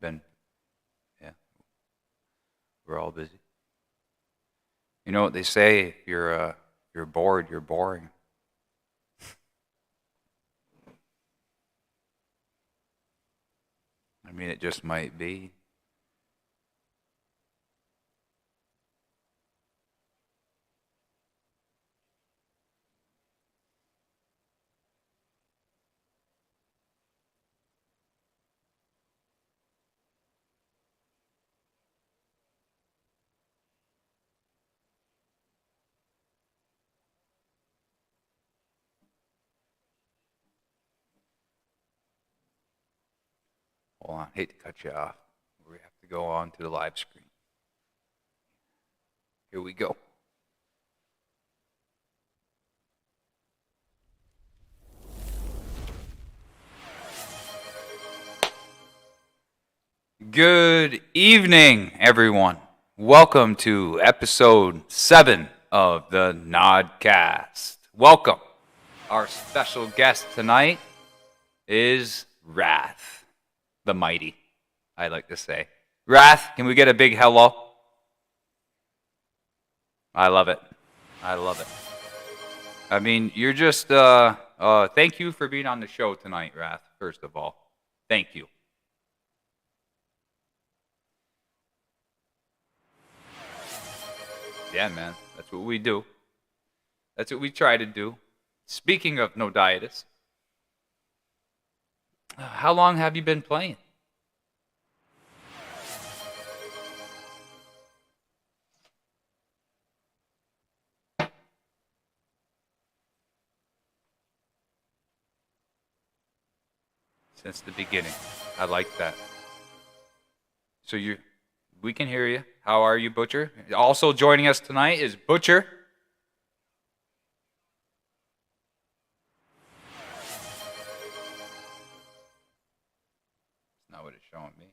Been, yeah, we're all busy. You know what they say? If you're bored, you're boring. I mean, it just might be. Hold on, hate to cut you off. We have to go on to the live screen. Here we go. Good evening, everyone. Welcome to episode 7 of the NodCast. Welcome. Our special guest tonight is Rath, the mighty, I like to say. Rath, can we get a big hello? I love it. I love it. I mean, you're just, thank you for being on the show tonight, Rath, first of all. Thank you. Yeah, man, that's what we do. That's what we try to do. Speaking of no dietus, how long have you been playing? Since the beginning. I like that. So we can hear you. How are you, Butcher? Also joining us tonight is Butcher. That's not what it's showing me.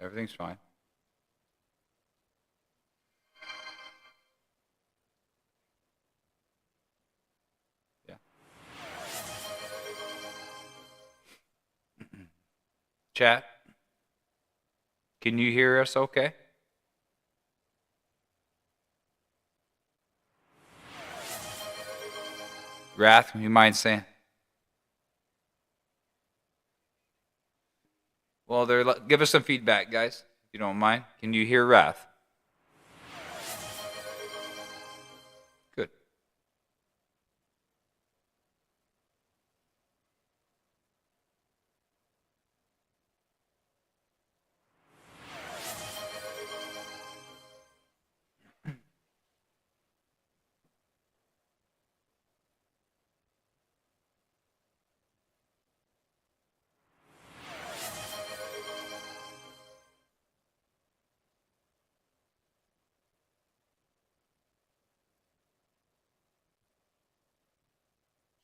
Everything's fine. Yeah. Chat, can you hear us okay? Rath, you mind saying? Well, give us some feedback, guys, if you don't mind. Can you hear Rath? Good.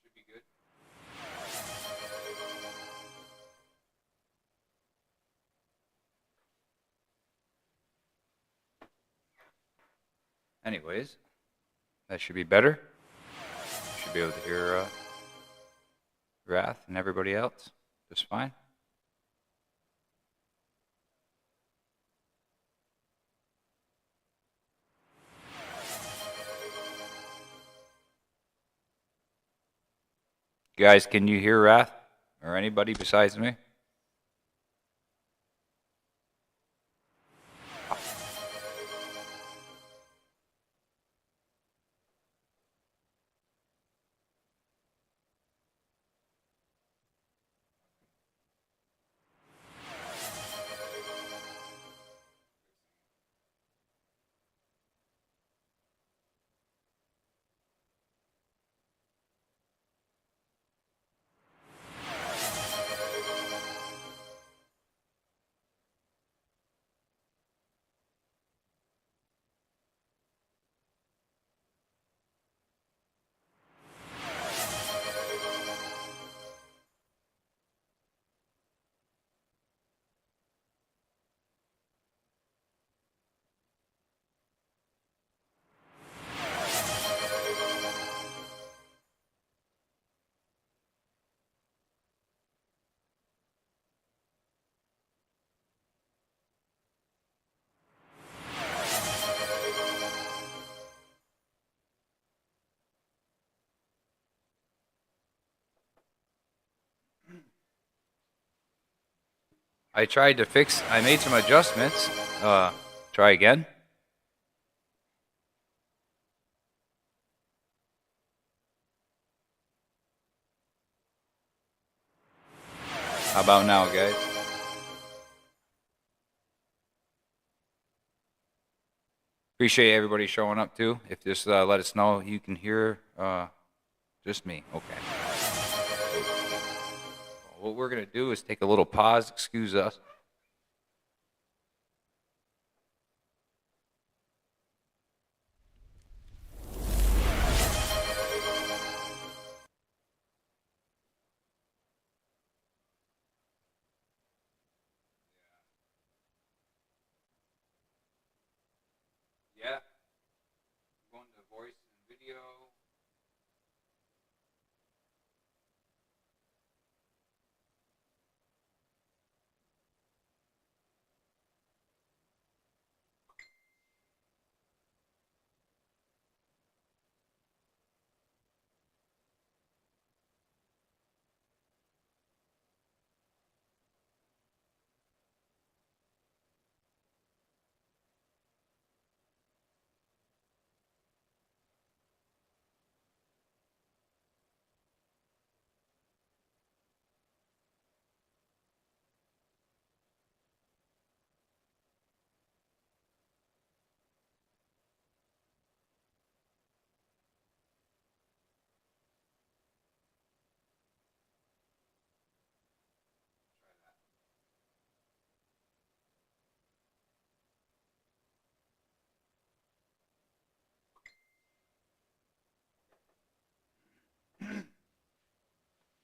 Should be good. Anyways, that should be better. Should be able to hear Rath and everybody else just fine. Guys, can you hear Rath or anybody besides me? I tried to fix. I made some adjustments. Try again. How about now, guys? Appreciate everybody showing up too. If just let us know you can hear just me. Okay. What we're gonna do is take a little pause. Excuse us. Yeah. Going to voice and video.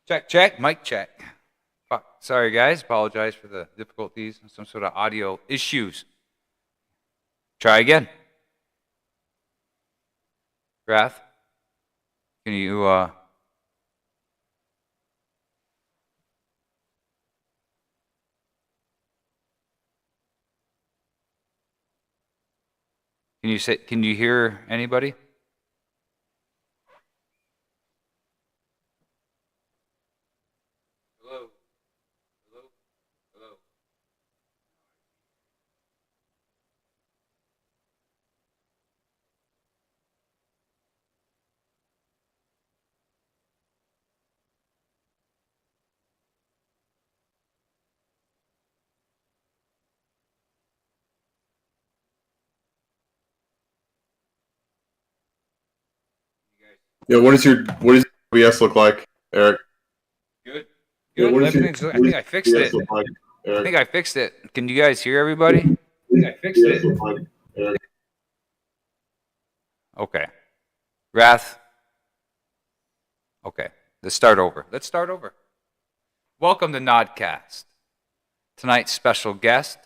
Check, check, mic check. Sorry, guys. Apologize for the difficulties and some sort of audio issues. Try again. Rath, can you can you hear anybody? Hello. Hello. Hello. Yeah, what does your OBS look like, Eric? Good. Yeah, Good. I think I fixed it. look like, I Eric? think I fixed it. Can you guys hear everybody? I fixed it. Look like, Eric? Okay. Rath. Okay. Let's start over. Welcome to NodCast. Tonight's special guest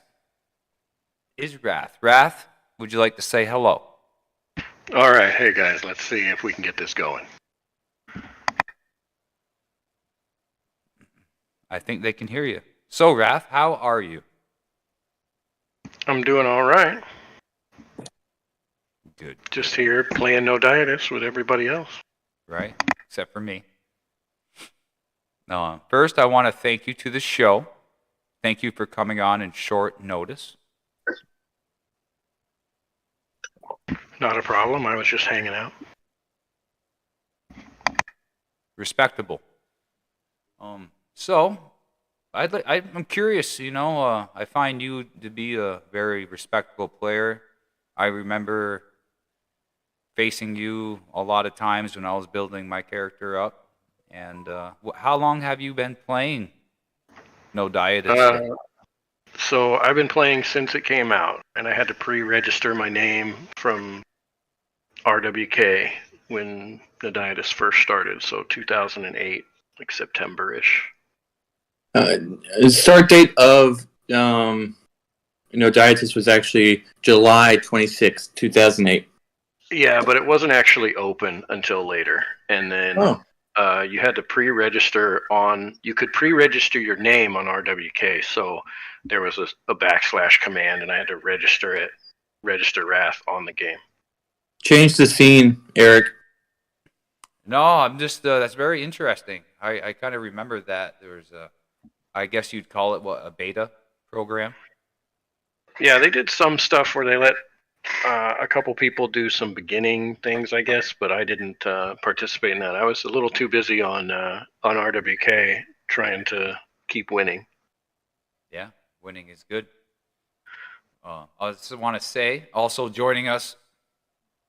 is Rath. Rath, would you like to say hello? All right, hey guys, let's see if we can get this going. I think they can hear you. So, Rath, how are you? I'm doing all right. Good. Just here playing No Dietus with everybody else. Right? Except for me. First, I want to thank you to the show. Thank you for coming on in short notice. Not a problem. I was just hanging out. Respectable. So, I'm curious. I find you to be a very respectable player. I remember facing you a lot of times when I was building my character up. And how long have you been playing No Dietus? So I've been playing since it came out, and I had to pre-register my name from RWK when No Dietus first started, so 2008, like September-ish. Start date of Dietis was actually July 26th, 2008. Yeah, but it wasn't actually open until later, and then you had to pre-register on. You could pre-register your name on RWK, so there was a backslash command, and I had to register Rath on the game. Change the scene, Eric. No, I'm just that's very interesting. I kind of remember that there was I guess you'd call it a beta. program? Yeah, they did some stuff where they let a couple people do some beginning things, I guess, but I didn't participate in that. I was a little too busy on RWK trying to keep winning. Yeah, winning is good. I just want to say, also joining us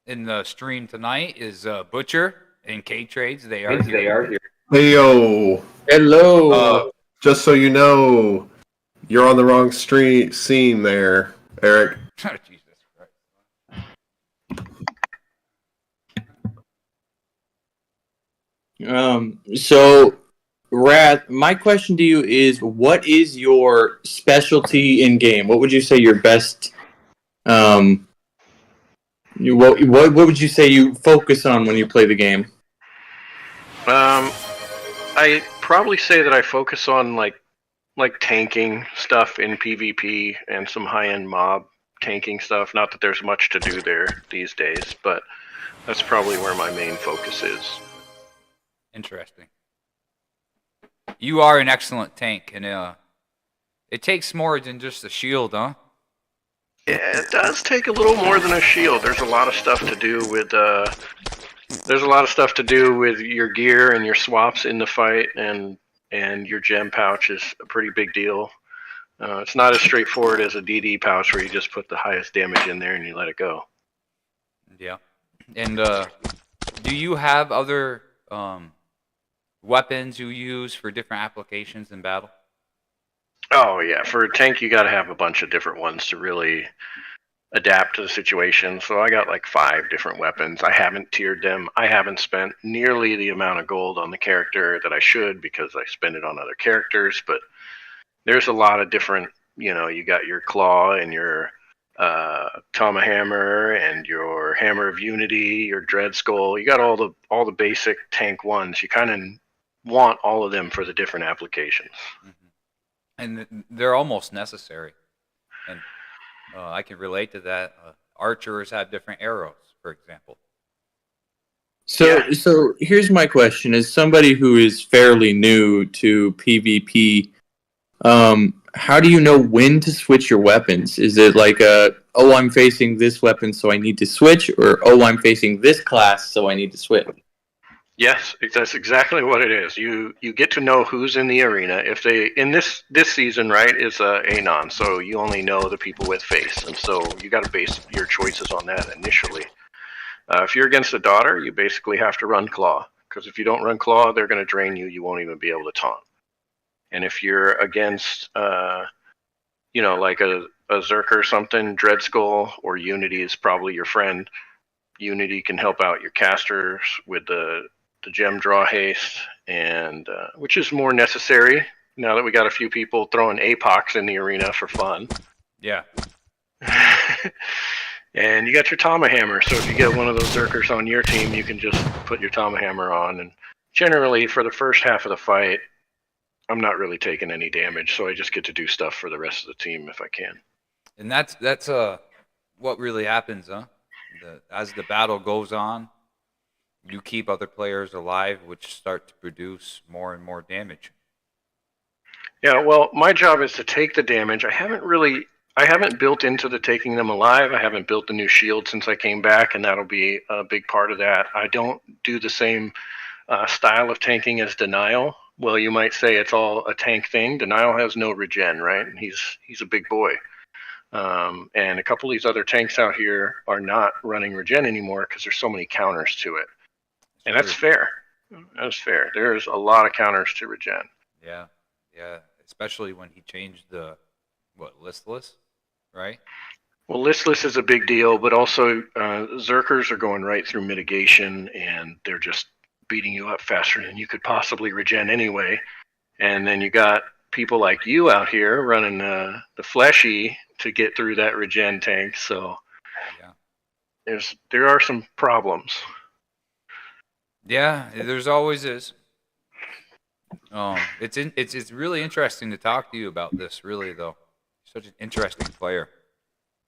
in the stream tonight is Butcher and K Trades. They are here. Hey yo. Hello. Just so you know, you're on the wrong scene there, Eric. Jesus Christ. So, Rath, my question to you is, what is your specialty in game? What would you say your best? What would you say you focus on when you play the game? I probably say that I focus on like tanking stuff in PvP and some high-end mob tanking stuff. Not that there's much to do there these days, but that's probably where my main focus is. Interesting. You are an excellent tank, and it takes more than just a shield, huh? Yeah, it does take a little more than a shield. There's a lot of stuff to do with your gear and your swaps in the fight, and your gem pouch is a pretty big deal. It's not as straightforward as a DD pouch where you just put the highest damage in there and you let it go. Yeah. And do you have other weapons you use for different applications in battle? Oh yeah, for a tank you got to have a bunch of different ones to really adapt to the situation. So I got like 5 different weapons. I haven't tiered them. I haven't spent nearly the amount of gold on the character that I should because I spend it on other characters, but there's a lot of different, you got your claw and your Tama Hammer and your Hammer of Unity, your Dread Skull. You got all the basic tank ones. You kind of want all of them for the different applications. Mm-hmm. And they're almost necessary. And I can relate to that. Archers have different arrows, for example. So here's my question: as somebody who is fairly new to PvP, how do you know when to switch your weapons? Is it like I'm facing this weapon, so I need to switch, or I'm facing this class, so I need to switch? Yes, that's exactly what it is. You get to know who's in the arena. If they in this season, right, is Anon, so you only know the people with face, and so you got to base your choices on that initially. If you're against a daughter, you basically have to run claw, because if you don't run claw, they're going to drain you. You won't even be able to taunt. And if you're against, like a Zerk or something, Dread Skull or Unity is probably your friend. Unity can help out your casters with the gem draw haste, and which is more necessary now that we got a few people throwing APOCs in the arena for fun. Yeah. And you got your Tama Hammer, so if you get one of those Zerkers on your team, you can just put your Tama Hammer on. And generally, for the first half of the fight, I'm not really taking any damage, so I just get to do stuff for the rest of the team if I can. And that's what really happens, huh? As the battle goes on, you keep other players alive, which start to produce more and more damage. Yeah, well, my job is to take the damage. I haven't built into the taking them alive. I haven't built the new shield since I came back, and that'll be a big part of that. I don't do the same style of tanking as Denial. Well, you might say it's all a tank thing. Denial has no regen, right? He's a big boy. And a couple of these other tanks out here are not running regen anymore because there's so many counters to it. And that's fair. That's fair. There's a lot of counters to regen. Yeah. Especially when he changed the, listless, right? Well, listless is a big deal, but also Zerkers are going right through mitigation, and they're just beating you up faster than you could possibly regen anyway. And then you got people like you out here running the fleshy to get through that regen tank. So there are some problems. Yeah, there's always is. It's really interesting to talk to you about this. Really, though, such an interesting player.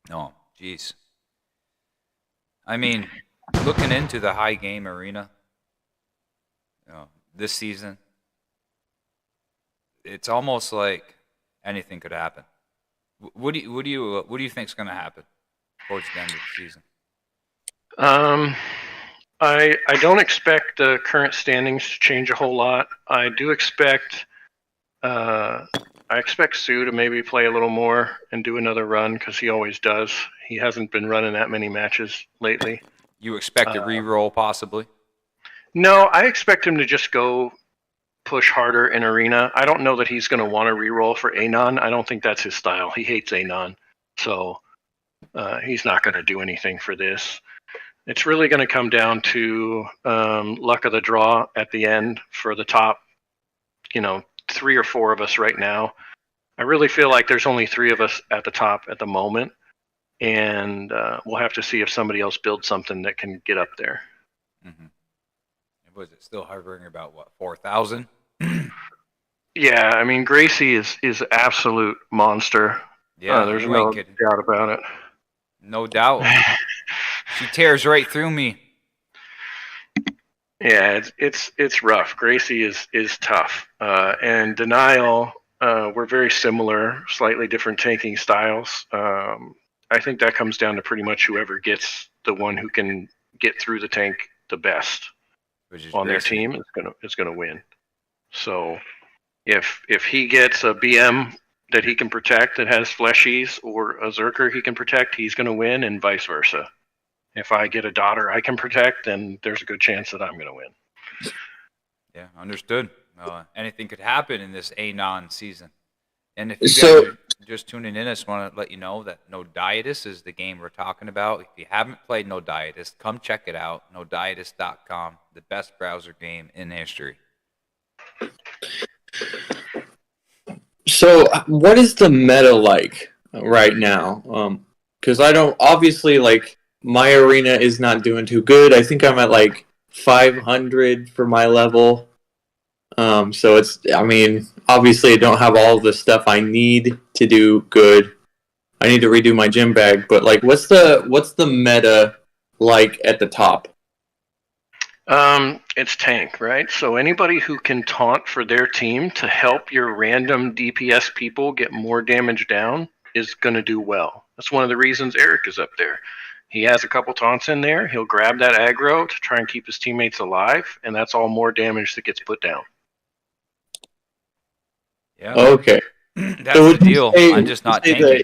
Oh, geez. I mean, looking into the high game arena, this season, it's almost like anything could happen. What do you think is going to happen towards the end of the season? I don't expect the current standings to change a whole lot. I do expect I expect Sue to maybe play a little more and do another run because he always does. He hasn't been running that many matches lately. You expect a re-roll possibly? No, I expect him to just go push harder in arena. I don't know that he's going to want to re-roll for Anon. I don't think that's his style. He hates Anon, so he's not going to do anything for this. It's really going to come down to luck of the draw at the end for the top, 3 or 4 of us right now. I really feel like there's only 3 of us at the top at the moment, and we'll have to see if somebody else builds something that can get up there. Mm-hmm. Was it still hovering about 4,000? Yeah, I mean Gracie is absolute monster. Yeah, there's no doubt about it. No doubt. She tears right through me. Yeah, it's rough. Gracie is tough, and Denial. We're very similar, slightly different tanking styles. I think that comes down to pretty much whoever gets the one who can get through the tank the best on their team is gonna win. So if he gets a BM that he can protect that has fleshies or a Zerker he can protect, he's gonna win, and vice versa. If I get a daughter I can protect, then there's a good chance that I'm gonna win. Yeah, understood. Anything could happen in this Anon season. And if you guys are just tuning in, I just want to let you know that No Dietus is the game we're talking about. If you haven't played No Dietus, come check it out. NoDietus.com, the best browser game in history. So, what is the meta like right now? Because I don't, obviously, like, my arena is not doing too good. I think I'm at, like, 500 for my level. So it's, I mean, obviously I don't have all the stuff I need to do good. I need to redo my gym bag, but like, what's the meta like at the top? It's tank, right? So anybody who can taunt for their team to help your random DPS people get more damage down is going to do well. That's one of the reasons Eric is up there. He has a couple taunts in there. He'll grab that aggro to try and keep his teammates alive, and that's all more damage that gets put down. Yeah. Okay. That's the deal. I'm just not tanking.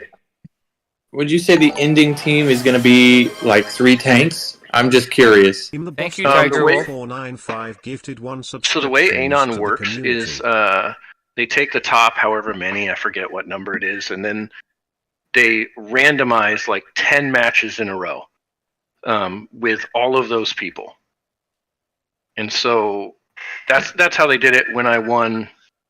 Would you say the ending team is going to be like 3 tanks? I'm just curious. Thank you, Tiger Wolf. So the way Anon works is they take the top, however many, I forget what number it is, and then they randomize like 10 matches in a row with all of those people. And so that's how they did it when I won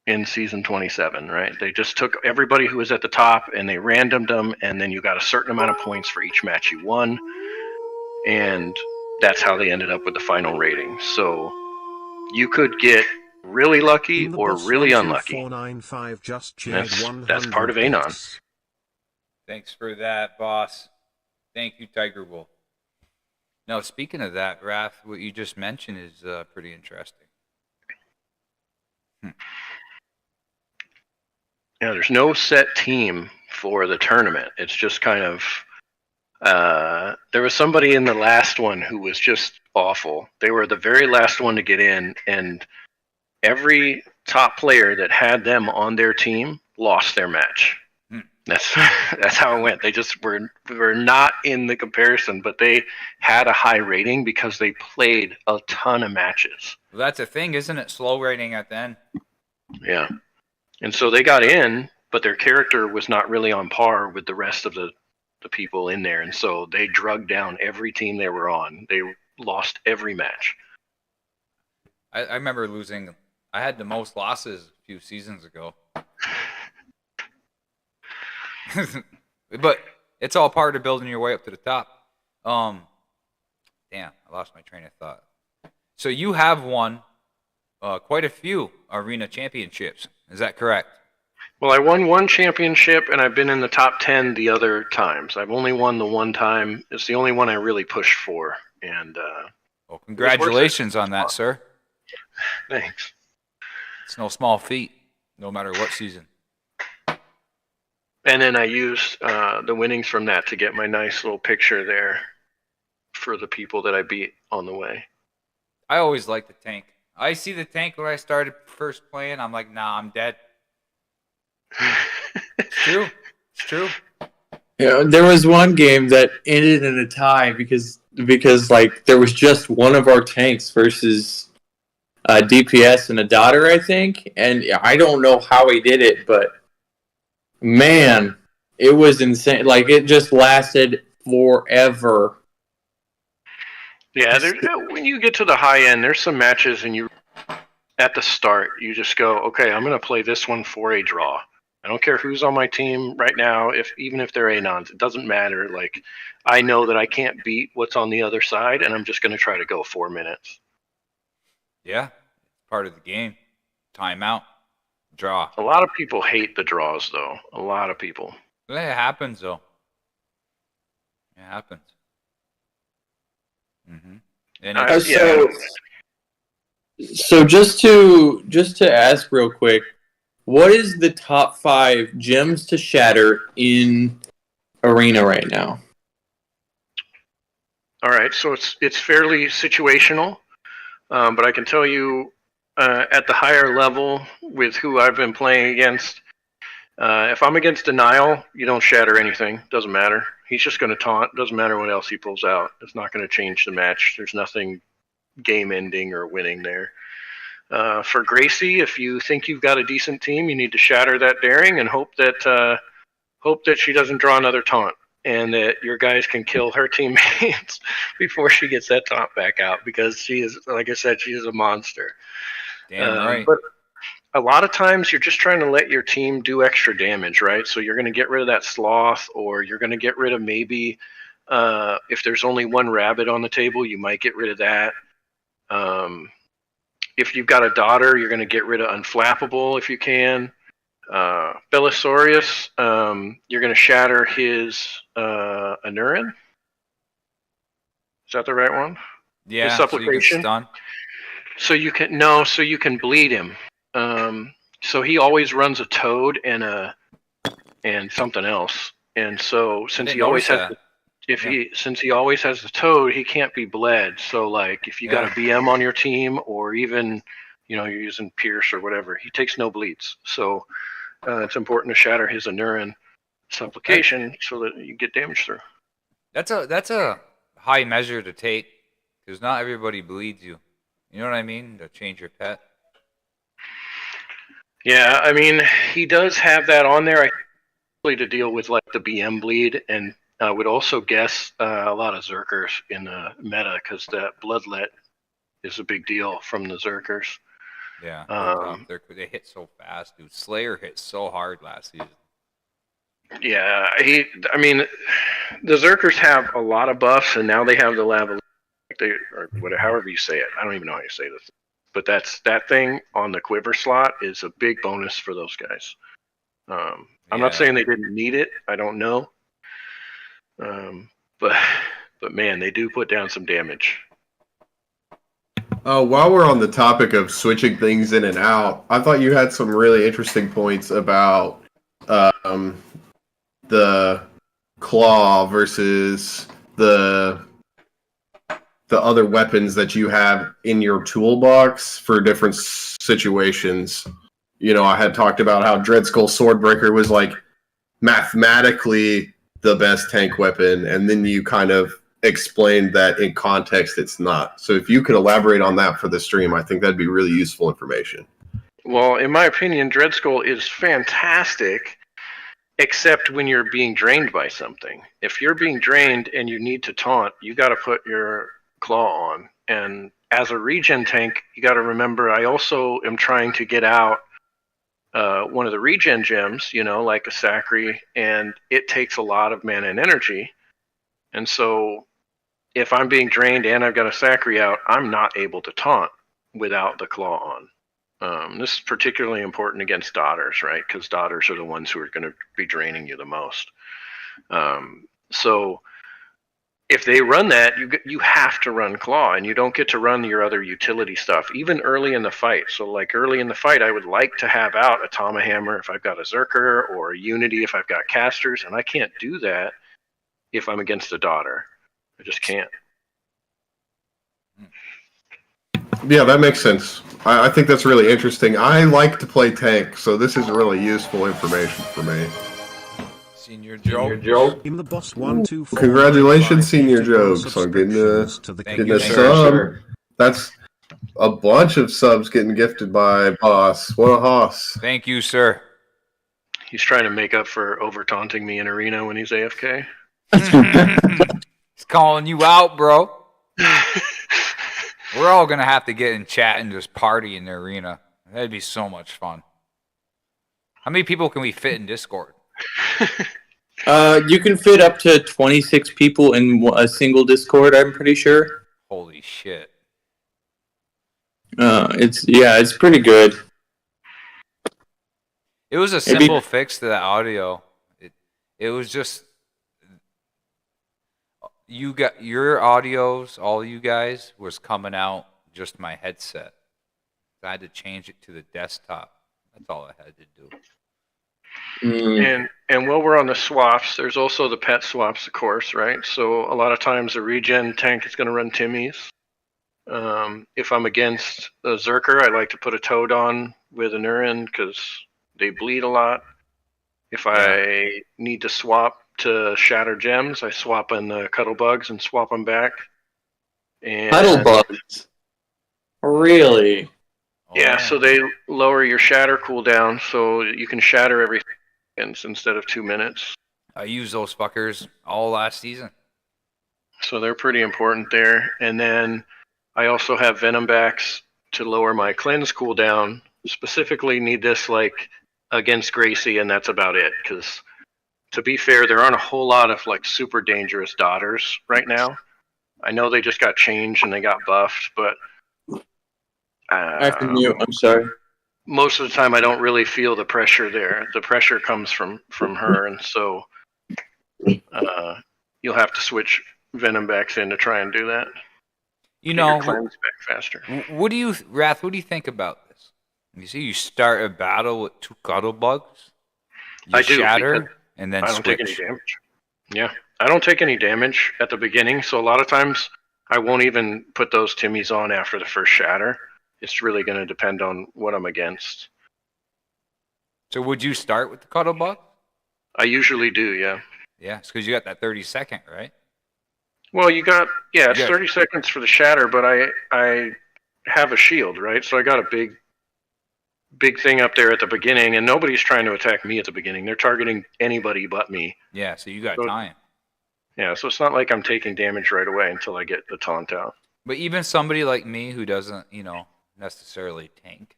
in season 27, right? They just took everybody who was at the top and they randomed them, and then you got a certain amount of points for each match you won, and that's how they ended up with the final rating. So you could get really lucky or really unlucky. That's part of Anon. Thanks for that, boss. Thank you, Tiger Wolf. Now, speaking of that, Rath, what you just mentioned is pretty interesting. Yeah, there's no set team for the tournament. It's just kind of there was somebody in the last one who was just awful. They were the very last one to get in, and every top player that had them on their team lost their match. That's how it went. They just were not in the comparison, but they had a high rating because they played a ton of matches. Well, that's a thing, isn't it? Slow rating at the end. Yeah. And so they got in, but their character was not really on par with the rest of the people in there. And so they drugged down every team they were on. They lost every match. I remember losing. I had the most losses a few seasons ago. But it's all part of building your way up to the top. Damn, I lost my train of thought. So you have won quite a few arena championships. Is that correct? Well, I won one championship, and I've been in the top 10 the other times. I've only won the one time. It's the only one I really pushed for. And well, congratulations on that, sir. Thanks. It's no small feat, no matter what season. And then I used the winnings from that to get my nice little picture there for the people that I beat on the way. I always like the tank. I see the tank when I started first playing. I'm like, nah, I'm dead. It's true. It's true. Yeah, there was one game that ended in a tie because like there was just one of our tanks versus DPS and a daughter, I think, and I don't know how he did it, but man, it was insane. Like it just lasted forever. Yeah, when you get to the high end, there's some matches, and at the start you just go, okay, I'm going to play this one for a draw. I don't care who's on my team right now, even if they're Anons, it doesn't matter. Like, I know that I can't beat what's on the other side, and I'm just going to try to go 4 minutes. Yeah, part of the game. Timeout, draw. A lot of people hate the draws, though. A lot of people. It happens, though. It happens. Mm-hmm. And so just to ask real quick, what is the top 5 gems to shatter in Arena right now? All right, so it's fairly situational, but I can tell you at the higher level with who I've been playing against, if I'm against Denial, you don't shatter anything. Doesn't matter. He's just going to taunt. Doesn't matter what else he pulls out. It's not going to change the match. There's nothing game-ending or winning there. For Gracie, if you think you've got a decent team, you need to shatter that daring and hope that she doesn't draw another taunt, and that your guys can kill her teammates before she gets that taunt back out, because she is, like I said, she is a monster. Damn right. But a lot of times you're just trying to let your team do extra damage, right? So you're going to get rid of that sloth, or you're going to get rid of maybe if there's only one rabbit on the table, you might get rid of that. If you've got a daughter, you're going to get rid of Unflappable if you can. Belisarius, you're going to shatter his Anurin. Is that the right one? Yeah, his supplication. So you can bleed him. So he always runs a toad and something else. And so since he always has the toad, he can't be bled. So like if you got a BM on your team, or even you're using Pierce or whatever, he takes no bleeds. So it's important to shatter his Anurin supplication so that you get damage through. That's a high measure to take, because not everybody bleeds you. You know what I mean? To change your pet. Yeah, I mean, he does have that on there to deal with like the BM bleed, and I would also guess a lot of Zerkers in the meta, because that Bloodlet is a big deal from the Zerkers. Yeah, they hit so fast, dude. Slayer hit so hard last season. Yeah, the Zerkers have a lot of buffs, and now they have the lava, or whatever, however you say it. I don't even know how you say this, but that thing on the quiver slot is a big bonus for those guys. I'm not saying they didn't need it. I don't know, but man, they do put down some damage. While we're on the topic of switching things in and out, I thought you had some really interesting points about the claw versus the other weapons that you have in your toolbox for different situations. I had talked about how Dreadskull Swordbreaker was like mathematically the best tank weapon, and then you kind of explained that in context it's not. So if you could elaborate on that for the stream, I think that'd be really useful information. Well, in my opinion, Dreadskull is fantastic, except when you're being drained by something. If you're being drained and you need to taunt, you got to put your claw on. And as a regen tank, you got to remember, I also am trying to get out one of the regen gems, like a Sacri, and it takes a lot of mana and energy. And so if I'm being drained and I've got a Sacri out, I'm not able to taunt without the claw on. This is particularly important against daughters, right? Because daughters are the ones who are going to be draining you the most. So if they run that, you have to run claw, and you don't get to run your other utility stuff, even early in the fight. So like early in the fight, I would like to have out a Tama Hammer if I've got a Zerker, or a Unity if I've got casters, and I can't do that if I'm against a daughter. I just can't. Yeah, that makes sense. I think that's really interesting. I like to play tank, so this is really useful information for me. Senior Joe. In the boss 1, 2, 4, Congratulations, 5, Senior 51 Jokes, on getting a subscriptions to the sub. That's a bunch of subs getting gifted by Boss. What a hoss. Thank you, sir. He's trying to make up for over taunting me in arena when he's AFK. He's calling you out, bro. We're all gonna have to get in chat and just party in the arena. That'd be so much fun. How many people can we fit in Discord? You can fit up to 26 people in a single Discord, I'm pretty sure. Holy shit. It's pretty good. It was a simple fix to that audio. It was just you got your audios, all you guys, was coming out just my headset. I had to change it to the desktop. That's all I had to do. And while we're on the swaps, there's also the pet swaps, of course, right? So a lot of times a regen tank is going to run Timmy's. If I'm against a Zerker, I like to put a Toad on with an Urin because they bleed a lot. If I need to swap to Shatter Gems, I swap in the Cuddlebugs and swap them back. And Cuddlebugs? Really? Yeah, so they lower your shatter cooldown, so you can shatter every seconds instead of 2 minutes. I used those fuckers all last season. So they're pretty important there. And then I also have Venom Backs to lower my cleanse cooldown. Specifically need this like against Gracie, and that's about it. Because to be fair, there aren't a whole lot of like super dangerous daughters right now. I know they just got changed and they got buffed, but I'm sorry. most of the time I don't really feel the pressure there. The pressure comes from her, and so you'll have to switch Venom Backs in to try and do that. You know, cleanse back faster. What do you, Rath? What do you think about this? You see, you start a battle with 2 Cuddlebugs. You shatter and then I don't switch. take any damage. Yeah, I don't take any damage at the beginning, so a lot of times I won't even put those Timmies on after the first shatter. It's really going to depend on what I'm against. So would you start with the Cuddlebug? I usually do, yeah. Yeah, it's because you got that 30-second, right? Well, it's 30 seconds for the shatter, but I have a shield, right? So I got a big thing up there at the beginning, and nobody's trying to attack me at the beginning. They're targeting anybody but me. Yeah, so you got time. Yeah, so it's not like I'm taking damage right away until I get the taunt out. But even somebody like me who doesn't, necessarily tank,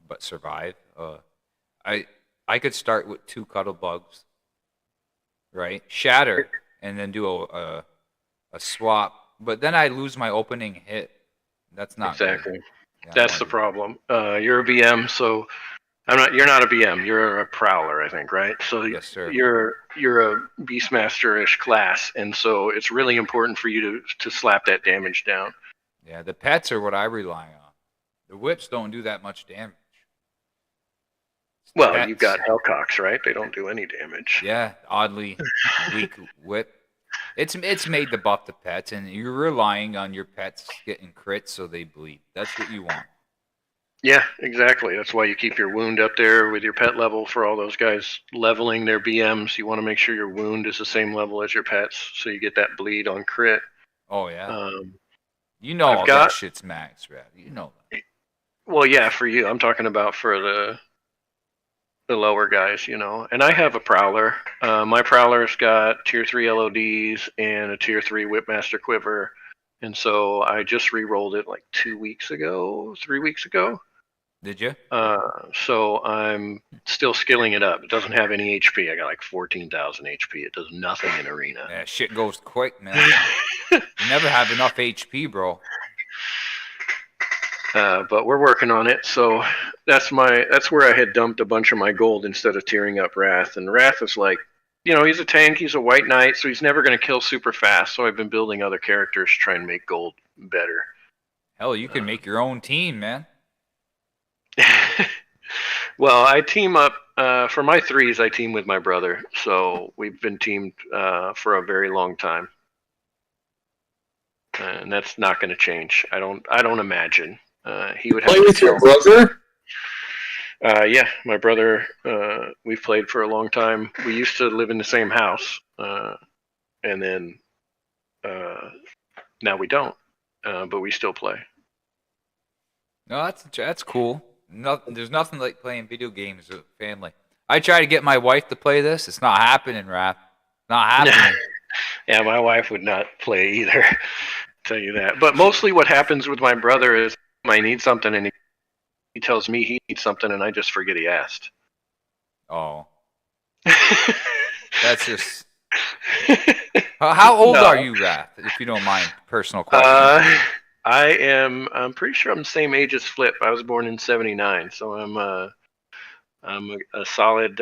but survive, I could start with 2 Cuddlebugs, right? Shatter, and then do a swap. But then I lose my opening hit. That's not exactly. Yeah, that's the problem. You're a BM, so you're not a BM. You're a Prowler, I think, right? So yes, sir. You're a Beastmaster-ish class, and so it's really important for you to slap that damage down. Yeah, the pets are what I rely on. The whips don't do that much damage. Well, you've got Hellcocks, right? They don't do any damage. Yeah, oddly weak whip. It's made to buff the pets, and you're relying on your pets getting crits so they bleed. That's what you want. Yeah, exactly. That's why you keep your wound up there with your pet level for all those guys leveling their BMs. You want to make sure your wound is the same level as your pets, so you get that bleed on crit. Oh, yeah. All that shit's max, Rath. You know that. Well, yeah, for you. I'm talking about for the lower guys, And I have a Prowler. My Prowler's got tier 3 LODs and a tier 3 Whipmaster Quiver. And so I just re-rolled it like 3 weeks ago. Did you? So I'm still skilling it up. It doesn't have any HP. I got like 14,000 HP. It does nothing in arena. Yeah, shit goes quick, man. You never have enough HP, bro. But we're working on it. So that's where I had dumped a bunch of my gold instead of tearing up Rath. And Rath is like, he's a tank. He's a white knight, so he's never going to kill super fast. So I've been building other characters to try and make gold better. Hell, you can make your own team, man. Well, I team up for my threes. I team with my brother, so we've been teamed for a very long time, and that's not going to change. I don't imagine he would have Play to with your kill. brother? Yeah, my brother. We've played for a long time. We used to live in the same house, and then now we don't, but we still play. No, that's cool. There's nothing like playing video games with family. I try to get my wife to play this. It's not happening, Rath. Not happening. Yeah, my wife would not play either. Tell you that. But mostly what happens with my brother is I need something and he tells me he needs something and I just forget he asked. Oh. That's just... How old are you, Rath, if you don't mind? Personal question. I'm pretty sure I'm the same age as Flip. I was born in '79, so I'm a solid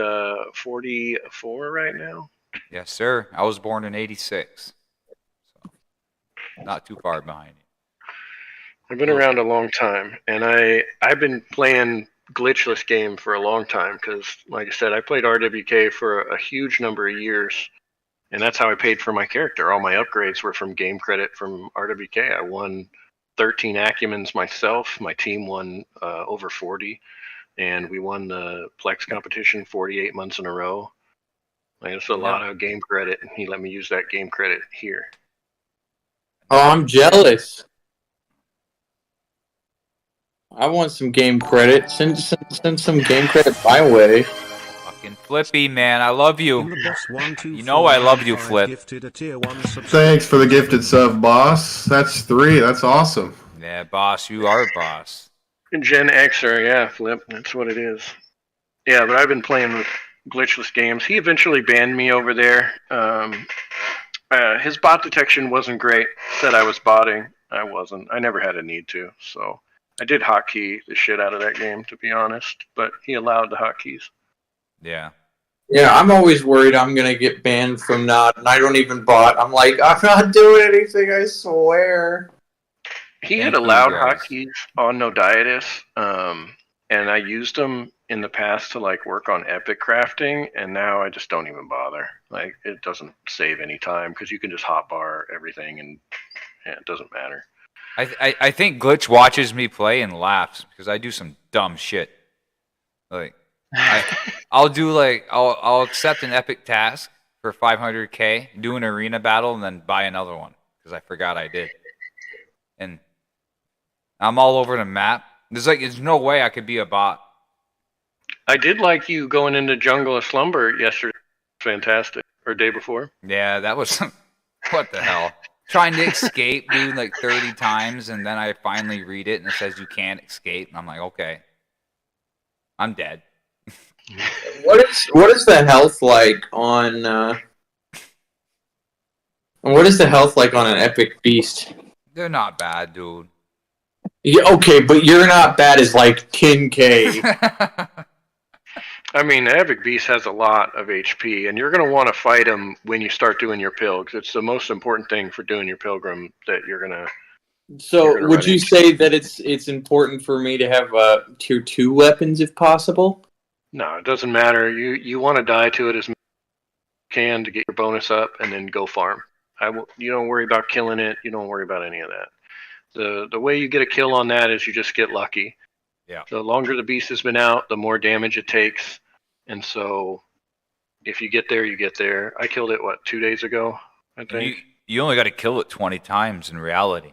44 right now. Yes, sir. I was born in '86. So not too far behind you. I've been around a long time, and I've been playing glitchless game for a long time because, like I said, I played RWK for a huge number of years, and that's how I paid for my character. All my upgrades were from game credit from RWK. I won 13 Acumens myself. My team won over 40, and we won the Plex competition 48 months in a row. Like, it's a lot of game credit, and he let me use that game credit here. Oh, I'm jealous. I want some game credit. Send some game credit my way. Fucking Flippy, man. I love you. In the boss 1, 2, You know I love you, 5 Flip. Gifted a tier 1 Thanks for the gifted sub, boss. That's 3. That's awesome. Yeah, boss. You are boss. Gen Xer, yeah, Flip. That's what it is. Yeah, but I've been playing with glitchless games. He eventually banned me over there. His bot detection wasn't great. Said I was botting. I wasn't. I never had a need to. So I did hotkey the shit out of that game, to be honest. But he allowed the hotkeys. Yeah. Yeah, I'm always worried I'm gonna get banned from Nod, and I don't even bot. I'm like, I'm not doing anything, I swear. He had allowed hotkeys on Nodiatus, and I used them in the past to like work on epic crafting, and now I just don't even bother. Like, it doesn't save any time because you can just hotbar everything, and it doesn't matter. I think Glitch watches me play and laughs because I do some dumb shit. Like, I'll do like I'll accept an epic task for 500k, do an arena battle, and then buy another one because I forgot I did. And I'm all over the map. There's no way I could be a bot. I did like you going into Jungle of Slumber yesterday. Fantastic. Or day before. Yeah, that was what the hell. Trying to escape, dude, like 30 times, and then I finally read it and it says you can't escape, and I'm like, okay, I'm dead. What is the health like on? What is the health like on an epic beast? They're not bad, dude. Yeah, okay, but you're not bad as like 10k. I mean, the Epic Beast has a lot of HP, and you're going to want to fight him when you start doing your pilgrims. It's the most important thing for doing your pilgrim that you're going to... So, would you say that it's important for me to have tier 2 weapons if possible? No, it doesn't matter. You want to die to it as much as you can to get your bonus up, and then go farm. You don't worry about killing it. You don't worry about any of that. The way you get a kill on that is you just get lucky. Yeah. The longer the beast has been out, the more damage it takes. And so if you get there, you get there. I killed it, 2 days ago, I think? You only got to kill it 20 times in reality.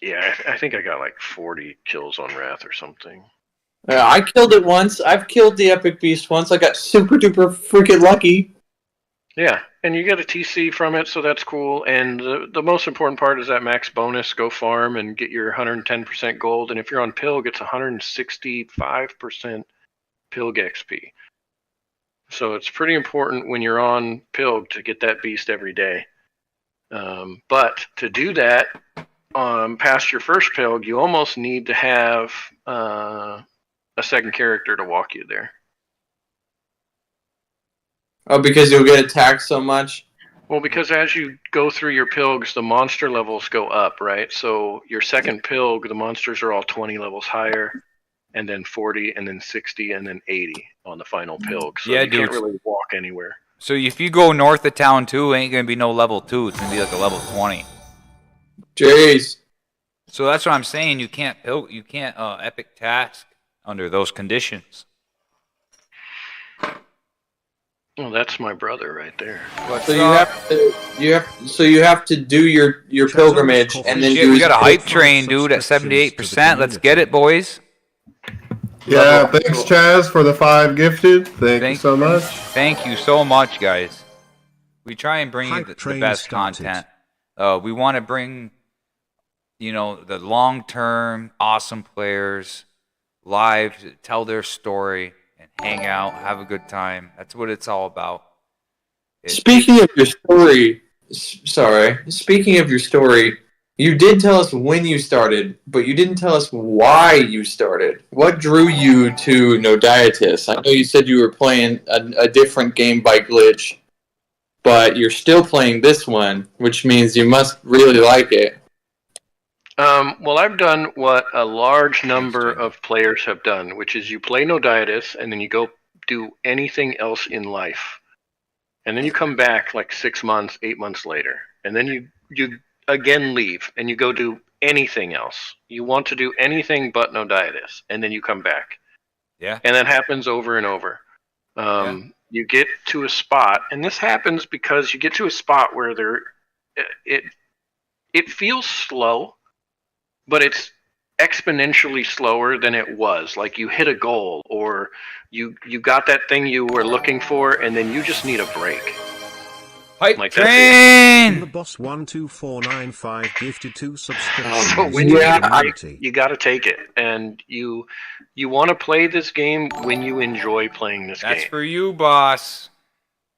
Yeah, I think I got like 40 kills on Rath or something. I killed it once. I've killed the epic beast once. I got super duper freaking lucky. Yeah, and you get a TC from it, so that's cool. And the most important part is that max bonus. Go farm and get your 110% gold. And if you're on Pilg, it's 165% Pilg XP. So it's pretty important when you're on Pilg to get that beast every day. But to do that, past your first Pilg, you almost need to have a second character to walk you there. Oh, because you'll get attacked so much? Well, because as you go through your pilgs, the monster levels go up, right? So your second pilg, the monsters are all 20 levels higher, and then 40, and then 60, and then 80 on the final pilg. So you can't really walk anywhere. So if you go north of town too, ain't gonna be no level 2. It's gonna be like a level 20. Jeez. So that's what I'm saying. You can't epic task under those conditions. Well, that's my brother right there. So you have to do your pilgrimage and then we got a hype train, dude, at 78%. Let's get it, boys. Yeah, thanks, Chaz, for the 5 gifted. Thank you so much. Thank you so much, guys. We try and bring you the best content. We want to bring, the long-term awesome players live to tell their story and hang out, have a good time. That's what it's all about. Speaking of your story, you did tell us when you started, but you didn't tell us why you started. What drew you to Nodiatus? I know you said you were playing a different game by glitch, but you're still playing this one, which means you must really like it. Well, I've done what a large number of players have done, which is you play Nodiatus, and then you go do anything else in life. And then you come back like 6 months, 8 months later, and then you again leave, and you go do anything else. You want to do anything but Nodiatus, and then you come back. Yeah. And that happens over and over. You get to a spot, and this happens because you get to a spot where it feels slow, but it's exponentially slower than it was. Like you hit a goal, or you got that thing you were looking for, and then you just need a break. Hype like train! The boss 12495 gifted 2 subscriptions. So when you need a break, you got to take it, and you want to play this game when you enjoy playing this game. That's for you, boss.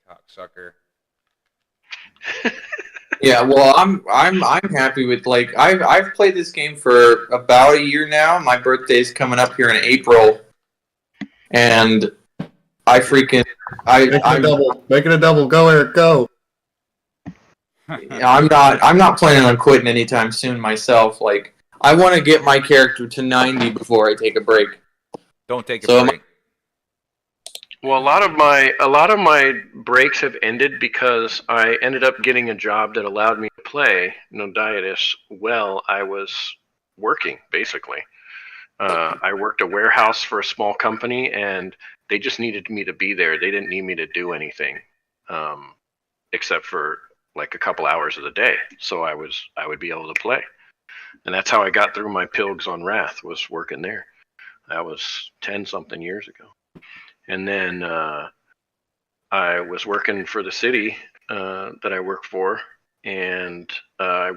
Cocksucker. Yeah, well, I'm happy with I've played this game for about a year now. My birthday's coming up here in April, and Make it a double. Go, Eric, go. I'm not planning on quitting anytime soon myself. Like, I want to get my character to 90 before I take a break. Don't take a break. Well, a lot of my breaks have ended because I ended up getting a job that allowed me to play Nodiatus while I was working, basically. I worked a warehouse for a small company, and they just needed me to be there. They didn't need me to do anything, except for like a couple hours of the day. So I would be able to play. And that's how I got through my pilgs on Rath, was working there. That was 10-something years ago. And then I was working for the city that I work for, and I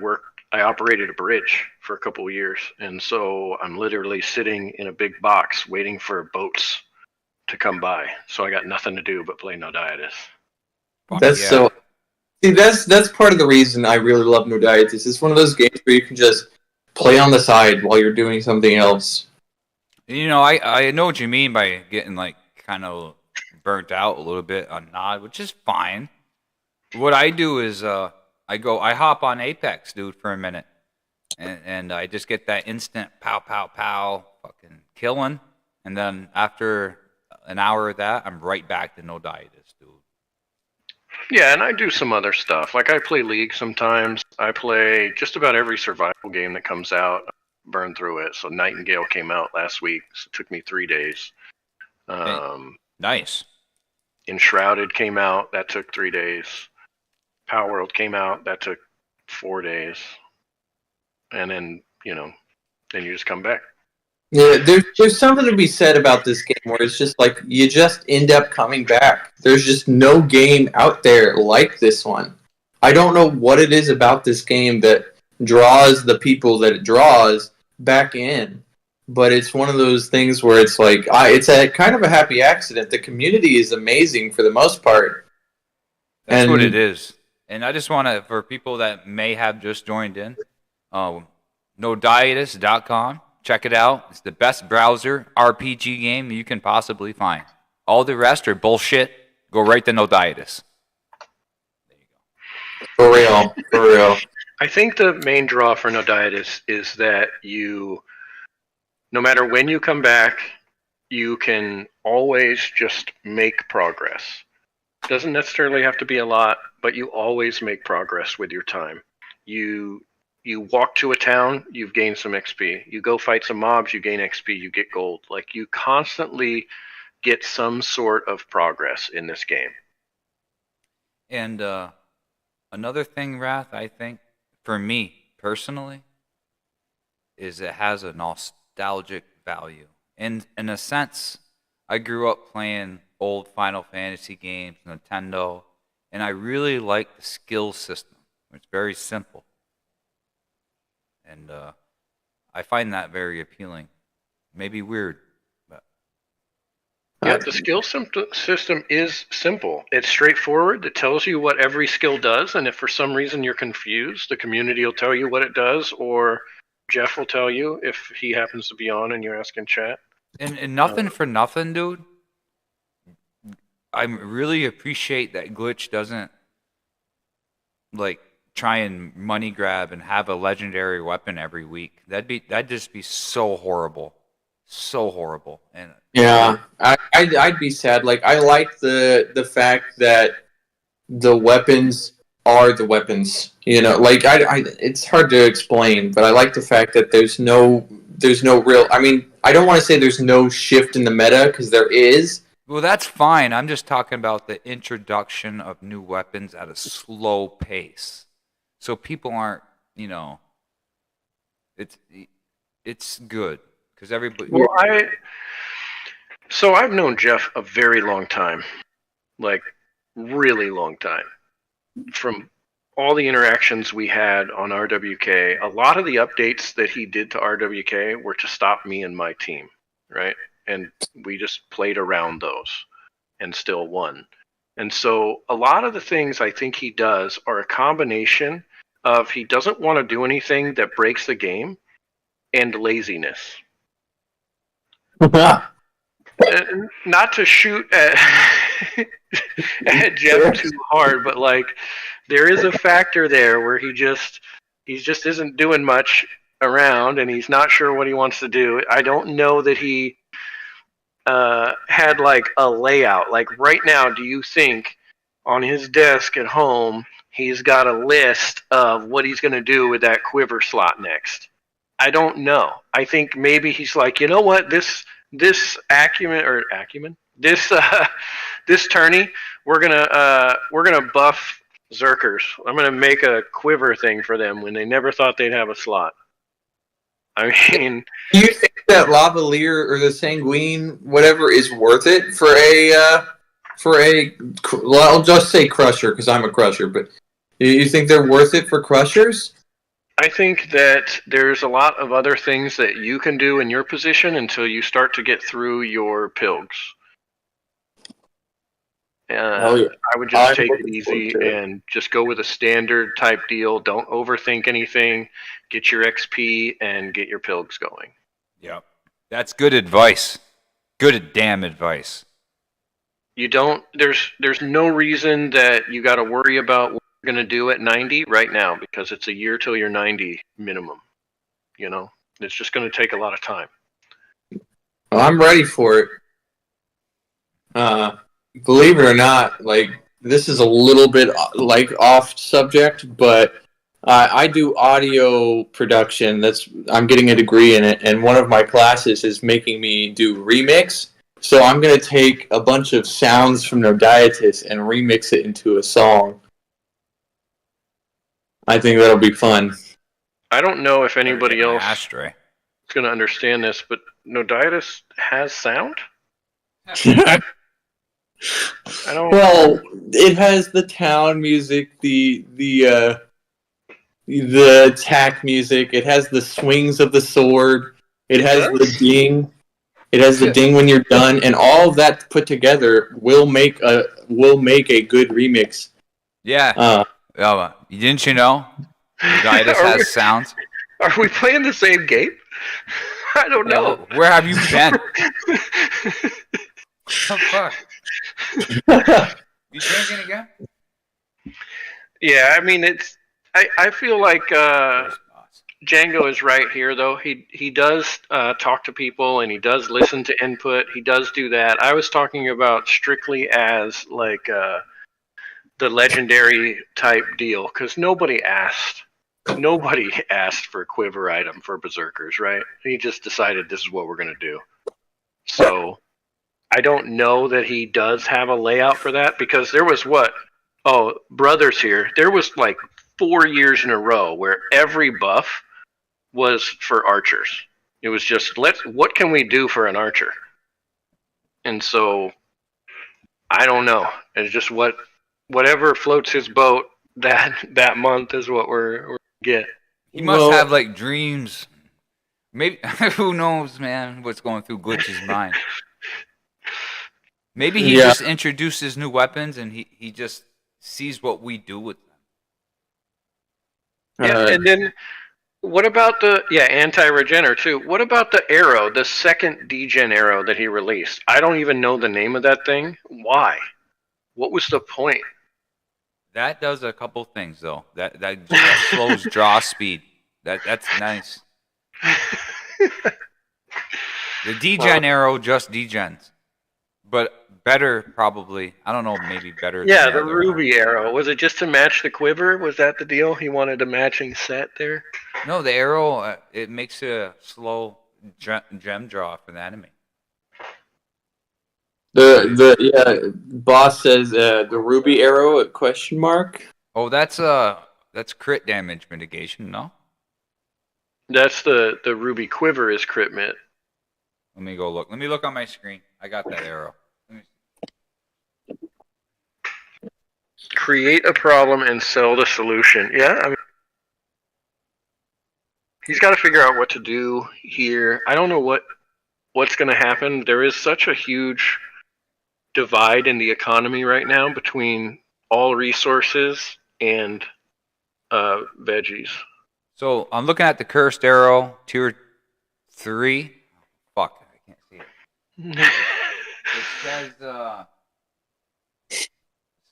operated a bridge for a couple of years. And so I'm literally sitting in a big box waiting for boats to come by. So I got nothing to do but play Nodiatus. That's part of the reason I really love Nodiatus. It's one of those games where you can just play on the side while you're doing something else. I know what you mean by getting kind of burnt out a little bit on Nod, which is fine. What I do is I hop on Apex, dude, for a minute, and I just get that instant pow pow pow fucking killing, and then after an hour of that, I'm right back to Nodiatus, dude. Yeah, and I do some other stuff. Like I play League sometimes. I play just about every survival game that comes out. I burn through it. So Nightingale came out last week. So it took me 3 days. Nice. Enshrouded came out. That took 3 days. Power World came out. That took 4 days. And then, then you just come back. Yeah, there's something to be said about this game where it's just like you just end up coming back. There's just no game out there like this one. I don't know what it is about this game that draws the people that it draws back in, but it's one of those things where it's like it's a kind of a happy accident. The community is amazing for the most part. That's what it is. And I just want to, for people that may have just joined in, Nodiatus.com. Check it out. It's the best browser RPG game you can possibly find. All the rest are bullshit. Go right to Noditis. For real, for real. I think the main draw for Noditis is that you, no matter when you come back, you can always just make progress. Doesn't necessarily have to be a lot, but you always make progress with your time. You walk to a town, you've gained some XP. You go fight some mobs, you gain XP, you get gold. Like, you constantly get some sort of progress in this game. And another thing, Rath, I think, for me personally, is it has a nostalgic value. In a sense, I grew up playing old Final Fantasy games, Nintendo, and I really like the skill system. It's very simple. And I find that very appealing. Maybe weird, but yeah, the skill system is simple. It's straightforward. It tells you what every skill does, and if for some reason you're confused, the community will tell you what it does, or Jeff will tell you if he happens to be on and you're asking chat. And nothing for nothing, dude. I really appreciate that Glitch doesn't like try and money grab and have a legendary weapon every week. That'd just be so horrible, so horrible. And yeah, I'd be sad. Like, I like the fact that the weapons are the weapons. You know, like I it's hard to explain, but I like the fact that there's no real. I mean, I don't want to say there's no shift in the meta, because there is. Well, that's fine. I'm just talking about the introduction of new weapons at a slow pace, so people aren't, it's good because everybody. Well, I've known Jeff a very long time, like really long time. From all the interactions we had on RWK, a lot of the updates that he did to RWK were to stop me and my team, right? And we just played around those and still won. And so a lot of the things I think he does are a combination of he doesn't want to do anything that breaks the game and laziness. Not to shoot at Jeff too hard, but like there is a factor there where he just isn't doing much around, and he's not sure what he wants to do. I don't know that he had like a layout. Like right now, do you think on his desk at home he's got a list of what he's going to do with that quiver slot next? I don't know. I think maybe he's like, you know what, this acumen, this tourney, we're gonna buff Zerkers. I'm gonna make a quiver thing for them when they never thought they'd have a slot. I mean, do you think that Lavalier or the Sanguine, whatever, is worth it for a? Well, I'll just say Crusher because I'm a Crusher. But do you think they're worth it for Crushers? I think that there's a lot of other things that you can do in your position until you start to get through your Pilgs. I would just take it easy and just go with a standard type deal. Don't overthink anything. Get your XP and get your Pilgs going. Yep. That's good advice. Good damn advice. You don't. There's no reason that you got to worry about what you're going to do at 90 right now, because it's a year till you're 90 minimum. You know, it's just going to take a lot of time. Well, I'm ready for it. Believe it or not, like, this is a little bit like off subject, but I do audio production. I'm getting a degree in it, and one of my classes is making me do remix. So I'm going to take a bunch of sounds from Noditis and remix it into a song. I think that'll be fun. I don't know if anybody else Ashtray. is going to understand this, but Noditis has sound? Well, it has the town music, the attack music. It has the swings of the sword. It has the ding. It has the ding when you're done, and all of that put together will make a good remix. Yeah. Didn't you know? Noditis has sounds. Are we playing the same game? I don't know. Where have you been? What the fuck? You changing again? Yeah, I mean I feel like Django is right here, though. He does talk to people and he does listen to input. He does do that. I was talking about strictly as like the legendary type deal because nobody asked for a quiver item for berserkers, right? He just decided this is what we're gonna do. So I don't know that he does have a layout for that because there was what? Oh, brothers here. There was like 4 years in a row where every buff was for archers. It was just what can we do for an archer? And so I don't know. It's just whatever floats his boat that month is what we're get. He must have like dreams. Maybe who knows, man? What's going through Glitch's mind? Maybe he just introduces new weapons and he just sees what we do with them. Yeah, and then what about the anti-regener too? What about the arrow, the second degen arrow that he released? I don't even know the name of that thing. Why? What was the point? That does a couple things though. That slows draw speed. That's nice. The degen arrow just degens, but better probably. I don't know, maybe better. Yeah, the ruby arrow. Was it just to match the quiver? Was that the deal? He wanted a matching set there. No, the arrow it makes a slow gem draw for the enemy. The boss says the ruby arrow ? Oh, that's crit damage mitigation, no? That's the ruby quiver is crit mit. Let me go look. Let me look on my screen. I got that arrow. Create a problem and sell the solution. Yeah, I mean, he's got to figure out what to do here. I don't know what's going to happen. There is such a huge divide in the economy right now between all resources and veggies. So I'm looking at the cursed arrow, tier 3. Fuck, I can't see it. It says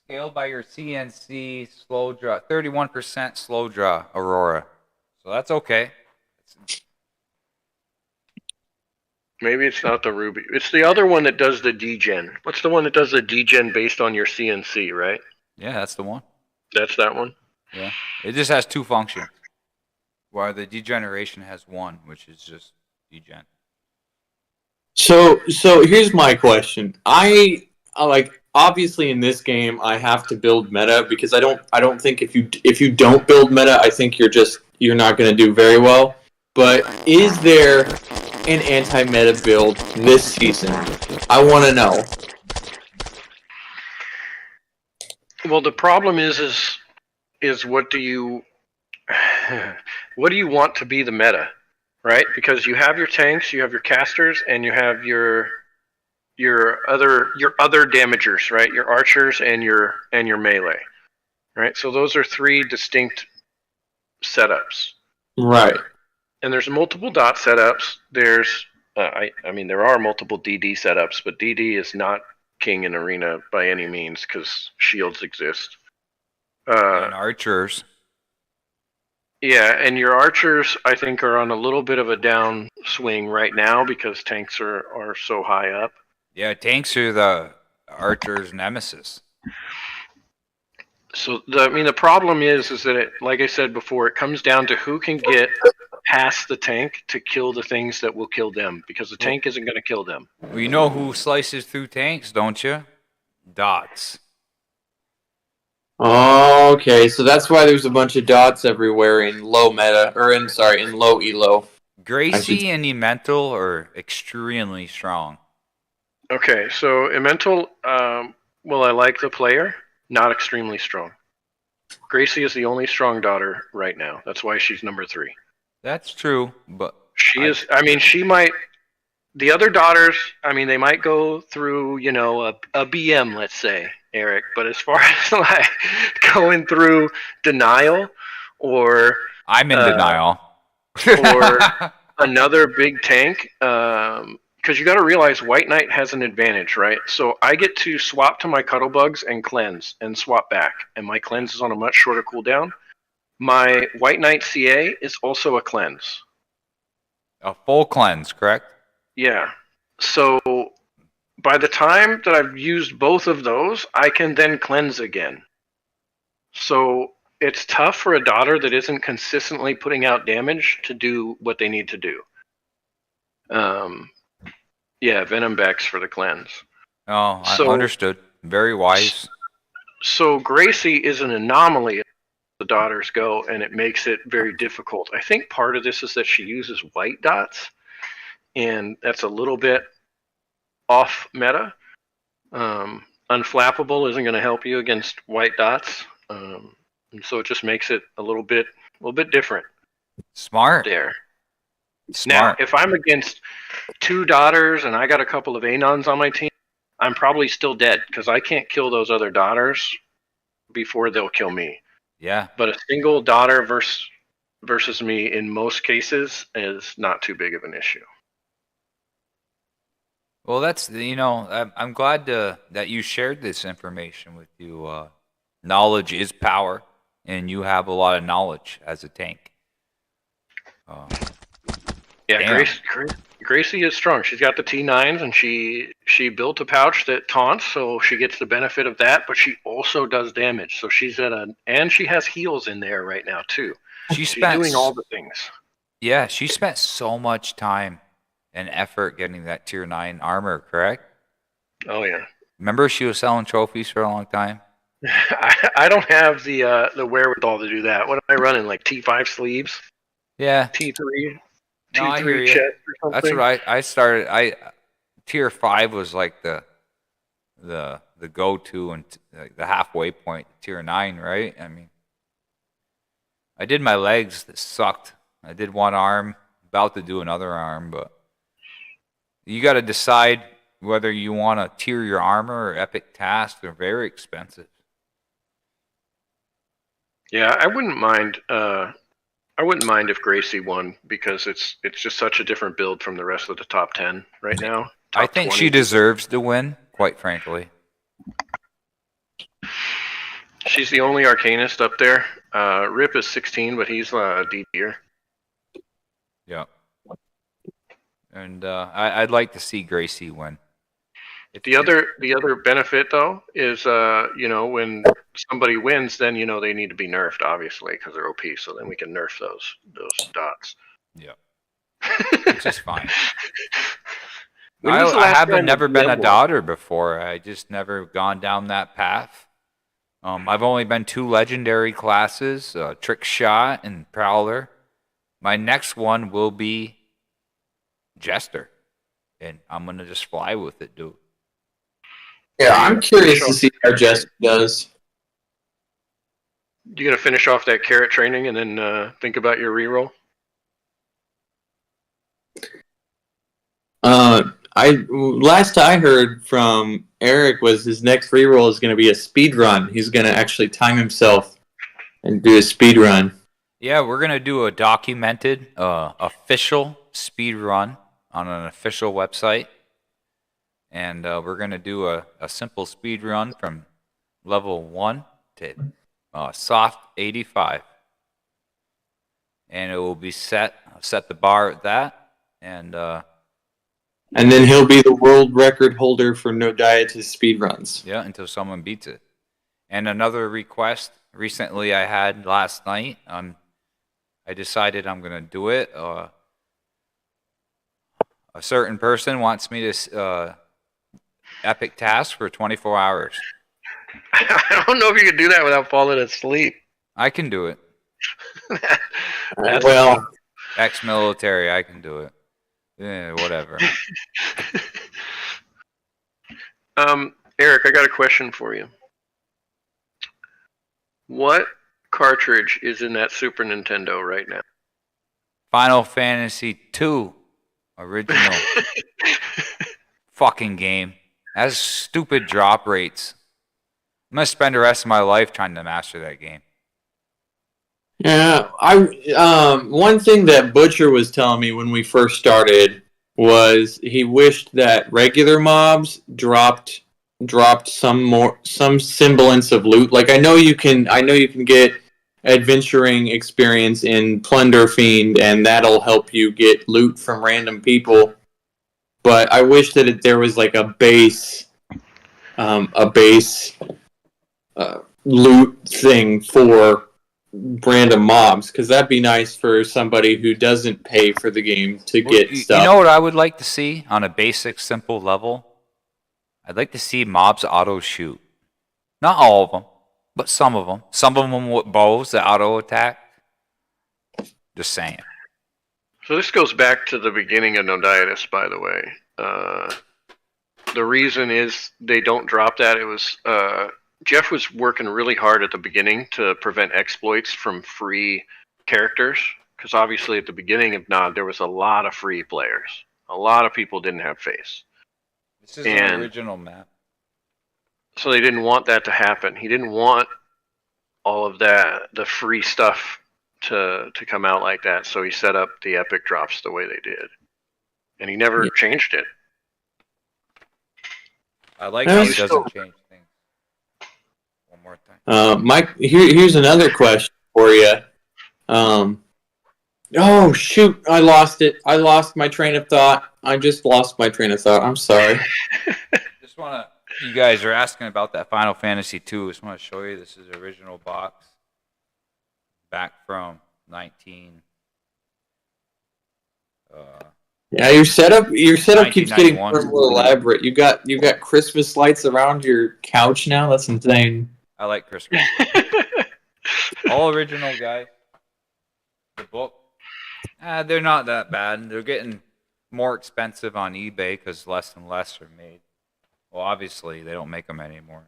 scaled by your CNC slow draw, 31% slow draw Aurora. So that's okay. Maybe it's not the ruby. It's the other one that does the degen. What's the one that does the degen based on your CNC, right? Yeah, that's the one. That's that one? Yeah. It just has 2 functions. While the degeneration has 1, which is just degen. So here's my question. I like obviously in this game I have to build meta because I don't think if you don't build meta, I think you're not going to do very well. But is there an anti-meta build this season? I want to know. Well, the problem is what do you want to be the meta, right? Because you have your tanks, you have your casters, and you have your other damagers, right? Your archers and your melee, right? So those are 3 distinct setups, right? And there's multiple dot setups. There's I mean there are multiple DD setups, but DD is not king in arena by any means because shields exist. And archers. Yeah, and your archers, I think, are on a little bit of a downswing right now because tanks are so high up. Yeah, tanks are the archer's nemesis. So, the problem is that, like I said before, it comes down to who can get past the tank to kill the things that will kill them, because the tank isn't going to kill them. Well, you know who slices through tanks, don't you? Dots. Oh, okay, so that's why there's a bunch of dots everywhere in low meta, or in low elo. Gracie and Elemental are extremely strong. Okay, so Elemental, well, I like the player, not extremely strong. Gracie is the only strong daughter right now. That's why she's number 3. That's true, but she might. The other daughters, they might go through, a BM, let's say, Eric. But as far as like going through denial, or I'm in denial, or another big tank, because you got to realize White Knight has an advantage, right? So I get to swap to my Cuddlebugs and cleanse and swap back, and my cleanse is on a much shorter cooldown. My White Knight CA is also a cleanse. A full cleanse, correct? Yeah. So by the time that I've used both of those, I can then cleanse again. So it's tough for a daughter that isn't consistently putting out damage to do what they need to do. Yeah, Venom Bex for the cleanse. Oh, I understood. Very wise. So Gracie is an anomaly as the daughters go, and it makes it very difficult. I think part of this is that she uses white dots, and that's a little bit off meta. Unflappable isn't going to help you against white dots, and so it just makes it a little bit different. Smart. There. Smart. Now, if I'm against two daughters and I got a couple of Anons on my team, I'm probably still dead because I can't kill those other daughters before they'll kill me. Yeah. But a single daughter versus me in most cases is not too big of an issue. Well, that's, I'm glad that you shared this information with you. Knowledge is power, and you have a lot of knowledge as a tank. Yeah, Gracie is strong. She's got the T9s, and she built a pouch that taunts, so she gets the benefit of that, but she also does damage. So she's and she has heals in there right now, too. She's doing all the things. Yeah, she spent so much time and effort getting that tier 9 armor, correct? Oh, yeah. Remember she was selling trophies for a long time? I don't have the wherewithal to do that. What am I running, like T5 sleeves? Yeah. T3? No, I hear T3 you. chest or something? That's what I started. Tier 5 was like the go-to and the halfway point. Tier 9, right? I mean, I did my legs. That sucked. I did one arm. About to do another arm, but you got to decide whether you want to tier your armor or epic tasks. They're very expensive. Yeah, I wouldn't mind. I wouldn't mind if Gracie won because it's just such a different build from the rest of the top 10 right now. I think 20. she deserves to win, quite frankly. She's the only Arcanist up there. Rip is 16, but he's D tier. Yeah. And I'd like to see Gracie win. The other benefit though is when somebody wins, then they need to be nerfed, obviously, because they're OP. So then we can nerf those dots. Yeah, which is fine. When was the last I haven't time never you been a leveled? daughter before. I just never gone down that path. I've only been 2 legendary classes, Trick Shot and Prowler. My next one will be Jester, and I'm gonna just fly with it, dude. Yeah, I'm curious to see how Jester does. You gonna finish off that carrot training and then think about your reroll? Last I heard from Eric was his next reroll is going to be a speed run. He's going to actually time himself and do a speed run. Yeah, we're gonna do a documented, official speed run on an official website, and we're gonna do a simple speed run from level 1 to soft 85, and it will be set the bar at that, and then he'll be the world record holder for no dietist speed runs. Yeah, until someone beats it. And another request recently I had last night. I decided I'm gonna do it. A certain person wants me to epic task for 24 hours. I don't know if you can do that without falling asleep. I can do it. Well, Ex-military, I can do it. Yeah, whatever. Eric, I got a question for you. What cartridge is in that Super Nintendo right now? Final Fantasy II original fucking game. Has stupid drop rates. I'm gonna spend the rest of my life trying to master that game. yeah, one thing that Butcher was telling me when we first started was he wished that regular mobs dropped some semblance of loot. Like I know you can get adventuring experience in Plunder Fiend, and that'll help you get loot from random people. But I wish that there was like a base loot thing for random mobs, because that'd be nice for somebody who doesn't pay for the game to get stuff. You know what I would like to see on a basic, simple level? I'd like to see mobs auto shoot. Not all of them, but some of them. Some of them with bows that auto attack. Just saying. So this goes back to the beginning of Nodiatus, by the way. The reason is they don't drop that. It was Jeff was working really hard at the beginning to prevent exploits from free characters, because obviously at the beginning of Nod there was a lot of free players. A lot of people didn't have face. This is an original map. So they didn't want that to happen. He didn't want all of that, the free stuff to come out like that. So he set up the epic drops the way they did. And he never changed it. I like how he doesn't change things. One more time. Mike, here's another question for you. Oh shoot, I lost it. I lost my train of thought. I just lost my train of thought. I'm sorry. Just want to. You guys are asking about that Final Fantasy 2. I just want to show you. This is the original box. Back from 19. Yeah, your setup keeps getting more and more 1991. elaborate. You got Christmas lights around your couch now. That's insane. I like Christmas. All original, guys. The book. They're not that bad. They're getting more expensive on eBay because less and less are made. Well, obviously, they don't make them anymore.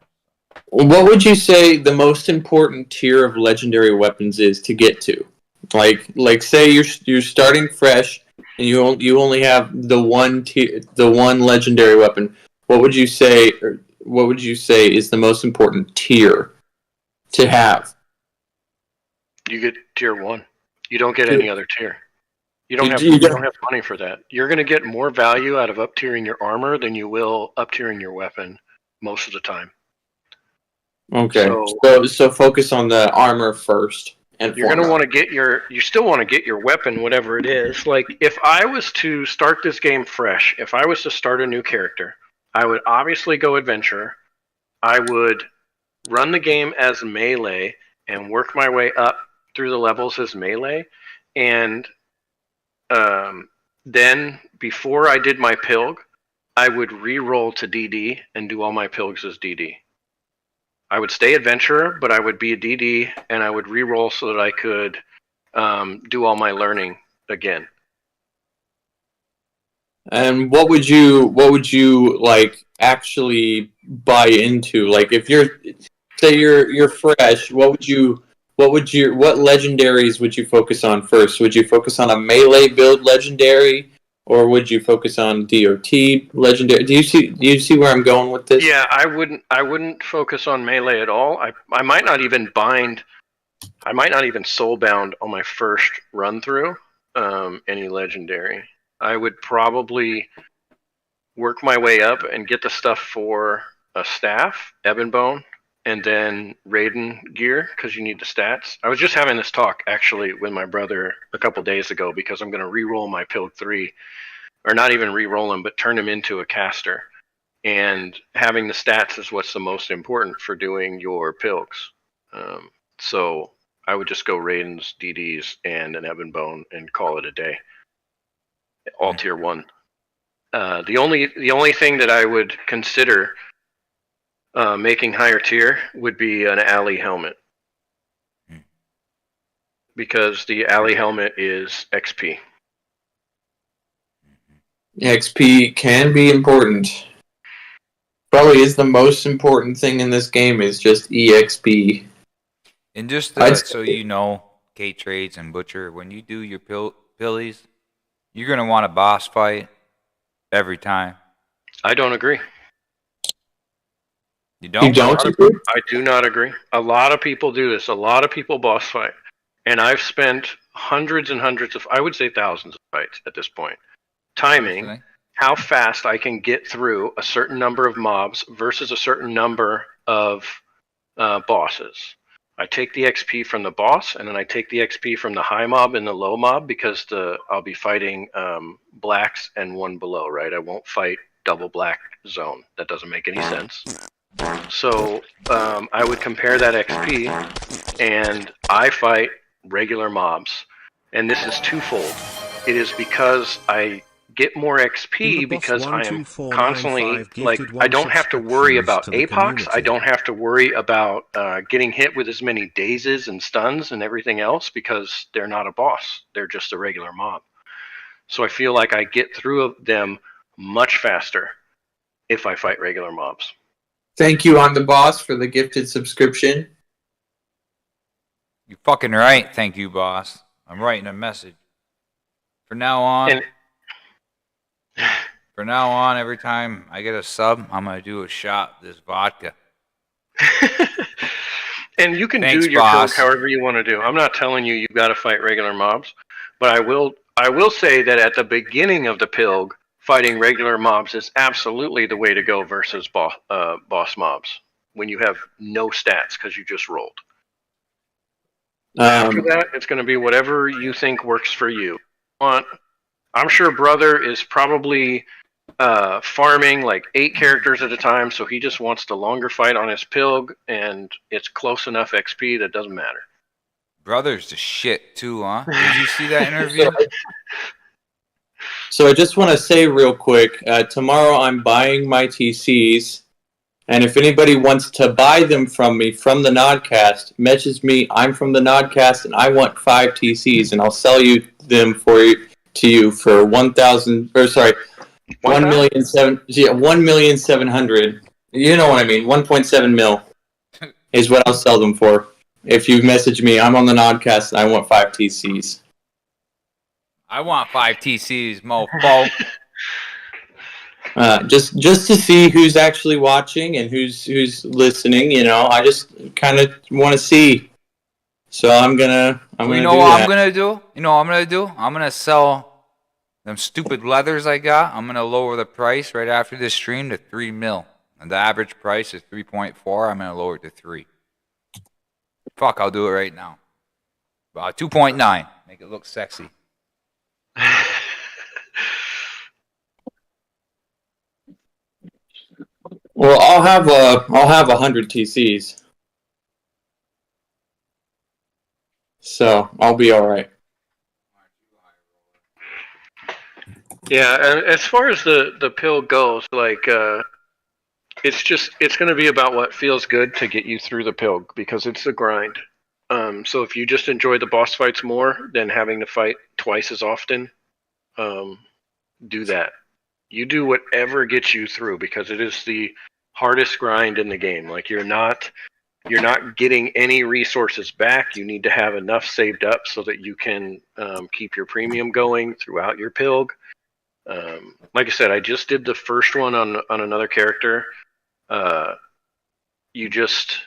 What would you say the most important tier of legendary weapons is to get to? Like say you're starting fresh and you only have the one legendary weapon. What would you say is the most important tier to have? You get tier 1. You don't get any other tier. You don't have money for that. You're going to get more value out of up-tiering your armor than you will up-tiering your weapon most of the time. Okay. So focus on the armor first. And you're going to want to you still want to get your weapon, whatever it is. Like, if I was to start this game fresh, if I was to start a new character, I would obviously go adventurer. I would run the game as melee and work my way up through the levels as melee. And then, before I did my Pilg, I would re-roll to DD and do all my Pilgs as DD. I would stay adventurer, but I would be a DD, and I would re-roll so that I could do all my learning again. And what would you like actually buy into? Like, if you're fresh, what legendaries would you focus on first? Would you focus on a melee build legendary, or would you focus on DOT legendary? Do you see where I'm going with this? Yeah, I wouldn't focus on melee at all. I might not even soulbound on my first run through any legendary. I would probably work my way up and get the stuff for a staff, Ebon Bone, and then Raiden gear, because you need the stats. I was just having this talk, actually, with my brother a couple days ago, because I'm going to re-roll my Pilg 3. Or not even re-roll him, but turn him into a caster. And having the stats is what's the most important for doing your Pilgs. So I would just go Raiden's, DD's, and an Ebon Bone and call it a day. All tier 1. The only thing that I would consider making higher tier would be an alley helmet, because the alley helmet is XP. XP can be important. Probably is the most important thing in this game is just EXP. And just so you know, K-Trades and Butcher, when you do your pillies, you're going to want a boss fight every time. I don't agree. You don't agree? I do not agree. A lot of people do this. A lot of people boss fight. And I've spent hundreds and hundreds of, I would say thousands of fights at this point, timing how fast I can get through a certain number of mobs versus a certain number of bosses. I take the XP from the boss, and then I take the XP from the high mob and the low mob because I'll be fighting blacks and one below, right? I won't fight double black zone. That doesn't make any sense. So I would compare that XP, and I fight regular mobs. And this is twofold. It is because I get more XP because I am constantly, like, I don't have to worry about APOCs. I don't have to worry about getting hit with as many dazes and stuns and everything else because they're not a boss. They're just a regular mob. So I feel like I get through them much faster if I fight regular mobs. Thank you, On the Boss, for the gifted subscription. You're fucking right. Thank you, boss. I'm writing a message. From now on, every time I get a sub, I'm going to do a shot of this vodka. And you can Thanks, do your boss. build however you want to do. I'm not telling you you've got to fight regular mobs, but I will say that at the beginning of the Pilg, fighting regular mobs is absolutely the way to go versus boss mobs when you have no stats because you just rolled. After that, it's going to be whatever you think works for you. I'm sure Brother is probably farming like 8 characters at a time, so he just wants the longer fight on his Pilg, and it's close enough XP that doesn't matter. Brother's the shit too, huh? Did you see that interview? So I just want to say real quick, tomorrow I'm buying my TCs, and if anybody wants to buy them from me from the NodCast, message me. I'm from the NodCast, and I want 5 TCs, and I'll sell you them for you for 1,000. Or sorry, 1,700,000. You know what I mean? 1.7 mil is what I'll sell them for. If you message me, I'm on the NodCast, and I want 5 TCs. I want 5 TCs, mofo. Just to see who's actually watching and who's listening, you know. I just kind of want to see. So I'm gonna I'm gonna do? You know what I'm gonna do? I'm gonna sell them stupid leathers I got. I'm gonna lower the price right after this stream to 3 mil. And the average price is 3.4. I'm gonna lower it to 3. Fuck, I'll do it right now. 2.9. Make it look sexy. Well, I'll have 100 TCs, so I'll be all right. Yeah, and as far as the pill goes, like it's going to be about what feels good to get you through the pill because it's a grind. So if you just enjoy the boss fights more than having to fight twice as often, do that. You do whatever gets you through because it is the hardest grind in the game. Like you're not getting any resources back. You need to have enough saved up so that you can keep your premium going throughout your pilg. Like I said, I just did the first one on another character. You just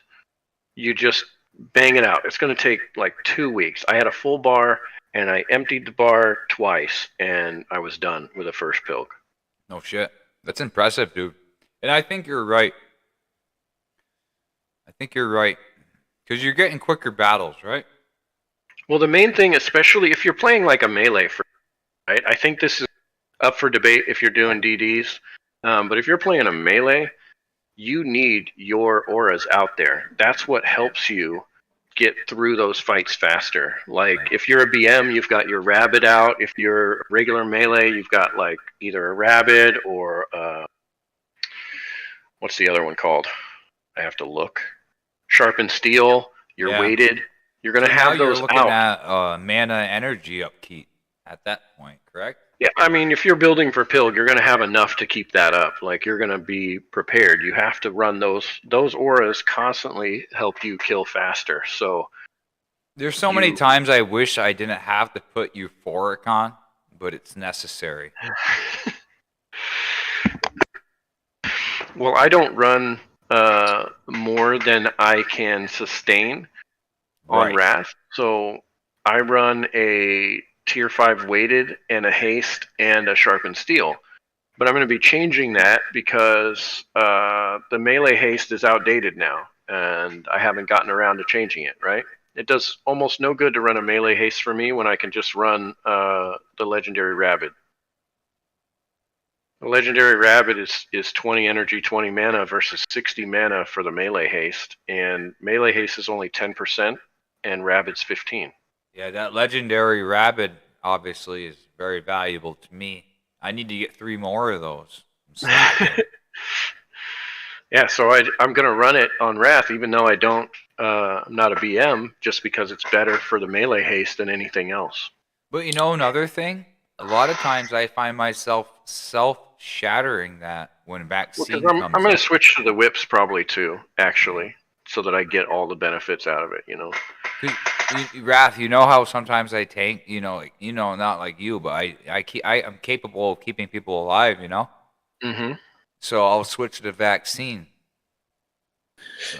bang it out. It's going to take like 2 weeks. I had a full bar and I emptied the bar twice and I was done with the first pilg. No shit. That's impressive, dude. And I think you're right. Because you're getting quicker battles, right? Well, the main thing, especially if you're playing like a melee, right? I think this is up for debate if you're doing DDs. But if you're playing a melee, you need your auras out there. That's what helps you get through those fights faster. Like if you're a BM, you've got your rabbit out. If you're a regular melee, you've got like either a rabbit or what's the other one called? I have to look. Sharpened steel. You're weighted. You're gonna have those out. You're looking at mana energy upkeep at that point, correct? Yeah, I mean, if you're building for Pilg, you're going to have enough to keep that up. Like, you're going to be prepared. You have to run those auras constantly help you kill faster. So there's so many times I wish I didn't have to put euphoric on, but it's necessary. Well, I don't run more than I can sustain on Rath. So I run a tier 5 weighted and a haste and a sharpened steel. But I'm going to be changing that because the melee haste is outdated now, and I haven't gotten around to changing it, right? It does almost no good to run a melee haste for me when I can just run the legendary rabbit. The legendary rabbit is 20 energy, 20 mana versus 60 mana for the melee haste, and melee haste is only 10%, and rabbit's 15. Yeah, that legendary rabbit obviously is very valuable to me. I need to get 3 more of those. Yeah, so I'm going to run it on Rath, even though I'm not a BM, just because it's better for the melee haste than anything else. But you know another thing? A lot of times I find myself self-shattering that when vaccine comes I'm going to switch to the whips probably too, actually, so that I get all the benefits out of it, you know? Rath, you know how sometimes I tank, not like you, but I'm capable of keeping people alive, you know? Mm-hmm. So I'll switch to the vaccine.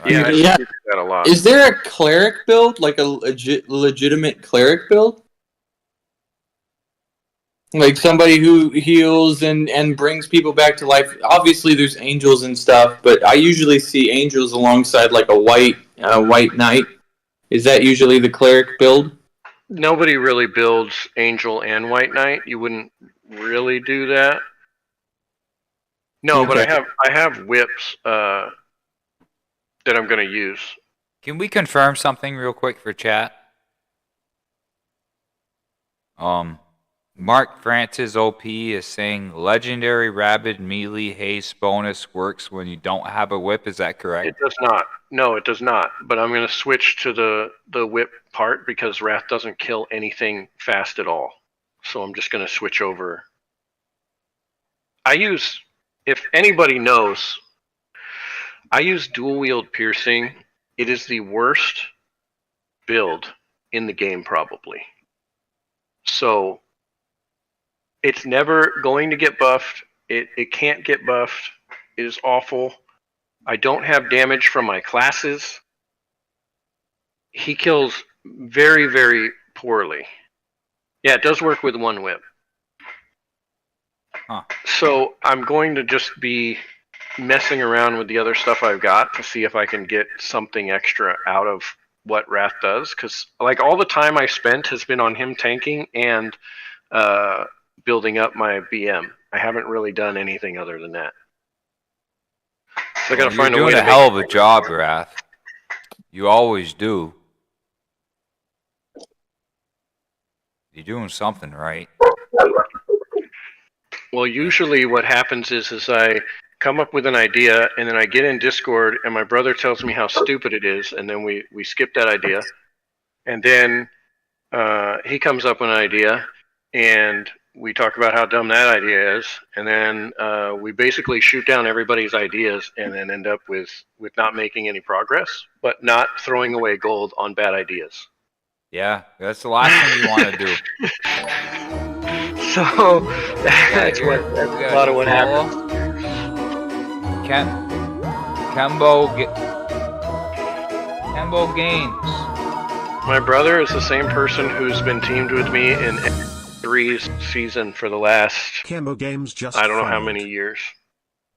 Yeah, I do that a lot. Is there a cleric build, like a legitimate cleric build? Like somebody who heals and brings people back to life. Obviously, there's angels and stuff, but I usually see angels alongside like a white knight. Is that usually the cleric build? Nobody really builds angel and white knight. You wouldn't really do that. No, Okay. but I have whips that I'm going to use. Can we confirm something real quick for chat? Mark Francis OP is saying legendary rabid melee haste bonus works when you don't have a whip. Is that correct? It does not. No, it does not. But I'm going to switch to the whip part because Rath doesn't kill anything fast at all. So I'm just going to switch over. If anybody knows, I use dual wield piercing. It is the worst build in the game probably. So it's never going to get buffed. It can't get buffed. It is awful. I don't have damage from my classes. He kills very, very poorly. Yeah, it does work with one whip. Huh. So I'm going to just be messing around with the other stuff I've got to see if I can get something extra out of what Rath does. Because like all the time I spent has been on him tanking and building up my BM. I haven't really done anything other than that. So I gotta find a way to You're doing a hell of a job, Rath. You always do. You're doing something right. Well, usually what happens is I come up with an idea and then I get in Discord and my brother tells me how stupid it is, and then we skip that idea, and then he comes up with an idea and we talk about how dumb that idea is, and then we basically shoot down everybody's ideas and then end up with not making any progress, but not throwing away gold on bad ideas. Yeah, that's the last thing you want to do. So that's a lot of what happens. Kembo Games. My brother is the same person who's been teamed with me in 3's season for the last Kembo Games just I don't know how followed. many years.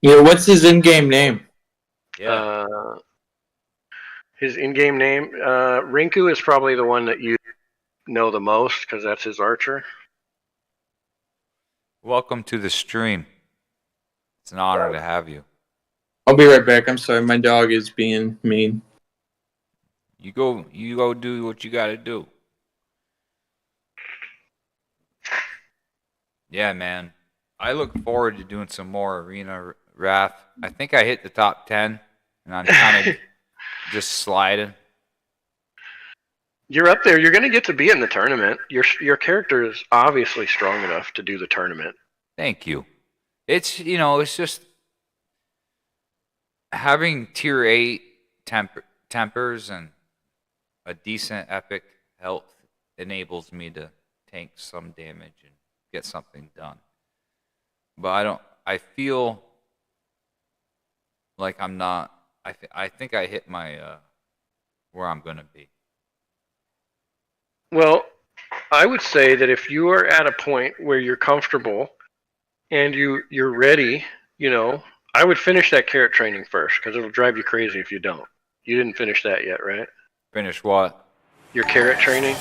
Yeah, what's his in-game name? Yeah. His in-game name, Rinku is probably the one that you know the most because that's his archer. Welcome to the stream. It's an honor to have you. I'll be right back. I'm sorry, my dog is being mean. You go do what you gotta do. Yeah, man. I look forward to doing some more Arena Rath. I think I hit the top 10, and I'm kind of just sliding. You're up there. You're going to get to be in the tournament. Your character is obviously strong enough to do the tournament. Thank you. It's just having tier 8 tempers and a decent epic health enables me to tank some damage and get something done. But I feel like I'm not. I think I hit my where I'm gonna be. Well, I would say that if you are at a point where you're comfortable and you're ready, I would finish that carrot training first because it'll drive you crazy if you don't. You didn't finish that yet, right? Finish what? Your carrot training?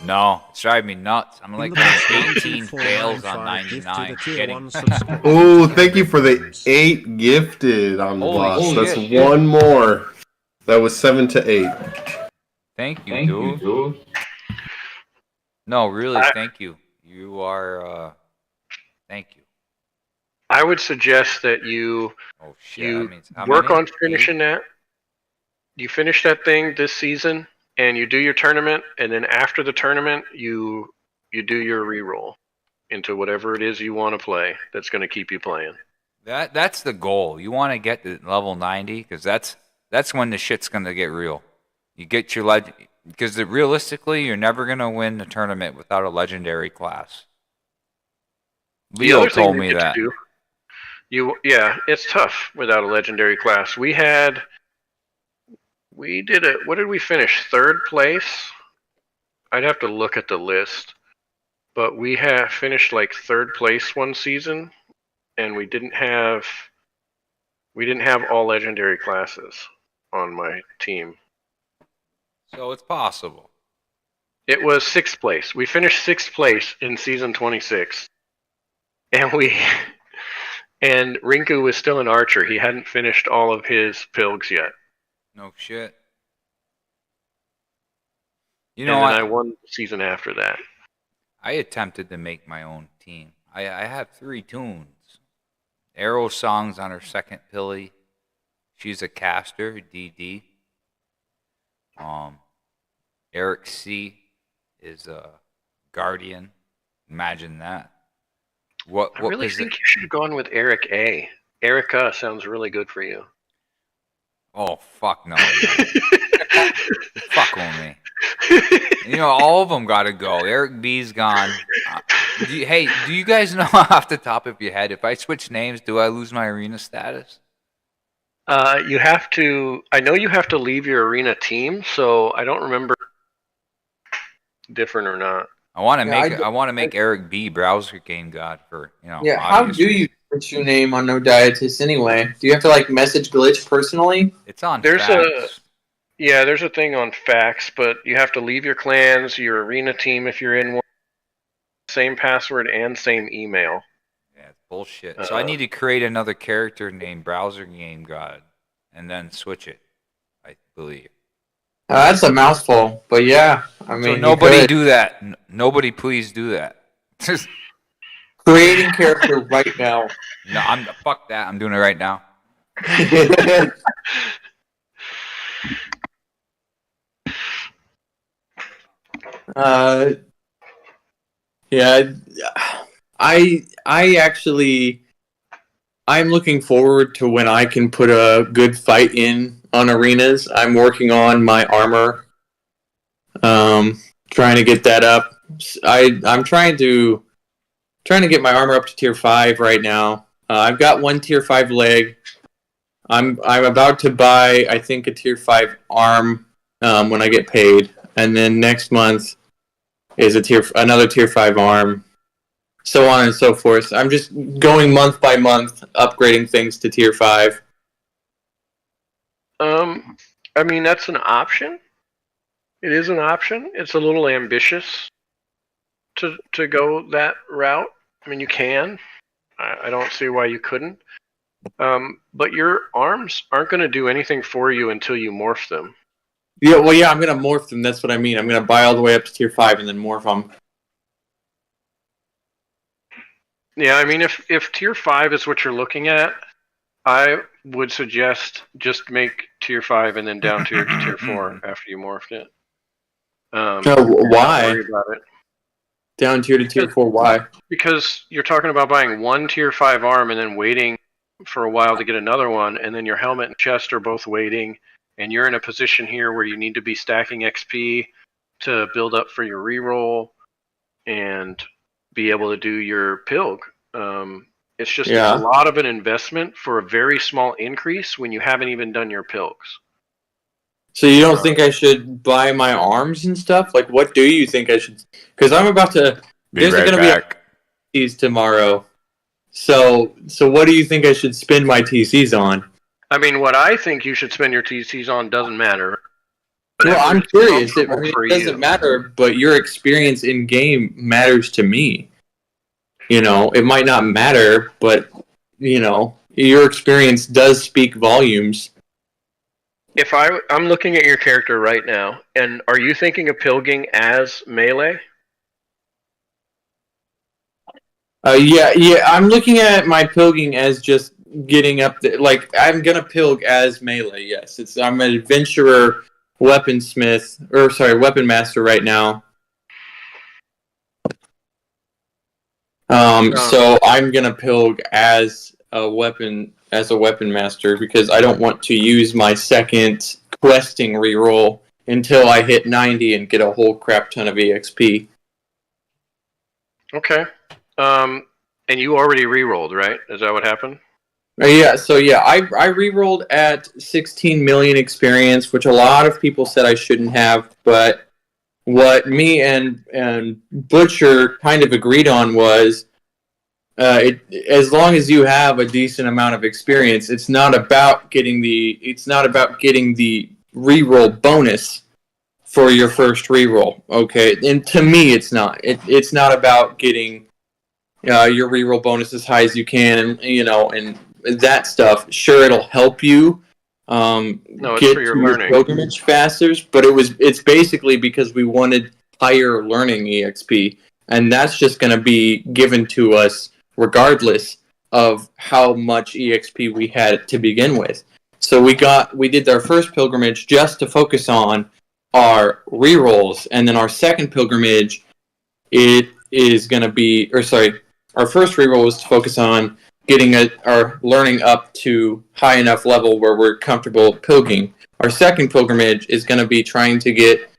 No, it's driving me nuts. I'm like In the 18 fails on 99. Kidding. Oh, thank you for the 8 gifted on the Holy box. That's shit. one more. That was 7 to 8. Thank you, dude. No, really, thank you. You are, thank you. I would suggest that you Oh, shit. That means how work many? on finishing that. You finish that thing this season, and you do your tournament, and then after the tournament, you do your reroll into whatever it is you want to play that's going to keep you playing. That's the goal. You want to get to level 90 because that's when the shit's going to get real. You get your legend because realistically, you're never going to win the tournament without a legendary class. Leo told me that. It's tough without a legendary class. We did it. What did we finish? 3rd place. I'd have to look at the list, but we have finished like 3rd place one season, and we didn't have all legendary classes on my team. So it's possible. It was 6th place. We finished 6th place in season 26, and and Rinku was still an archer. He hadn't finished all of his pilgs yet. No shit. And then I won the season after that. I attempted to make my own team. I have 3 tunes. Arrow Song's on her 2nd Pilly. She's a caster, DD. Eric C is a guardian. Imagine that. I really think you should have gone with Eric A. Erica sounds really good for you. Oh, fuck no. Fuck on me. All of them got to go. Eric B's gone. Do you guys know off the top of your head, if I switch names, do I lose my arena status? You have to. I know you have to leave your arena team, so I don't remember different or not. I want to make Eric B browser game god for Yeah, how do you switch your name on No Dietis anyway? Do you have to message Glitch personally? It's on. There's a thing on Fax, but you have to leave your clans, your arena team if you're in one, same password and same email. Yeah, it's bullshit. So I need to create another character named Browser Game God, and then switch it. I believe. That's a mouthful, but yeah, I mean. So nobody do that. Nobody, please do that. Creating character right now. No, fuck that. I'm doing it right now. Yeah, I'm looking forward to when I can put a good fight in on arenas. I'm working on my armor, trying to get that up. I'm trying to get my armor up to tier 5 right now. I've got 1 tier 5 leg. I'm about to buy, I think, a tier 5 arm when I get paid, and then next month is another tier 5 arm, so on and so forth. I'm just going month by month, upgrading things to tier 5. I mean, that's an option. It is an option. It's a little ambitious to go that route. I mean, you can. I don't see why you couldn't. But your arms aren't going to do anything for you until you morph them. Yeah, well, yeah, I'm going to morph them. That's what I mean. I'm going to buy all the way up to tier 5 and then morph them. Yeah, I mean, if tier 5 is what you're looking at, I would suggest just make tier 5 and then down tier to tier 4 after you morphed it. Why? Don't worry about it. Down tier to tier 4, why? Because you're talking about buying 1 tier 5 arm and then waiting for a while to get another one, and then your helmet and chest are both waiting, and you're in a position here where you need to be stacking XP to build up for your reroll and be able to do your pilg. It's just a lot of an investment for a very small increase when you haven't even done your pilgs. So you don't think I should buy my arms and stuff? Like, what do you think I should? Because I'm about to. There's going to be a TCs tomorrow. So what do you think I should spend my TCs on? I mean, what I think you should spend your TCs on doesn't matter. Well, I'm curious. It doesn't matter, but your experience in game matters to me. You know, it might not matter, but you know, your experience does speak volumes. If I'm looking at your character right now, and are you thinking of pilging as melee? Yeah. I'm looking at my pilging as just getting up there. Like, I'm gonna pilg as melee. Yes, I'm an adventurer, weapon master right now. So I'm gonna pilg as a weapon master because I don't want to use my second questing reroll until I hit 90 and get a whole crap ton of EXP. Okay. And you already rerolled, right? Is that what happened? Yeah, I rerolled at 16 million experience, which a lot of people said I shouldn't have, but what me and Butcher kind of agreed on was as long as you have a decent amount of experience, it's not about getting the reroll bonus for your first reroll. Okay, and to me, it's not. It's not about getting your reroll bonus as high as you can, and that stuff. Sure, it'll help you get to your pilgrimage faster, but it's basically because we wanted higher learning EXP, and that's just going to be given to us regardless of how much EXP we had to begin with. So we did our first pilgrimage just to focus on our rerolls, and then our second pilgrimage, our first reroll was to focus on getting our learning up to high enough level where we're comfortable pilging. Our second pilgrimage is going to be trying to get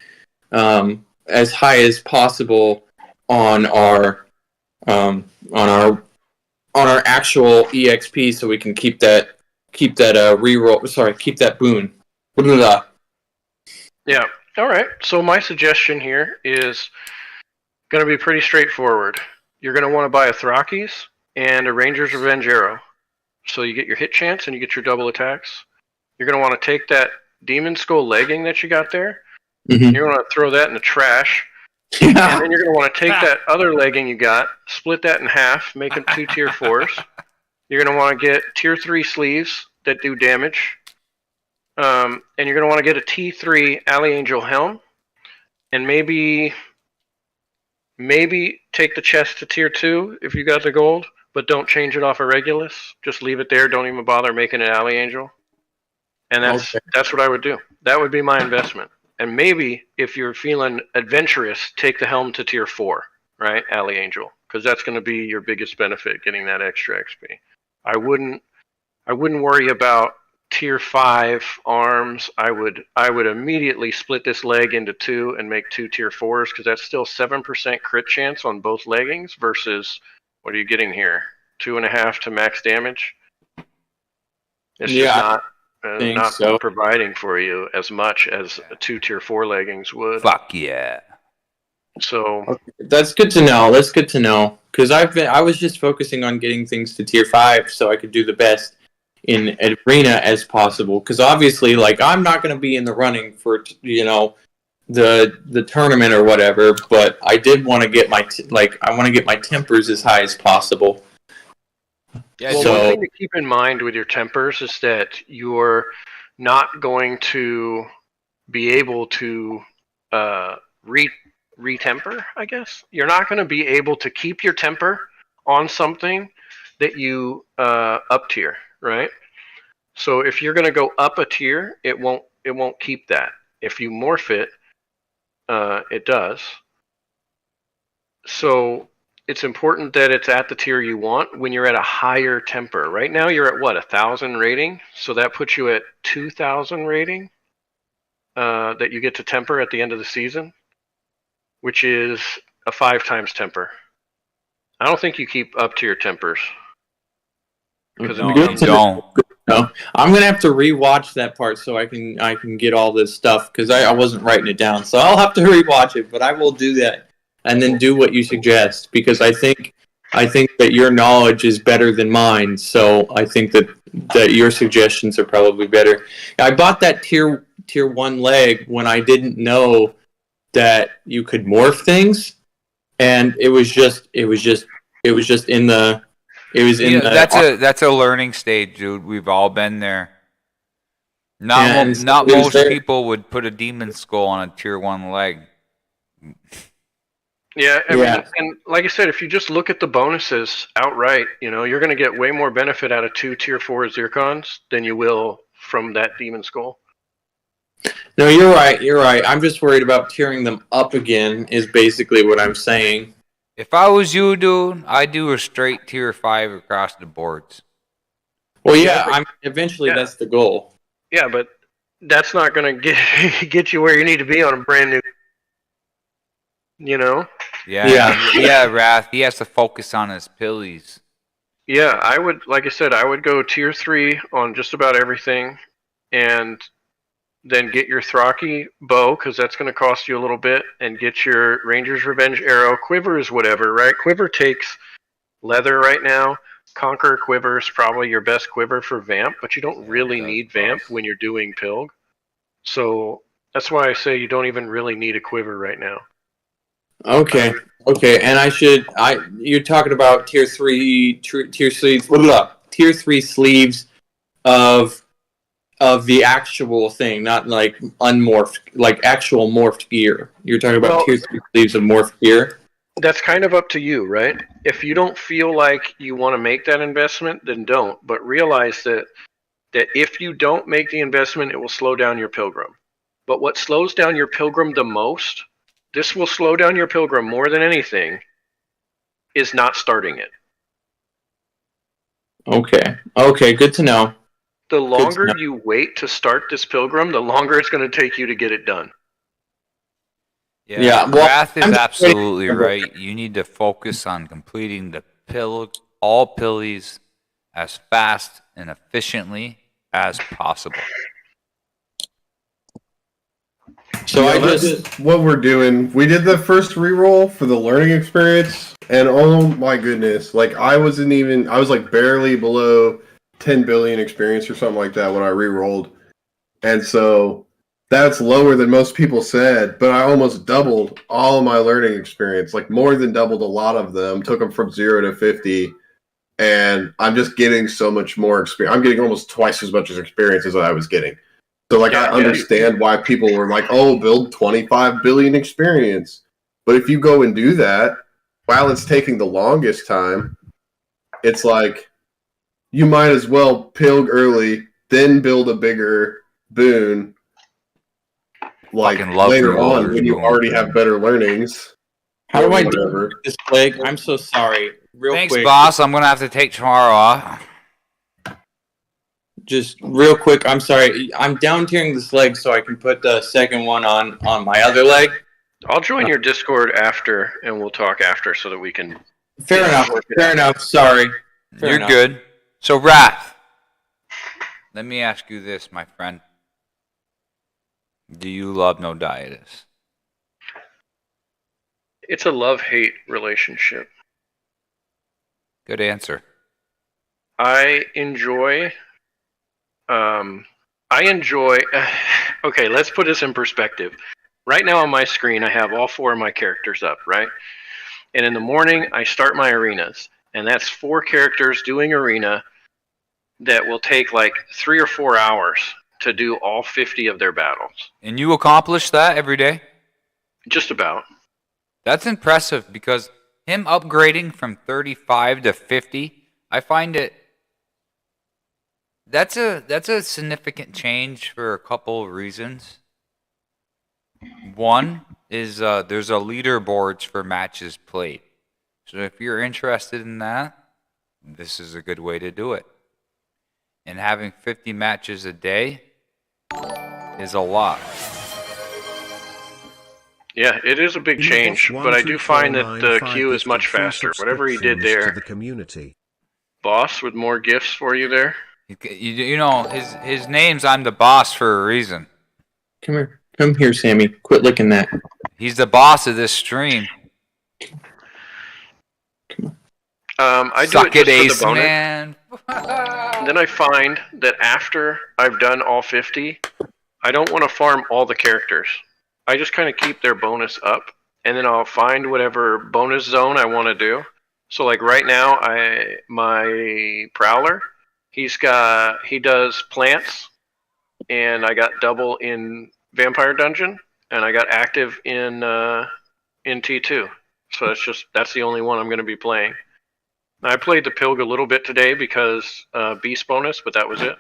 as high as possible on our actual EXP, so we can keep that reroll. Sorry, keep that boon. Yeah. All right. So my suggestion here is going to be pretty straightforward. You're going to want to buy a Thrakis and a Ranger's Revenge arrow, so you get your hit chance and you get your double attacks. You're going to want to take that Demon Skull legging that you got there. Mm-hmm. You're going to throw that in the trash. Yeah. And then you're going to want to take that other legging you got, split that in half, make them 2 tier 4s. You're going to want to get tier 3 sleeves that do damage. And you're going to want to get a T3 Alley Angel helm. And maybe take the chest to tier 2 if you got the gold, but don't change it off of Regulus. Just leave it there. Don't even bother making an Alley Angel. And that's what I would do. That would be my investment. And maybe if you're feeling adventurous, take the helm to tier 4, right? Alley Angel, because that's going to be your biggest benefit, getting that extra XP. I wouldn't worry about tier 5 arms. I would immediately split this leg into 2 and make 2 tier 4s, because that's still 7% crit chance on both leggings versus, what are you getting here? 2.5 to max damage. It's just not providing for you as much as 2 tier 4 leggings would. Fuck yeah. So that's good to know. That's good to know, because I was just focusing on getting things to tier 5 so I could do the best in arena as possible. Because obviously, like, I'm not going to be in the running for the tournament or whatever, but I did want to get I want to get my tempers as high as possible. Yeah, well, one thing to keep in mind with your tempers is that you're not going to be able to retemper, I guess. You're not going to be able to keep your temper on something that you up tier, right? So if you're going to go up a tier, it won't keep that. If you morph it, it does. So it's important that it's at the tier you want when you're at a higher temper. Right now you're at 1,000 rating, so that puts you at 2,000 rating that you get to temper at the end of the season, which is a 5 times temper. I don't think you keep up to your tempers. No, you don't. No, I'm gonna have to rewatch that part so I can get all this stuff because I wasn't writing it down. So I'll have to rewatch it, but I will do that and then do what you suggest because I think that your knowledge is better than mine. So I think that your suggestions are probably better. I bought that tier 1 leg when I didn't know that you could morph things, and it was just in the. It was in the. That's a learning stage, dude. We've all been there. Not And most people would put a demon skull on a tier 1 leg. Yeah, I mean, and like I said, if you just look at the bonuses outright, you're going to get way more benefit out of 2 tier 4 Zircons than you will from that demon skull. No, you're right. I'm just worried about tearing them up again, is basically what I'm saying. If I was you, dude, I'd do a straight tier 5 across the boards. Well, yeah, eventually that's the goal. Yeah, but that's not going to get you where you need to be on a brand new, Yeah, Rath, he has to focus on his pillies. Yeah, I would go tier 3 on just about everything, and then get your Thraki bow, because that's going to cost you a little bit, and get your Ranger's Revenge arrow. Quiver is whatever, right? Quiver takes leather right now. Conqueror Quiver is probably your best quiver for Vamp, but you don't really need Vamp when you're doing Pilg. So that's why I say you don't even really need a quiver right now. Okay, and you're talking about tier 3 sleeves, tier 3 sleeves of the actual thing, not like unmorphed, like actual morphed gear. You're talking about tier 3 sleeves of morphed gear? That's kind of up to you, right? If you don't feel like you want to make that investment, then don't. But realize that if you don't make the investment, it will slow down your pilgrim. But what slows down your pilgrim the most, this will slow down your pilgrim more than anything, is not starting it. Okay, good to know. The longer you wait to start this pilgrim, the longer it's going to take you to get it done. Yeah, Rath is absolutely right. You need to focus on completing all pillies as fast and efficiently as possible. So what we're doing. We did the first reroll for the learning experience, and oh my goodness, like I was like barely below 10 billion experience or something like that when I re-rolled. And so that's lower than most people said, but I almost doubled all of my learning experience, like more than doubled a lot of them, took them from 0 to 50, and I'm just getting so much more experience. I'm getting almost twice as much experience as I was getting. So I understand why people were like, oh, build 25 billion experience. But if you go and do that, while it's taking the longest time, it's like, you might as well pilg early, then build a bigger boon, later on when you already have better learnings. How do I do this, Blake? I'm so sorry. Thanks, boss. I'm going to have to take tomorrow off. Just real quick, I'm sorry. I'm down tiering this leg so I can put the second one on my other leg. I'll join your Discord after, and we'll talk after so that we can... Fair enough. Sorry. You're good. So, Rath, let me ask you this, my friend. Do you love Nodiatus? It's a love-hate relationship. Good answer. I enjoy... Okay, let's put this in perspective. Right now on my screen, I have all 4 of my characters up, right? And in the morning, I start my arenas. And that's 4 characters doing arena that will take like 3 or 4 hours to do all 50 of their battles. And you accomplish that every day? Just about. That's impressive because him upgrading from 35 to 50, I find it... That's a significant change for a couple of reasons. One is there's a leaderboards for matches played. So if you're interested in that, this is a good way to do it. And having 50 matches a day is a lot. Yeah, it is a big change, but I do find that the queue is much faster. Whatever he did there. The community. Boss, with more gifts for you there. You know his name's I'm the boss for a reason. Come here, Sammy. Quit licking that. He's the boss of this stream. I Suck do it it, just Ace for the bonus. Man. Then I find that after I've done all 50, I don't want to farm all the characters. I just kind of keep their bonus up, and then I'll find whatever bonus zone I want to do. So like right now, my Prowler, he does plants, and I got double in Vampire Dungeon, and I got active in T2. So that's the only one I'm going to be playing. I played the Pilg a little bit today because beast bonus, but that was it.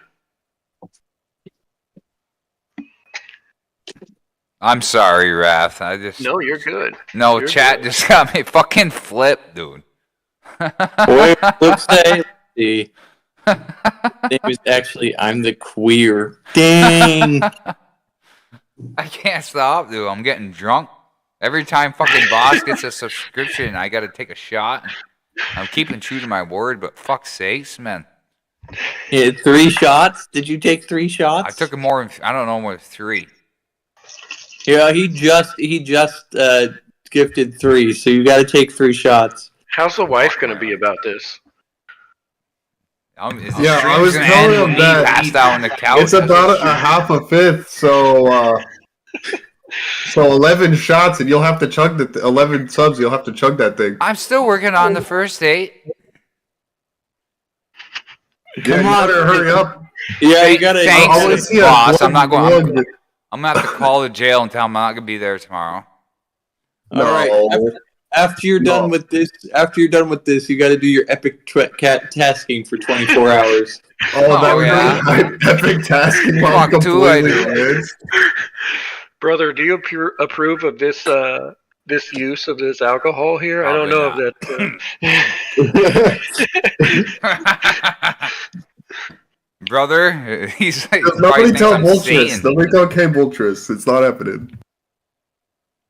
I'm sorry, Rath. No, you're good. No, You're chat good. just got me fucking flipped, dude. Boy, let's see. It was actually I'm the queer. Dang. I can't stop, dude. I'm getting drunk. Every time fucking boss gets a subscription, I gotta take a shot. I'm keeping true to my word, but fuck's sakes, man. You had 3 shots? Did you take 3 shots? I took more than, I don't know, more than 3. Yeah, he just gifted 3, so you got to take 3 shots. How's the wife going to be about this? I was telling him that passed out on the couch. It's about a half a fifth, so 11 shots, and you'll have to chug 11 subs. You'll have to chug that thing. I'm still working on the first date. Come on, hurry up. Yeah, you gotta. Thanks, boss. I'm not going. I'm gonna have to call the jail and tell them I'm not gonna be there tomorrow. All right. After you're done with this, you got to do your epic cat tasking for 24 hours. Epic tasking. Fuck, too, I do. Brother, do you approve of this use of this alcohol here? Probably I don't know if that. Brother, he's nobody tell Vultress. Nobody tell K Vultress. It's not happening.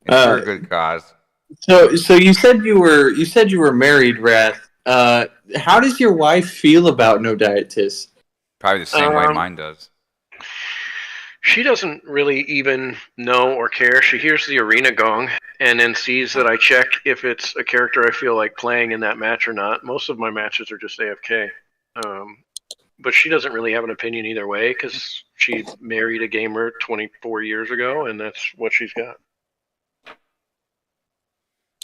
It's for a good cause. So you said you were married, Rath. How does your wife feel about No Dietist? Probably the same way mine does. She doesn't really even know or care. She hears the arena gong and then sees that I check if it's a character I feel like playing in that match or not. Most of my matches are just AFK. But she doesn't really have an opinion either way because she married a gamer 24 years ago, and that's what she's got.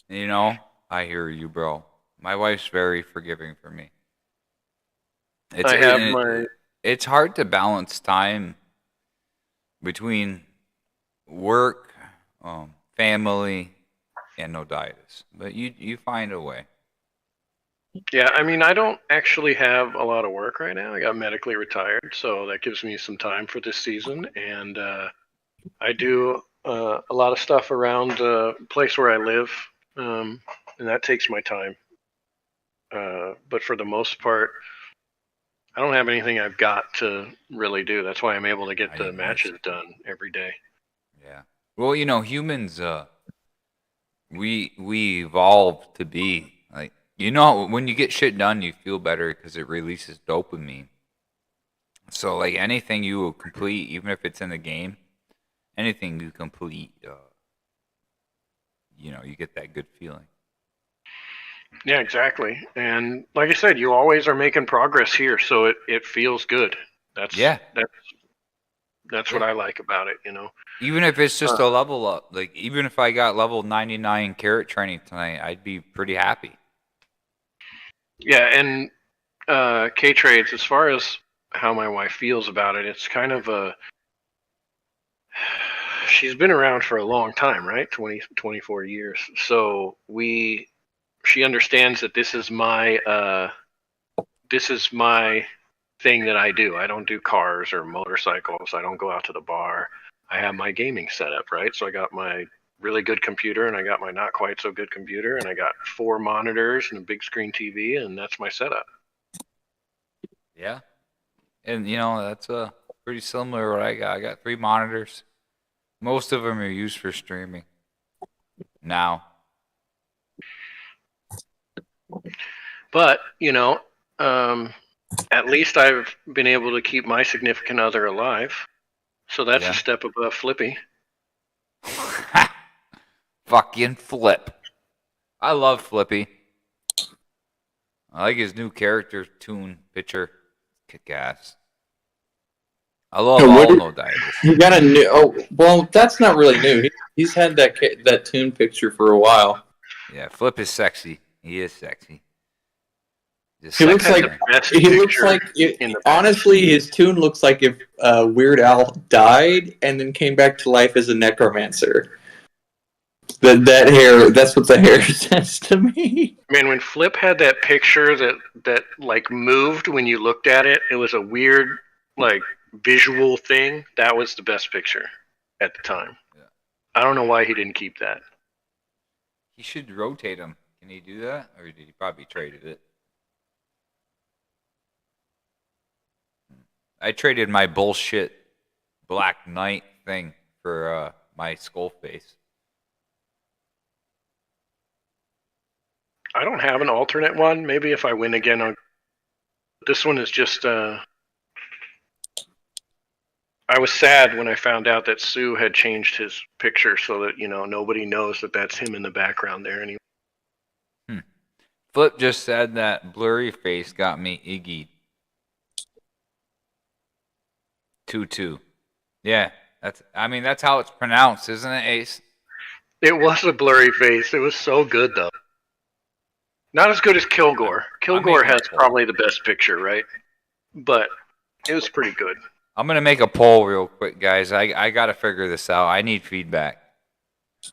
You know, I hear you, bro. My wife's very forgiving for me. It's hard to balance time between work, family, and No Dietist. But you find a way. Yeah, I mean, I don't actually have a lot of work right now. I got medically retired, so that gives me some time for this season. And I do a lot of stuff around the place where I live, and that takes my time. But for the most part, I don't have anything I've got to really do. That's why I'm able to get the matches done every day. Yeah. Well, you know, humans, we evolved to be like, you know, when you get shit done, you feel better because it releases dopamine. So, like, anything you complete, even if it's in the game, anything you complete, you know, you get that good feeling. Yeah, exactly. And like I said, you always are making progress here, so it feels good. That's what I like about it, you know. Even if it's just a level up, like even if I got level 99 carrot training tonight, I'd be pretty happy. Yeah, and K-Trades, as far as how my wife feels about it, it's kind of she's been around for a long time, right? 24 years. So she understands that this is my thing that I do. I don't do cars or motorcycles. I don't go out to the bar. I have my gaming setup, right? So I got my really good computer and I got my not quite so good computer and I got 4 monitors and a big screen TV and that's my setup. Yeah. And you know, that's pretty similar to what I got. I got 3 monitors. Most of them are used for streaming now. But, you know, At least I've been able to keep my significant other alive. So that's Yeah. a step above Flippy. Fucking Flip. I love Flippy. I like his new character tune picture. Kick ass. I love all No Dieters. He got a new. Oh, well, that's not really new. He's had that tune picture for a while. Yeah, Flip is sexy. He is sexy. He looks like honestly, his tune looks like if Weird Al died and then came back to life as a necromancer. That hair, that's what the hair says to me. Man, when Flip had that picture that like moved when you looked at it, it was a weird like visual thing. That was the best picture at the time. Yeah. I don't know why he didn't keep that. He should rotate him. Can he do that? Or did he probably traded it? I traded my bullshit Black Knight thing for my skull face. I don't have an alternate one. Maybe if I win again, this one is just. I was sad when I found out that Sue had changed his picture so that nobody knows that that's him in the background there anymore. Flip just said that blurry face got me Iggy. 2-2. Yeah, that's how it's pronounced, isn't it, Ace? It was a blurry face. It was so good though. Not as good as Kilgore. Kilgore has probably the best picture, right? But it was pretty good. I'm gonna make a poll real quick, guys. I gotta figure this out. I need feedback.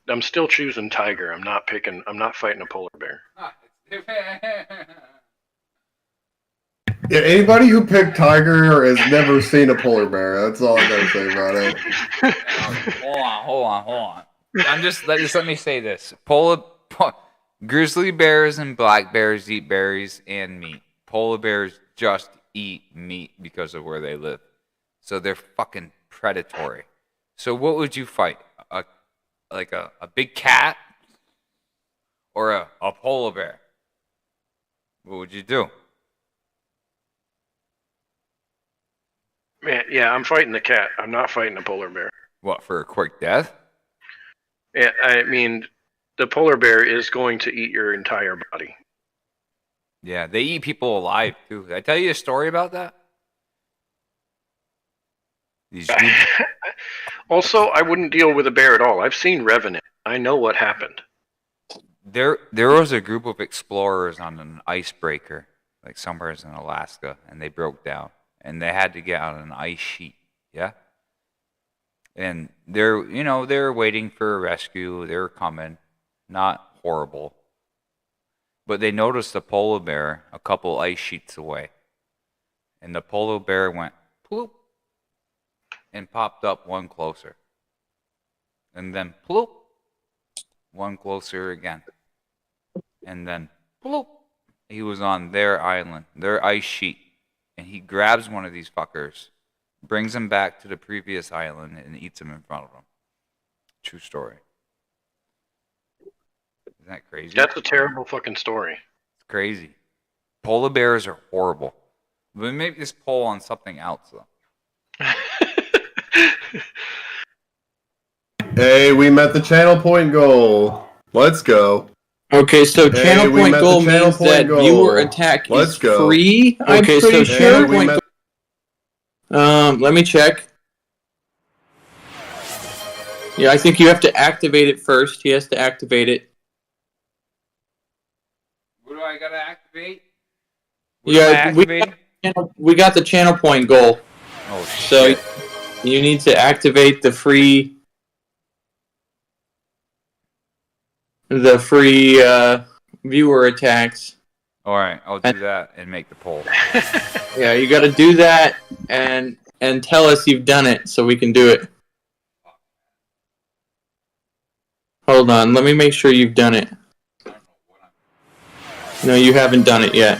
I'm still choosing Tiger. I'm not fighting a polar bear. Yeah, anybody who picked Tiger has never seen a polar bear. That's all I gotta say about it. Hold on. Let me say this. Grizzly bears and black bears eat berries and meat. Polar bears just eat meat because of where they live. So they're fucking predatory. So what would you fight? A big cat or a polar bear? What would you do? Man, yeah, I'm fighting the cat. I'm not fighting a polar bear. What, for a quick death? Yeah, I mean, the polar bear is going to eat your entire body. Yeah, they eat people alive, too. Did I tell you a story about that? Also, I wouldn't deal with a bear at all. I've seen Revenant. I know what happened. There was a group of explorers on an icebreaker, like somewhere in Alaska, and they broke down. And they had to get on an ice sheet, yeah? And they're waiting for a rescue. They were coming. Not horrible. But they noticed a polar bear a couple ice sheets away. And the polar bear went, ploop, and popped up one closer. And then, ploop, one closer again. And then, ploop, he was on their island, their ice sheet. And he grabs one of these fuckers, brings him back to the previous island, and eats him in front of him. True story. Isn't that crazy? That's a terrible fucking story. It's crazy. Polar bears are horrible. But maybe this poll on something else, though. Hey, we met the channel point goal. Let's go. Okay, so channel point goal means that viewer attack is free. Okay, so channel point goal. Let me check. Yeah, I think you have to activate it first. He has to activate it. What do I gotta activate? Yeah, we got the channel point goal. Oh shit! So you need to activate the free viewer attacks. All right, I'll do that and make the poll. Yeah, you got to do that and tell us you've done it so we can do it. Hold on, let me make sure you've done it. No, you haven't done it yet.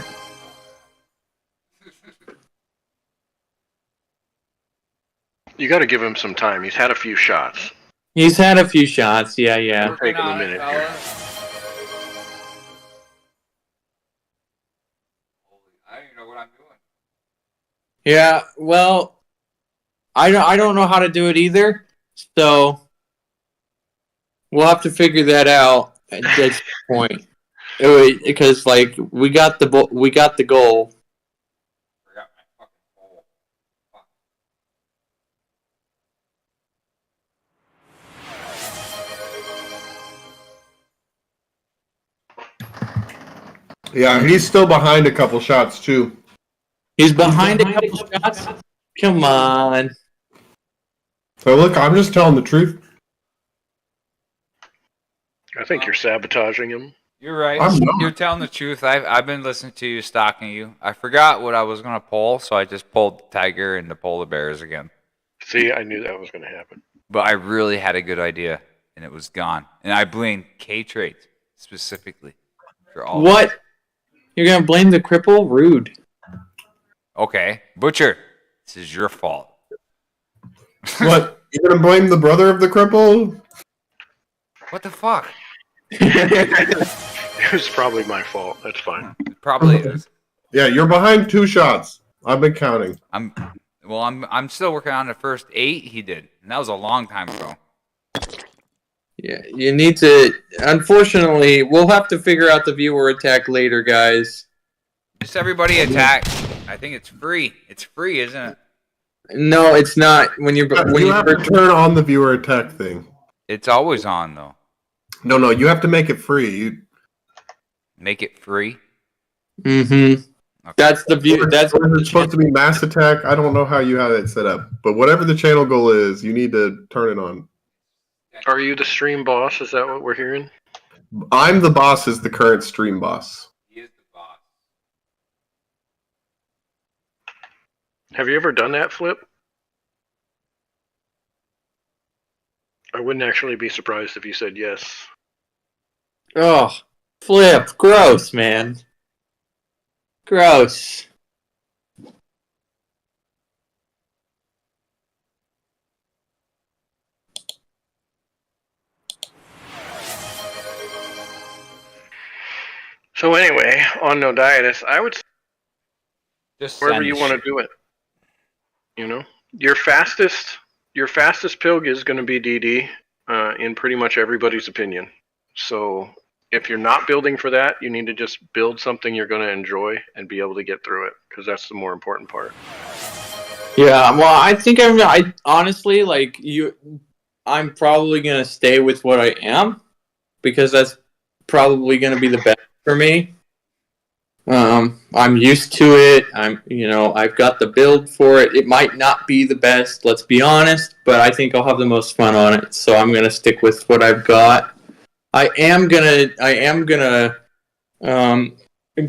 You got to give him some time. He's had a few shots. He's had a few shots, yeah. It'll take him a minute here. I don't even know what I'm doing. Yeah, well, I don't know how to do it either, so we'll have to figure that out at this point. Because like we got the goal. Forgot my fucking bowl. Fuck. Yeah, he's still behind a couple shots too. He's behind a couple shots. Come on. So look, I'm just telling the truth. I think you're sabotaging him. You're right. I'm not. You're telling the truth. I've been listening to you, stalking you. I forgot what I was gonna pull, so I just pulled the tiger and the polar bears again. See, I knew that was going to happen. But I really had a good idea, and it was gone. And I blame K-Trade specifically for all. What? You're gonna blame the cripple? Rude. Okay, Butcher, this is your fault. What? You're gonna blame the brother of the cripple? What the fuck? It was probably my fault. That's fine. It probably is. Yeah, you're behind 2 shots. I've been counting. I'm still working on the first 8 he did, and that was a long time ago. Yeah, you need to. Unfortunately, we'll have to figure out the viewer attack later, guys. Just everybody attack. I think it's free. It's free, isn't it? No, it's not. When You have to turn on the viewer attack thing. It's always on though. No, you have to make it free. You Make it free. Mm-hmm. Okay. That's the view. That's it's supposed to be mass attack. I don't know how you have it set up, but whatever the channel goal is, you need to turn it on. Are you the stream boss? Is that what we're hearing? I'm the boss is the current stream boss. He is the boss. Have you ever done that, Flip? I wouldn't actually be surprised if you said yes. Oh, Flip. Gross, man. Gross. So anyway, on Nodiatus, I would say Just wherever send you the want to shit. do it. You know, your fastest pilg is going to be DD in pretty much everybody's opinion. So if you're not building for that, you need to just build something you're going to enjoy and be able to get through it, because that's the more important part. Yeah, well, I think I honestly like you. I'm probably gonna stay with what I am because that's probably gonna be the best for me. I'm used to it. I've got the build for it. It might not be the best, let's be honest, but I think I'll have the most fun on it. So I'm gonna stick with what I've got. I am gonna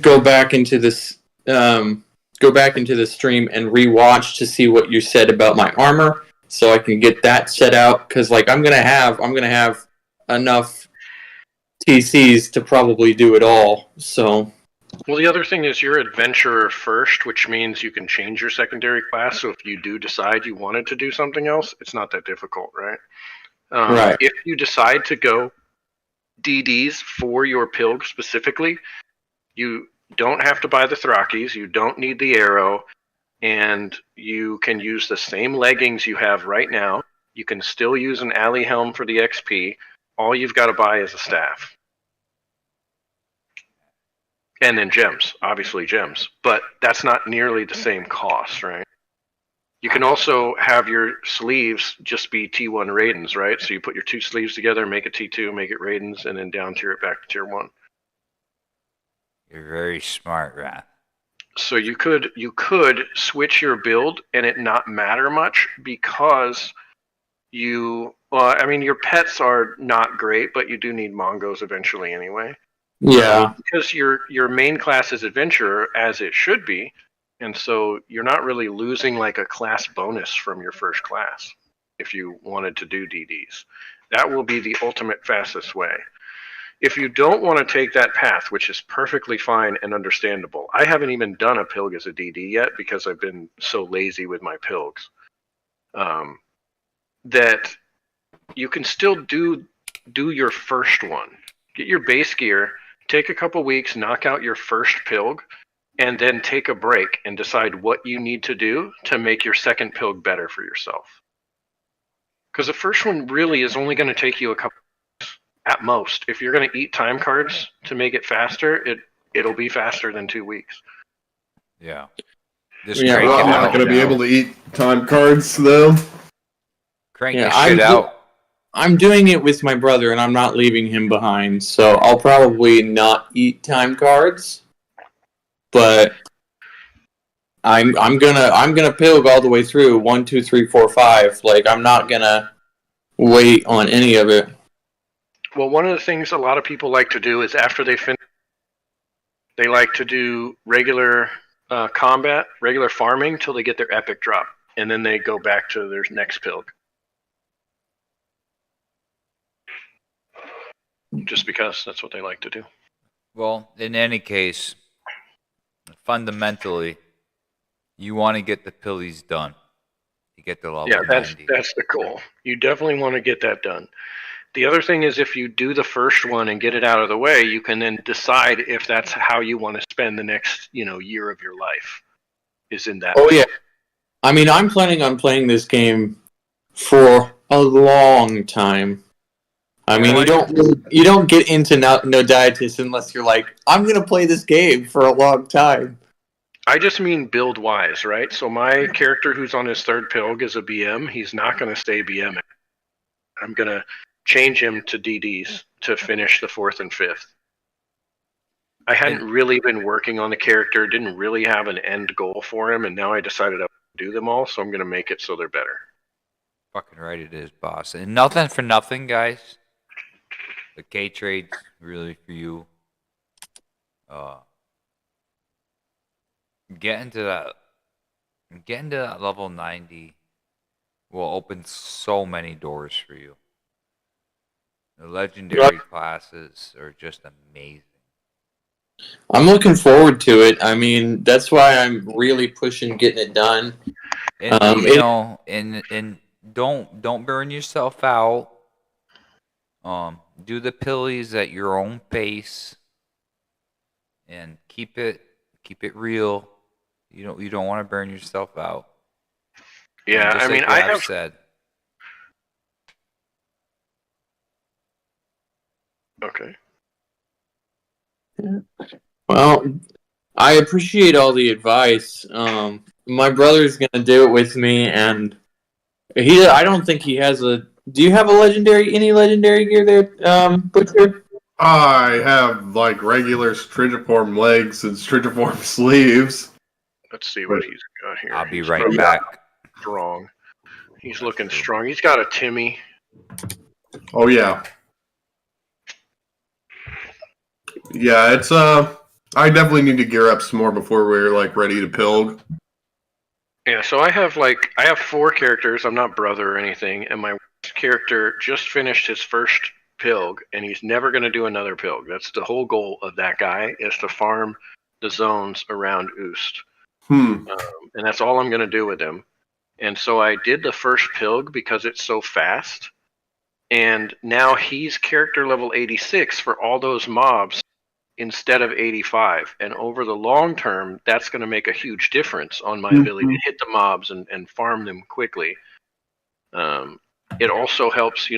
go back into this stream and rewatch to see what you said about my armor, so I can get that set out. Because like I'm gonna have enough TCs to probably do it all. So. Well, the other thing is you're adventurer first, which means you can change your secondary class. So if you do decide you wanted to do something else, it's not that difficult, right? Right. If you decide to go DDs for your pilg specifically, you don't have to buy the Thrakis, you don't need the arrow, and you can use the same leggings you have right now. You can still use an alley helm for the XP. All you've got to buy is a staff. And then gems, obviously gems. But that's not nearly the same cost, right? You can also have your sleeves just be T1 Raidens, right? So you put your 2 sleeves together, make it T2, make it Raidens, and then down tier it back to tier 1. You're very smart, Rath. So you could switch your build and it not matter much, because your pets are not great, but you do need Mongos eventually anyway. Yeah. Because your main class is adventurer, as it should be, and so you're not really losing like a class bonus from your first class if you wanted to do DDs. That will be the ultimate fastest way. If you don't want to take that path, which is perfectly fine and understandable, I haven't even done a pilg as a DD yet because I've been so lazy with my pilgs, that you can still do your first one. Get your base gear, take a couple weeks, knock out your first pilg, and then take a break and decide what you need to do to make your second pilg better for yourself. Because the first one really is only going to take you a couple at most. If you're going to eat time cards to make it faster, it'll be faster than 2 weeks. Yeah. Just Yeah, crank Well, it I'm not out. going to be able to eat time cards though. Crank Yeah, your shit out. I'm doing it with my brother, and I'm not leaving him behind. So I'll probably not eat time cards, but I'm gonna pilg all the way through 1, 2, 3, 4, 5. Like I'm not gonna wait on any of it. Well, one of the things a lot of people like to do is after they finish, they like to do regular combat, regular farming till they get their epic drop, and then they go back to their next pilg. Just because that's what they like to do. Well, in any case, fundamentally, you want to get the pillies done. You get the level 90. That's the goal. You definitely want to get that done. The other thing is if you do the first one and get it out of the way, you can then decide if that's how you want to spend the next, year of your life. Is in that. Oh yeah. I mean, I'm planning on playing this game for a long time. I mean, you don't get into Noditis unless you're like, I'm gonna play this game for a long time. I just mean build wise, right? So my character who's on his third pilg is a BM. He's not going to stay BM. I'm going to change him to DDs to finish the fourth and fifth. I hadn't really been working on the character, didn't really have an end goal for him, and now I decided I would do them all, so I'm going to make it so they're better. Fucking right it is, boss. And nothing for nothing, guys. The K trade's really for you. Getting to that level 90 will open so many doors for you. The legendary classes are just amazing. I'm looking forward to it. I mean, that's why I'm really pushing getting it done. And and don't burn yourself out. Do the pillies at your own pace, and keep it real. You don't want to burn yourself out. Yeah, I mean, I have said. Okay. Well, I appreciate all the advice. My brother's gonna do it with me, and I don't think he has a. Do you have any legendary gear there, Butcher? I have like regular strigiform legs and strigiform sleeves. Let's see what he's got here. I'll be right back. Strong. He's looking strong. He's got a Timmy. Oh yeah. Yeah, it's I definitely need to gear up some more before we're like ready to pilg. Yeah, so I have 4 characters. I'm not brother or anything, and my character just finished his first pilg, and he's never going to do another pilg. That's the whole goal of that guy, is to farm the zones around Oost. And that's all I'm going to do with him. And so I did the first pilg because it's so fast, and now he's character level 86 for all those mobs instead of 85. And over the long term, that's going to make a huge difference on my ability to hit the mobs and farm them quickly. It also helps,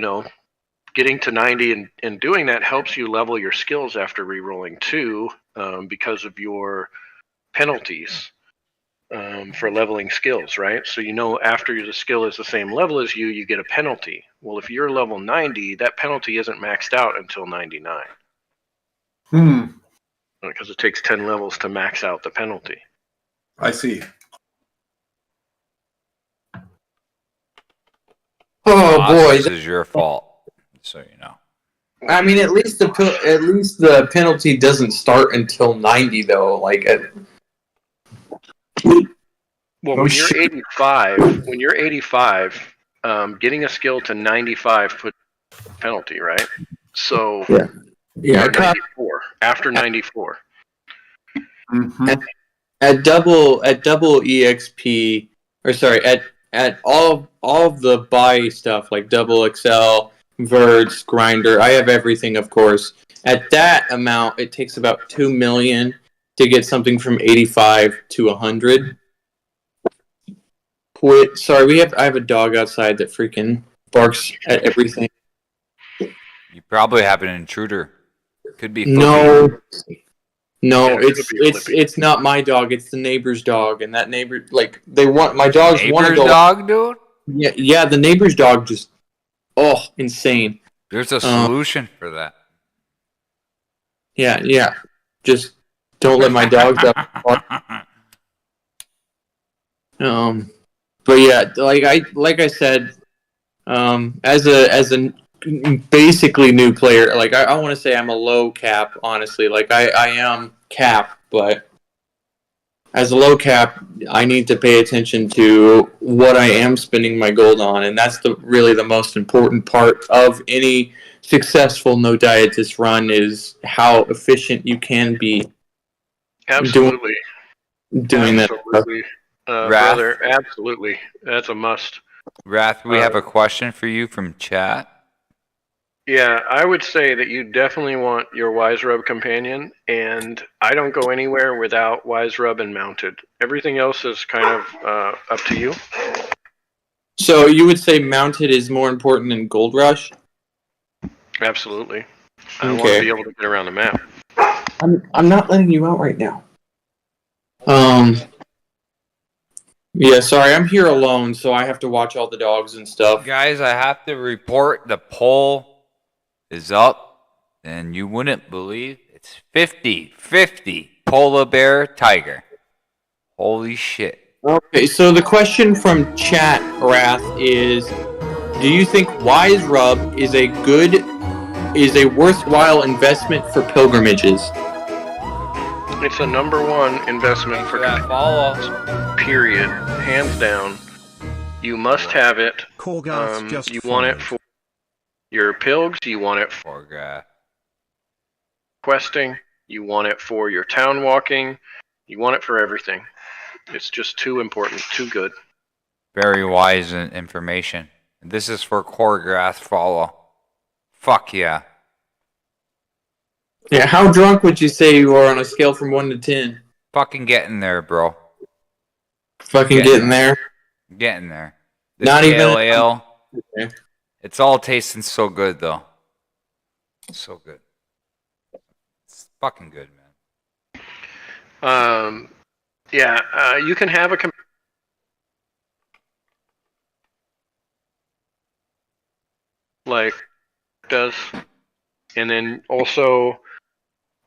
getting to 90 and doing that helps you level your skills after rerolling 2 because of your penalties for leveling skills, right? So after the skill is the same level as you get a penalty. Well, if you're level 90, that penalty isn't maxed out until 99. Because it takes 10 levels to max out the penalty. I see. Oh boy, This is your fault, so you know. I mean, at least the penalty doesn't start until 90, though. When you're 85, getting a skill to 95 puts a penalty, right? So yeah, 94 after 94. At double EXP, or sorry, at all of the buy stuff like double XL, Verge, Grinder, I have everything, of course. At that amount, it takes about 2 million to get something from 85 to 100. Sorry, I have a dog outside that freaking barks at everything. You probably have an intruder. Could be Flippy. No, Yeah, it could be Flippy. it's not my dog. It's the neighbor's dog, and that neighbor my dogs want to Neighbor's go. dog, dude? Yeah, the neighbor's dog just insane. There's a solution for that. Yeah. Just don't let my dogs out. But yeah, like I said, as a basically new player, like I want to say I'm a low cap, honestly. Like I am cap, but as a low cap, I need to pay attention to what I am spending my gold on, and that's really the most important part of any successful no dietist run is how efficient you can be. Absolutely. Doing that. Brother, absolutely. That's a must. Rath, we have a question for you from chat. Yeah, I would say that you definitely want your Wise Rub companion, and I don't go anywhere without Wise Rub and Mounted. Everything else is kind of up to you. So you would say Mounted is more important than Gold Rush? Absolutely. I want to be able to get around the map. I'm not letting you out right now. Yeah, sorry, I'm here alone, so I have to watch all the dogs and stuff. Guys, I have to report the poll is up, and you wouldn't believe it's 50-50 polar bear tiger. Holy shit. Okay, so the question from chat, Rath, is do you think Wise Rub is a worthwhile investment for pilgrimages? It's a number one investment for that follow. Period. Hands down. You must have it. You want it for your pilgs, you want it for questing, you want it for your town walking, you want it for everything. It's just too important, too good. Very wise information. This is for Choreograph follow. Fuck yeah. Yeah, how drunk would you say you are on a scale from 1 to 10? Fucking getting there, bro. Getting there? Getting there. This Not even ale. Okay. It's all tasting so good, though. So good. It's fucking good, man. You can have a like does, and then also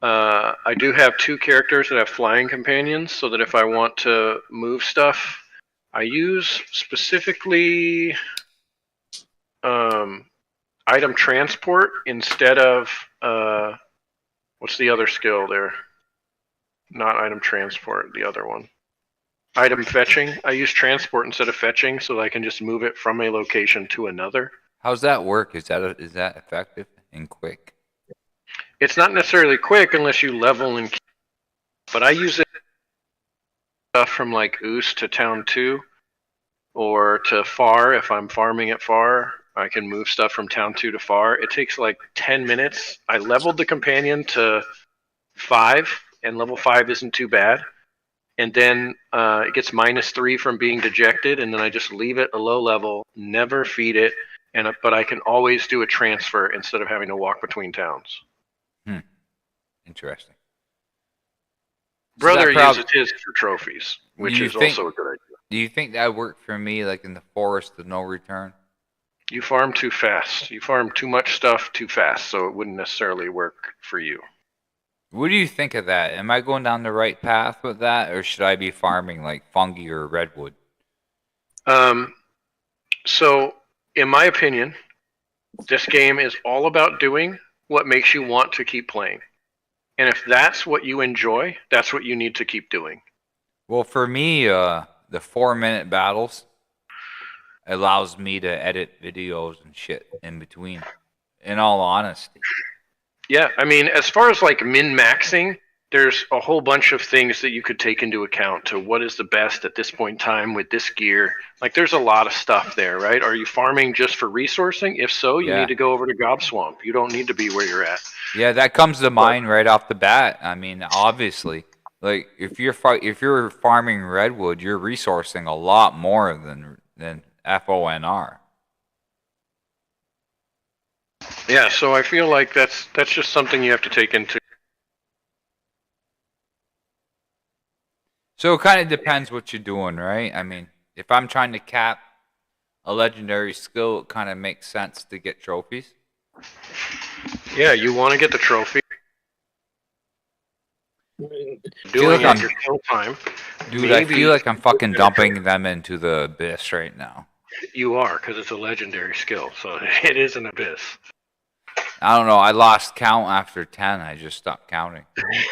I do have 2 characters that have flying companions, so that if I want to move stuff, I use specifically item transport instead of what's the other skill there? Not item transport, the other one. Item fetching. I use transport instead of fetching, so that I can just move it from a location to another. How's that work? Is that effective and quick? It's not necessarily quick unless you level and. But I use it stuff from like Oos to Town 2, or to Far. If I'm farming at Far, I can move stuff from Town 2 to Far. It takes like 10 minutes. I leveled the companion to 5, and level 5 isn't too bad. And then it gets -3 from being dejected, and then I just leave it a low level, never feed it, but I can always do a transfer instead of having to walk between towns. Interesting. Brother uses his for trophies, which is also a good idea. Do you think that would work for me, like in the forest of no return? You farm too fast. You farm too much stuff too fast, so it wouldn't necessarily work for you. What do you think of that? Am I going down the right path with that, or should I be farming like fungi or redwood? So, in my opinion, this game is all about doing what makes you want to keep playing. And if that's what you enjoy, that's what you need to keep doing. Well, for me, the 4-minute battles allows me to edit videos and shit in between, in all honesty. Yeah, I mean, as far as like min-maxing, there's a whole bunch of things that you could take into account to what is the best at this point in time with this gear. Like, there's a lot of stuff there, right? Are you farming just for resourcing? If so, you need to go over to Gob Swamp. You don't need to be where you're at. Yeah, that comes to mind right off the bat. I mean, obviously, Like if you're farming redwood, you're resourcing a lot more than FONR. Yeah, so I feel like that's just something you have to take into. So it kind of depends what you're doing, right? I mean, if I'm trying to cap a legendary skill, it kind of makes sense to get trophies. Yeah, you want to get the trophy. Feel Doing like it your kill time. Dude, I feel like I'm fucking dumping them into the abyss right now. You are, because it's a legendary skill, so it is an abyss. I don't know. I lost count after 10. I just stopped counting.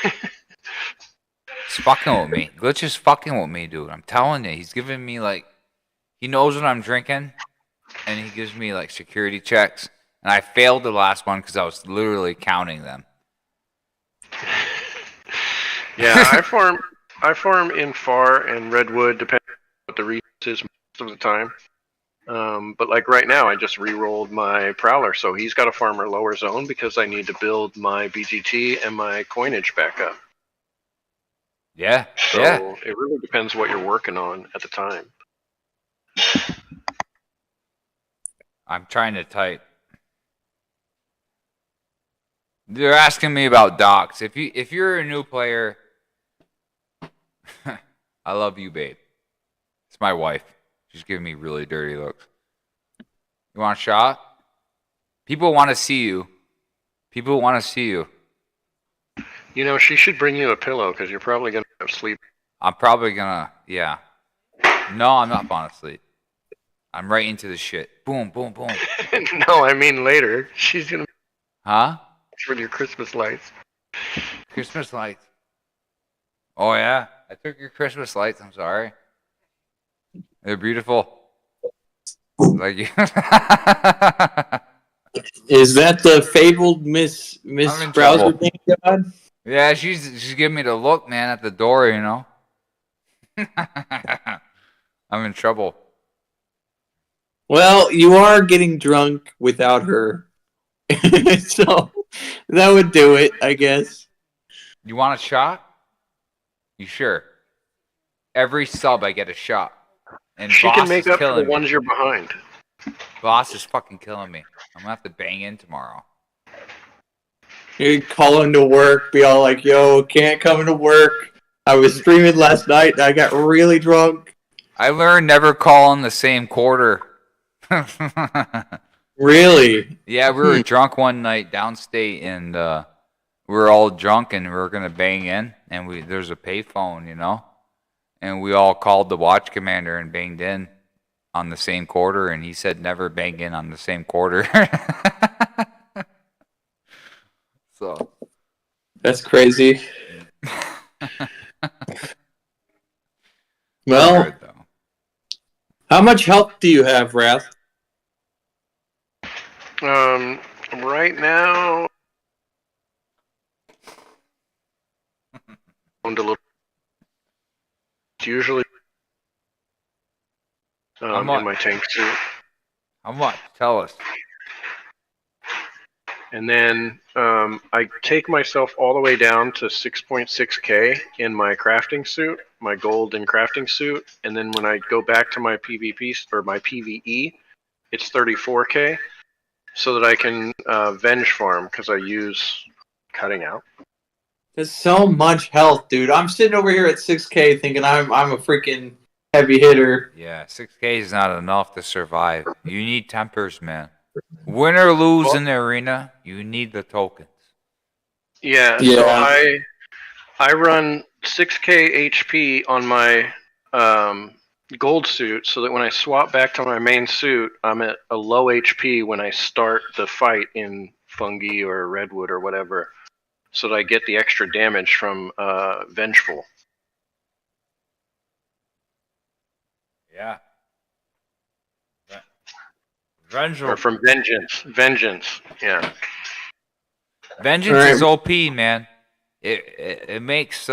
He's fucking with me. Glitch is fucking with me, dude. I'm telling you. He's giving me, like... He knows what I'm drinking, and he gives me, like, security checks. And I failed the last one because I was literally counting them. Yeah, I farm in Far and Redwood, depending on what the resource is most of the time. But like right now, I just re-rolled my Prowler, so he's got a farmer lower zone because I need to build my BGT and my coinage back up. Yeah, So yeah. it really depends what you're working on at the time. I'm trying to type. They're asking me about docs. If you're a new player, I love you, babe. It's my wife. She's giving me really dirty looks. You want a shot? People want to see you. People want to see you. You know, she should bring you a pillow because you're probably gonna have sleep. I'm probably gonna, yeah. No, I'm not falling asleep. I'm right into the shit. Boom, boom, boom. No, I mean later. She's gonna Huh? for your Christmas lights. Christmas lights. Oh yeah, I took your Christmas lights. I'm sorry. They're beautiful. Like you. Is that the fabled Miss I'm in Browser trouble. thing, God? Yeah, she's giving me the look, man, at the door. You know. I'm in trouble. Well, you are getting drunk without her, so that would do it, I guess. You want a shot? You sure? Every sub I get a shot. And She Boss can make is up for the killing me. ones you're behind. Boss is fucking killing me. I'm gonna have to bang in tomorrow. You call into work, be all like, "Yo, can't come into work. I was streaming last night and I got really drunk." I learned never call in the same quarter. Really? Yeah, we were drunk one night downstate, and we were all drunk, and we were gonna bang in, and there's a payphone, you know, and we all called the watch commander and banged in on the same quarter, and he said never bang in on the same quarter. So That's crazy. Well, good, though. how much health do you have, Rath? Right now, owned a little. It's usually in my tank suit. How much? Tell us. And then I take myself all the way down to 6.6k in my crafting suit, my gold and crafting suit. And then when I go back to my PvP or my PvE, it's 34k, so that I can venge farm because I use cutting out. That's so much health, dude. I'm sitting over here at 6k thinking I'm a freaking heavy hitter. Yeah, 6K is not enough to survive. You need tempers, man. Win or lose in the arena, you need the tokens. Yeah, so I run 6k HP on my gold suit, so that when I swap back to my main suit, I'm at a low HP when I start the fight in Fungi or Redwood or whatever, so that I get the extra damage from Vengeful. Yeah. Or from Vengeance, yeah. Vengeance is OP, man. It makes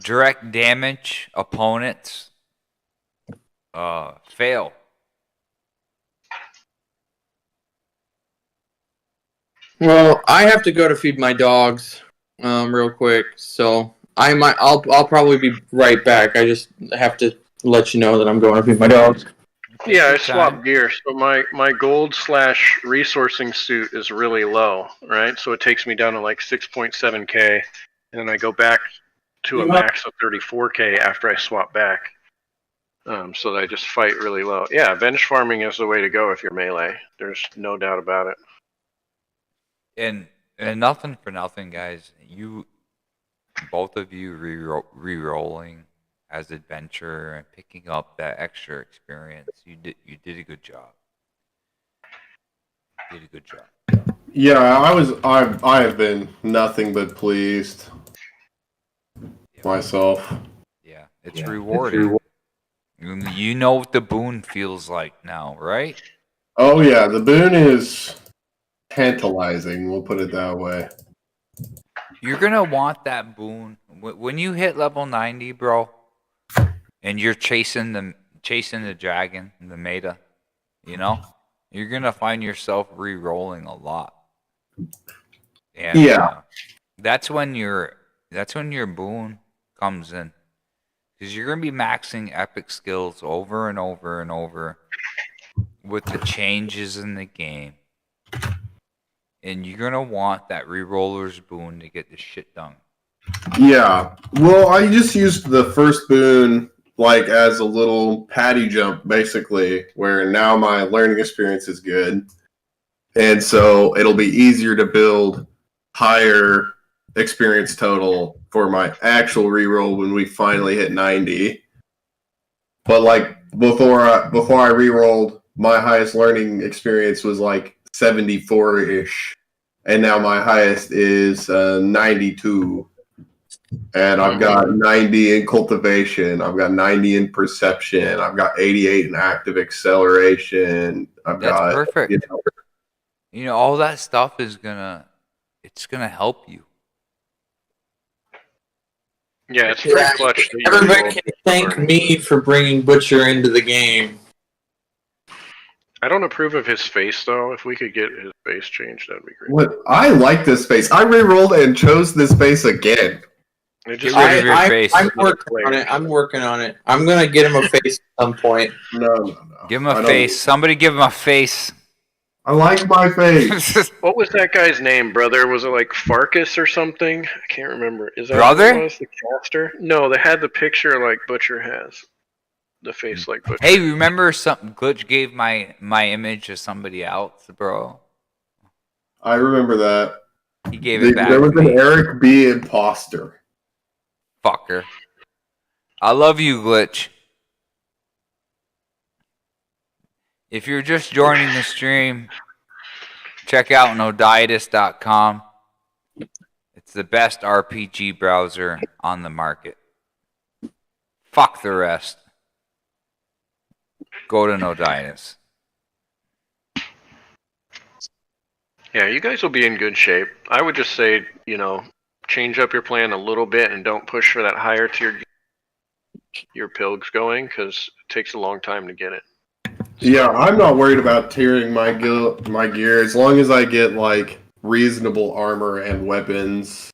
direct damage opponents fail. Well, I have to go to feed my dogs real quick, so I'll probably be right back. I just have to let you know that I'm going to feed my dogs. Yeah, I swapped gear. So my gold / resourcing suit is really low, right? So it takes me down to like 6.7k, and then I go back to a max of 34k after I swap back. So that I just fight really low. Yeah, bench farming is the way to go if you're melee. There's no doubt about it. And nothing for nothing, guys. Both of you re-rolling as adventure and picking up that extra experience. You did a good job. Yeah, I have been nothing but pleased myself. Yeah, it's rewarding. You know what the boon feels like now, right? Oh yeah, the boon is tantalizing. We'll put it that way. You're gonna want that boon when you hit level 90, bro, and you're chasing the dragon, the meta. You know, you're gonna find yourself re-rolling a lot. And, yeah, that's when your boon comes in, because you're gonna be maxing epic skills over and over and over with the changes in the game, and you're gonna want that re-roller's boon to get this shit done. yeah. Well, I just used the first boon like as a little patty jump, basically, where now my learning experience is good, and so it'll be easier to build higher experience total for my actual reroll when we finally hit 90. But like before I rerolled, my highest learning experience was like 74-ish, and now my highest is 92. And I've got 90 in cultivation. I've got 90 in perception. I've got 88 in active acceleration. That's perfect. You know, all that stuff is gonna help you. Yeah, it's pretty clutch. Everybody can thank me for bringing Butcher into the game. I don't approve of his face, though. If we could get his face changed, that'd be great. What? I like this face. I re-rolled and chose this face again. Get rid of your face. I'm working on it. I'm gonna get him a face at some point. No. Give him a face. Somebody give him a face. I like my face. What was that guy's name, brother? Was it like Farkas or something? I can't remember. Is that Brother? Who it was? The caster? No, they had the picture like Butcher has. The face like Butcher. Hey, remember something? Glitch gave my image to somebody else, bro. I remember that. He gave it back. There was an Eric B. imposter. Fucker. I love you, Glitch. If you're just joining the stream, check out noditis.com. It's the best RPG browser on the market. Fuck the rest. Go to Noditis. Yeah, you guys will be in good shape. I would just say, change up your plan a little bit and don't push for that higher tier your pilg's going, because it takes a long time to get it. Yeah, I'm not worried about tiering my gear as long as I get like reasonable armor and weapons.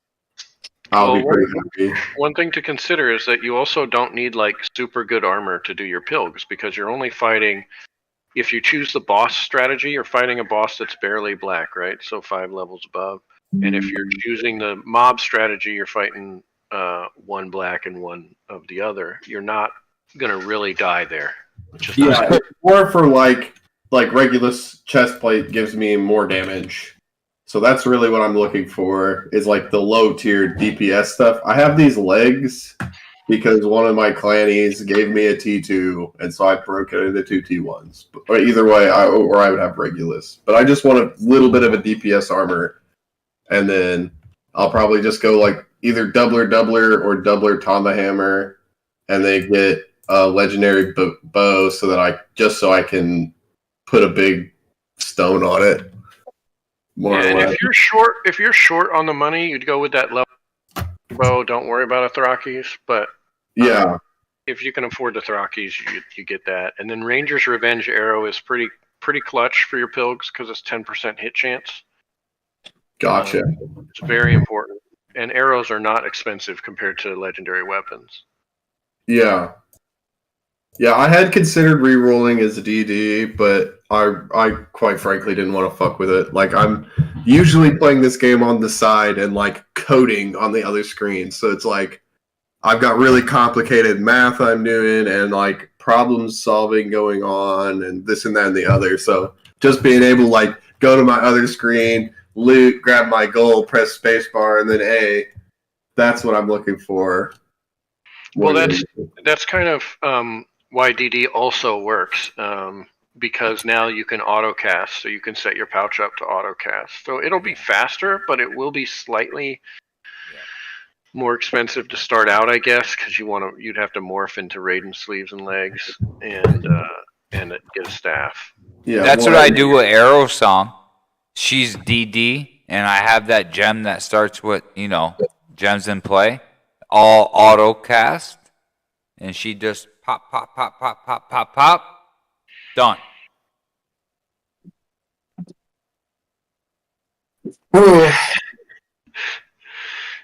I'll be pretty happy. One thing to consider is that you also don't need like super good armor to do your pilgs, because you're only fighting. If you choose the boss strategy, you're fighting a boss that's barely black, right? So 5 levels above. And if you're choosing the mob strategy, you're fighting one black and one of the other. You're not gonna really die there. Yeah, or for like Regulus chestplate gives me more damage. So that's really what I'm looking for, is like the low tier DPS stuff. I have these legs because one of my clannies gave me a T2, and so I broke it into 2 T1s. But either way, I would have Regulus. But I just want a little bit of a DPS armor, and then I'll probably just go like either doubler or Tama Hammer, and then get a legendary bow so I can put a big stone on it. And if you're short on the money, you'd go with that level bow. Don't worry about a Thrakis, but yeah, if you can afford the Thrakis, you get that. And then Ranger's Revenge Arrow is pretty clutch for your pilgs because it's 10% hit chance. Gotcha. It's very important. And arrows are not expensive compared to legendary weapons. Yeah. Yeah, I had considered re-rolling as a DD, but I quite frankly didn't want to fuck with it. Like, I'm usually playing this game on the side and like coding on the other screen. So it's like I've got really complicated math I'm doing and like problem solving going on and this and that and the other. So just being able to like go to my other screen, loot, grab my gold, press spacebar, and then A, that's what I'm looking for. Well, that's kind of why DD also works, because now you can autocast, so you can set your pouch up to autocast. So it'll be faster, but it will be slightly more expensive to start out, I guess, because you'd have to morph into Raiden sleeves and legs and get a staff. Yeah, that's what I do with Arrow Song. She's DD, and I have that gem that starts with gems in play, all auto cast, and she just pop, pop, pop, pop, pop, pop, pop, done.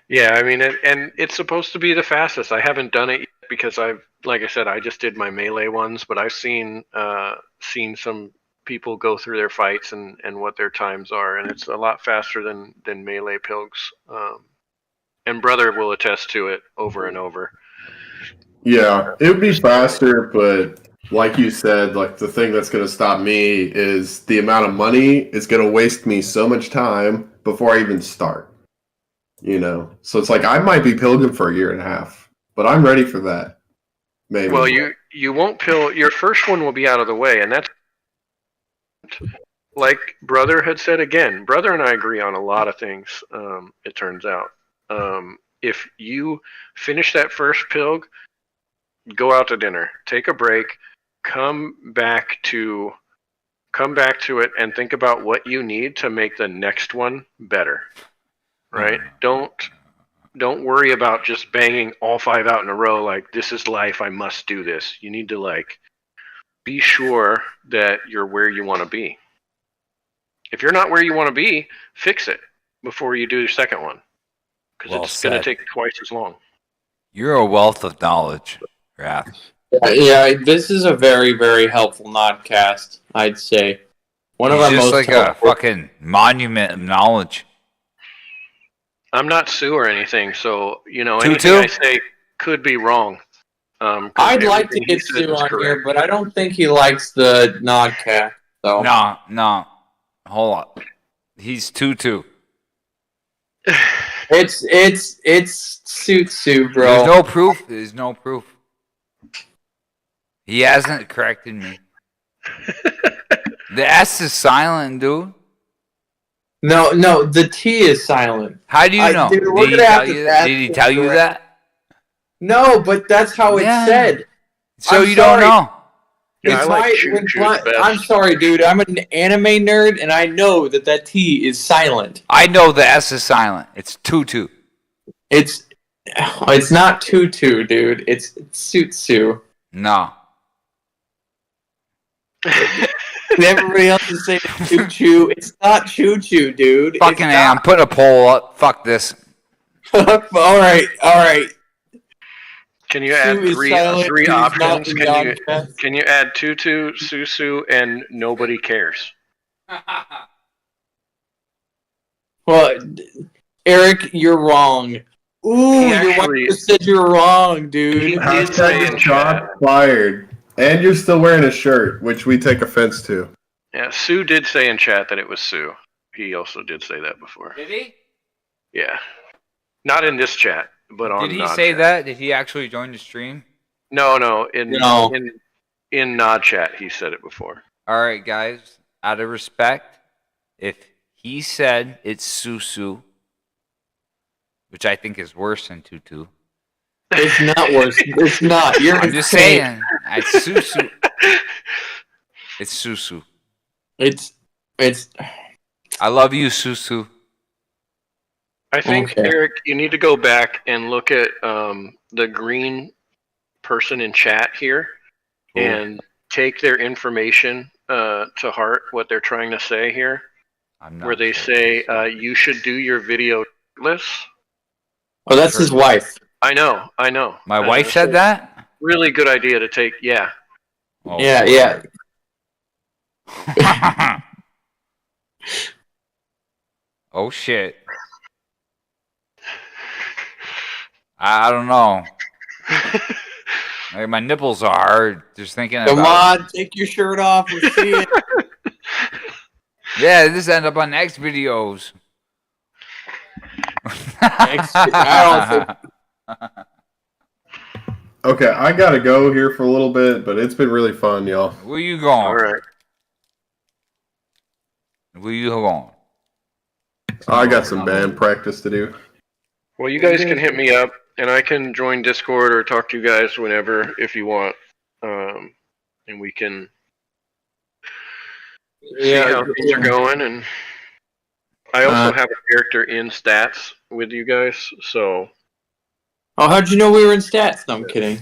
Yeah, I mean, and it's supposed to be the fastest. I haven't done it yet because like I said, I just did my melee ones, but I've seen some people go through their fights and what their times are, and it's a lot faster than melee pilgs. And Brother will attest to it over and over. Yeah, it would be faster, but like you said, like the thing that's going to stop me is the amount of money. It's going to waste me so much time before I even start. So it's like I might be pilgrim for a year and a half, but I'm ready for that. Maybe. Well, you won't pill. Your first one will be out of the way, and that's like Brother had said again. Brother and I agree on a lot of things. It turns out, if you finish that first pilg, go out to dinner, take a break, come back to it, and think about what you need to make the next one better. Right? Don't worry about just banging all 5 out in a row like this is life, I must do this. You need to like be sure that you're where you want to be. If you're not where you want to be, fix it before you do your second one. Because it's going to take twice as long. You're a wealth of knowledge, Rath. Yeah, this is a very, very helpful NodCast, I'd say. One of our just most like helpful... a fucking monument of knowledge. I'm not Sue or anything, so anything I say could be wrong. I'd like to get Sue on here, but I don't think he likes the NodCast. So. No, hold up. He's 2-2. It's Sue, bro. There's no proof. He hasn't corrected me. The S is silent, dude. No, the T is silent. How do you know? Dude, did he tell you that? No, but that's how it's said. So you don't know. Yeah, I'm sorry, dude. I'm an anime nerd, and I know that T is silent. I know the S is silent. It's 2-2. It's not 2-2, dude. It's Sue. No. Everybody else is saying choo-choo. It's not choo-choo, dude. Fucking A, I'm putting a poll up. Fuck this. All right. Can you add three options? Can you add Tutu, Susu, and nobody cares? Well, Eric, you're wrong. Ooh, your wife said you're wrong, dude. He did say in chat. Fired. And you're still wearing a shirt, which we take offense to. Yeah, Sue did say in chat that it was Sue. He also did say that before. Did he? Yeah. Not in this chat, but on Did he Nod say chat. that? Did he actually join the stream? No. In Nod chat, he said it before. All right, guys. Out of respect, if he said it's Susu, which I think is worse than Tutu. It's not worse. It's not. I'm just saying. It's Susu. It's Susu. It's. I love you, Susu. I think, okay. Eric, you need to go back and look at the green person in chat here and take their information to heart, what they're trying to say here. Where they say you should do your video list. Oh, that's his wife. I know. My wife said that? Really good idea to take. Yeah. Oh, Yeah. Oh, shit. I don't know. Like, my nipples are hard just thinking Come about on, take your shirt off. We'll see it. Yeah, this end up on X videos. I Okay, I gotta go here for a little bit, but it's been really fun, y'all. Where you going? All right. Where you going? I got some band practice to do. Well, you guys can hit me up, and I can join Discord or talk to you guys whenever if you want, and we can see how things are going. And I also have a character in stats with you guys, so. Oh, how'd you know we were in stats? No, I'm kidding.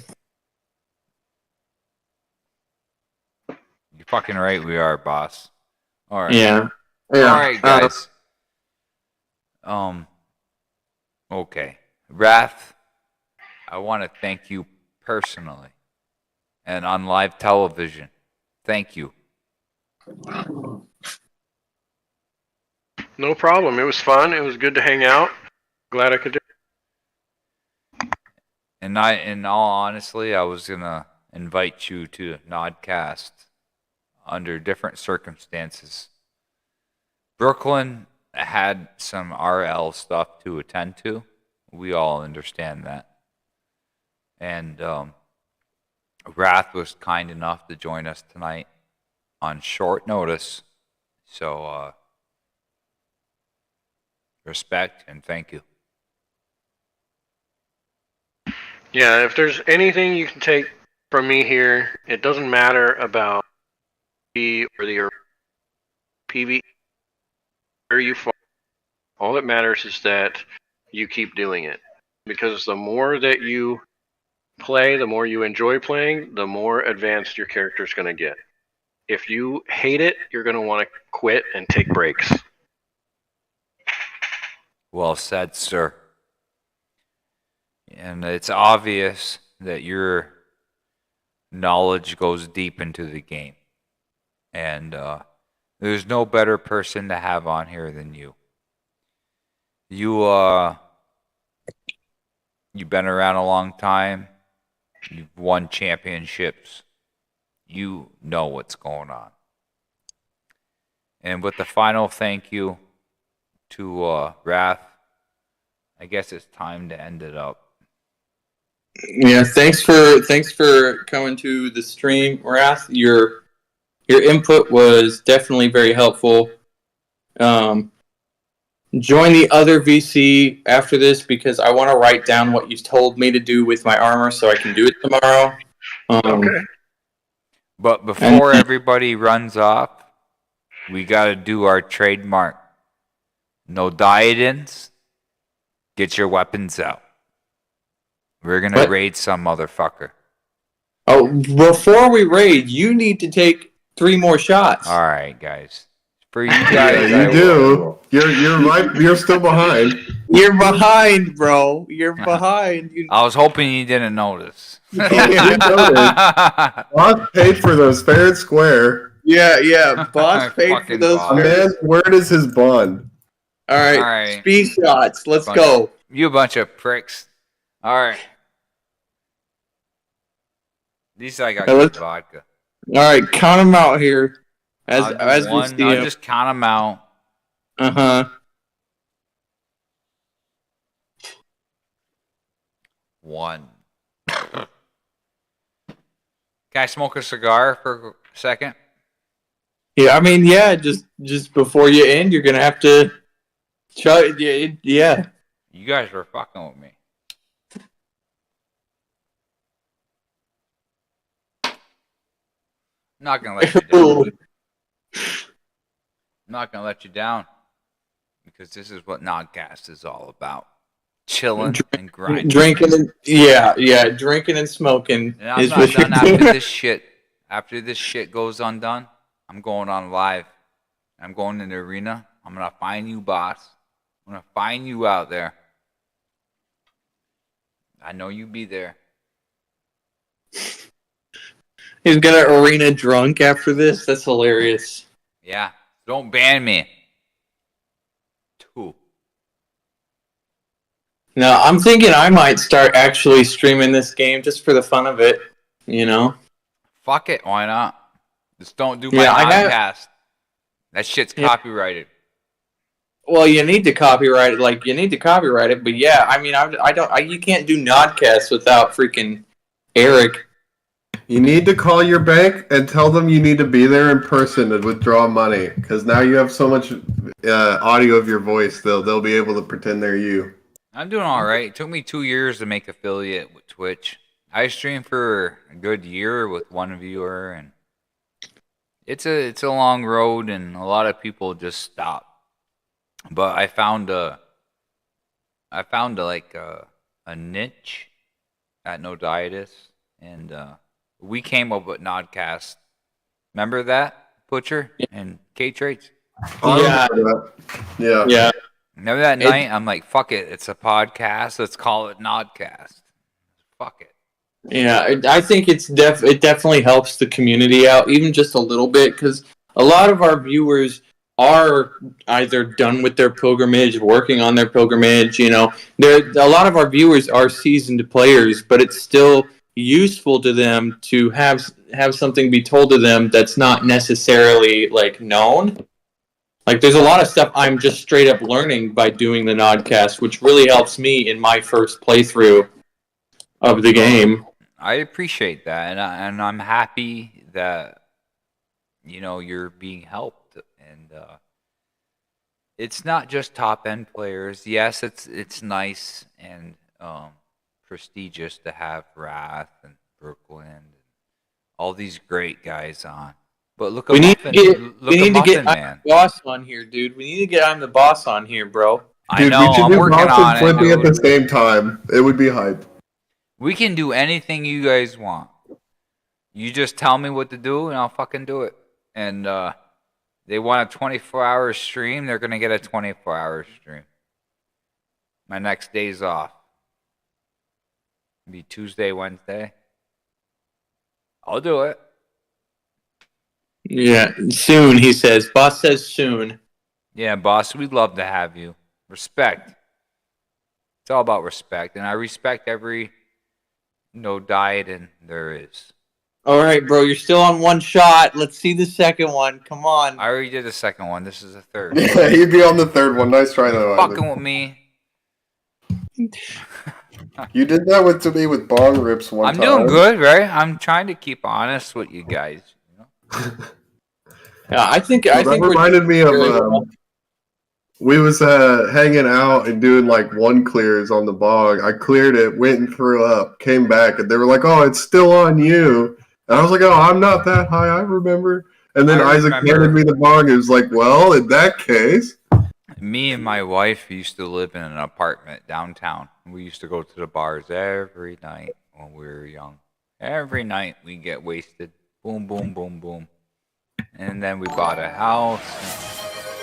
You're fucking right, we are, boss. All right. Yeah. All right, guys. Okay. Rath, I want to thank you personally and on live television. Thank you. No problem. It was fun. It was good to hang out. Glad I could do it. And in all honesty, I was gonna invite you to NodCast under different circumstances. Brooklyn had some RL stuff to attend to. We all understand that. And Rath was kind enough to join us tonight on short notice. So respect and thank you. Yeah, if there's anything you can take from me here, it doesn't matter about P or the PV where you fall. All that matters is that you keep doing it. Because the more that you play, the more you enjoy playing, the more advanced your character is going to get. If you hate it, you're going to want to quit and take breaks. Well said, sir. And it's obvious that your knowledge goes deep into the game. And there's no better person to have on here than you. You've been around a long time. You've won championships. You know what's going on. And with the final thank you to Rath, I guess it's time to end it up. Yeah, thanks for coming to the stream, Rath. Your input was definitely very helpful. Join the other VC after this because I want to write down what you told me to do with my armor so I can do it tomorrow. Okay. But before everybody runs off, we got to do our trademark. No die-ins. Get your weapons out. We're going to raid some motherfucker. Oh, before we raid, you need to take 3 more shots. All right, guys. For you guys, you do. You're right. You're still behind. You're behind, bro. You're behind. I was hoping you didn't notice. Boss paid for those fair and square. Yeah. Boss paid for those. A man's word is his bond. All right. Speed shots. Let's go. You bunch of pricks. All right. At least I got good vodka. All right, count them out here. As we see I'll just count them out. Uh-huh. 1. Can I smoke a cigar for a second? Yeah, I mean, yeah, just before you end, you're going to have to try. Yeah. You guys were fucking with me. I'm not going to let you down. I'm not going to let you down. Because this is what NodCast is all about. Chilling and grinding. Drinking and drinking and smoking. And I'm not done after this shit. After this shit goes undone, I'm going on live. I'm going in the arena. I'm going to find you, boss. I'm going to find you out there. I know you be there. He's gonna arena drunk after this? That's hilarious. Yeah. Don't ban me. 2. No, I'm thinking I might start actually streaming this game just for the fun of it, you know? Fuck it. Why not? Just don't do my Yeah, podcast. That shit's Yeah. copyrighted. Well, you need to copyright it, but yeah, I mean, you can't do NodCast without freaking Eric. You need to call your bank and tell them you need to be there in person to withdraw money, because now you have so much audio of your voice, they'll be able to pretend they're you. I'm doing all right. It took me 2 years to make affiliate with Twitch. I streamed for a good year with one viewer, and it's a long road, and a lot of people just stop. But I found a niche at No Dietis, and we came up with NodCast. Remember that, Butcher and K-Traits? Yeah. Yeah. Remember that night? I'm like, fuck it. It's a podcast. Let's call it NodCast. Fuck it. Yeah, I think it definitely helps the community out, even just a little bit, because a lot of our viewers are either done with their pilgrimage, working on their pilgrimage, you know. A lot of our viewers are seasoned players, but it's still useful to them to have something be told to them that's not necessarily, like, known. Like, there's a lot of stuff I'm just straight up learning by doing the Nodcast, which really helps me in my first playthrough of the game. I appreciate that, and I'm happy that you're being helped, and it's not just top end players. Yes, it's nice and prestigious to have Rath and Brooklyn and all these great guys on. But look, we need to get man. I'm the boss on here, dude. We need to get I'm the boss on here, bro. Dude, I know. we should I'm do working Boss on and Flippy it. at the same time. It would be hype. We can do anything you guys want. You just tell me what to do, and I'll fucking do it. And they want a 24-hour stream, they're going to get a 24-hour stream. My next day's off. It'll be Tuesday, Wednesday. I'll do it. Yeah, soon, he says. Boss says soon. Yeah, boss, we'd love to have you. Respect. It's all about respect, and I respect every diet and there is. All right, bro, you're still on one shot. Let's see the second one. Come on. I already did the second one. This is the third. Yeah, you'd be on the third one. Nice try, though. Fucking with me. You did that to me with bong rips one time. I'm doing good, right? I'm trying to keep honest with you guys. Yeah, I think that reminded me of we was hanging out and doing like one clears on the bog. I cleared it, went and threw up, came back, and they were like, "Oh, it's still on you." And I was like, "Oh, I'm not that high. I remember." And then Isaac handed me the bong. It was like, "Well, in that case." Me and my wife used to live in an apartment downtown. We used to go to the bars every night when we were young. Every night we get wasted. Boom, boom, boom, boom. And then we bought a house.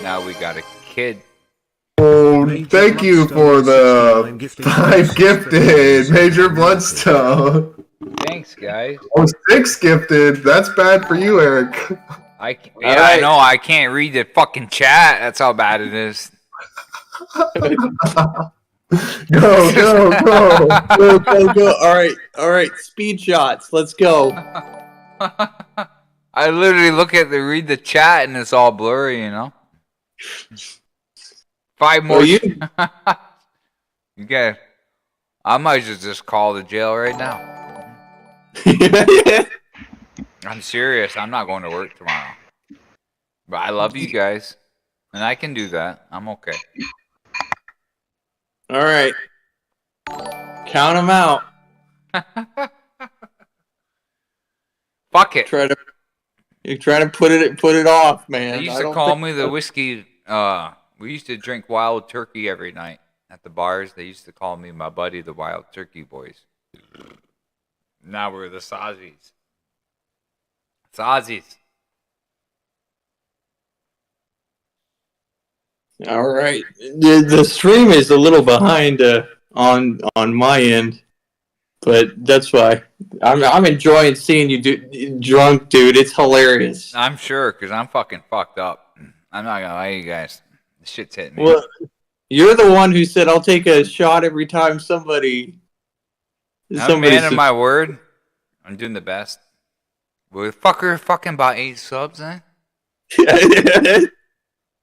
Now we got a kid. Oh, thank you for the 5 gifted Major Bloodstone. Thanks, guys. Oh, 6 gifted. That's bad for you, Eric. I know. I can't read the fucking chat. That's how bad it is. Go. All right. Speed shots. Let's go. I literally read the chat, and it's all blurry, 5 more. You get. I might just call the jail right now. I'm serious. I'm not going to work tomorrow. But I love you guys, and I can do that. I'm okay. All right. Count them out. Fuck it. You're trying to put it off, man. They used to call me the whiskey. We used to drink Wild Turkey every night at the bars. They used to call me my buddy, the Wild Turkey Boys. Now we're the Sozzies. Sozzies. All right. The stream is a little behind on my end. But that's why I'm enjoying seeing you drunk, dude. It's hilarious. I'm sure, because I'm fucking fucked up. I'm not gonna lie to you guys. This shit's hitting me. Well, you're the one who said I'll take a shot every time somebody. I'm a man of my word. I'm doing the best. Well, fucker, fucking about 8 subs, eh?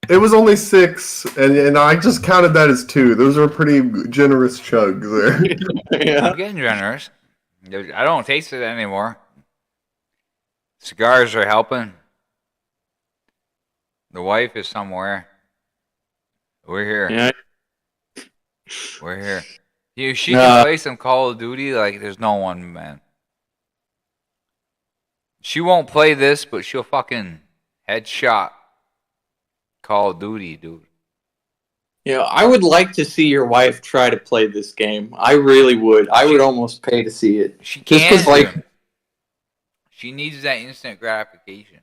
It was only 6, and I just counted that as 2. Those are pretty generous chugs there. Yeah. I'm getting generous. I don't taste it anymore. Cigars are helping. The wife is somewhere. We're here. Yeah. We're here. She can play some Call of Duty like there's no one, man. She won't play this, but she'll fucking headshot Call of Duty, dude. Yeah, I would like to see your wife try to play this game. I really would. I would almost pay to see it. She Just can't. 'cause, like, she needs that instant gratification.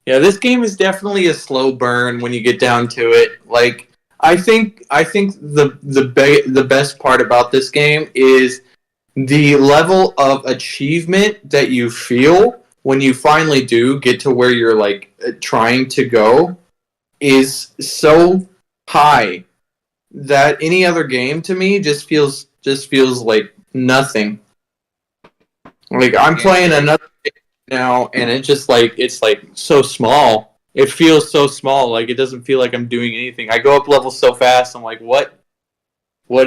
yeah, this game is definitely a slow burn when you get down to it. Like, I think the best part about this game is the level of achievement that you feel when you finally do get to where you're like trying to go is so high that any other game to me just feels like nothing. Like I'm playing another game now and it's like so small. It feels so small, like it doesn't feel like I'm doing anything. I go up levels so fast, I'm like, what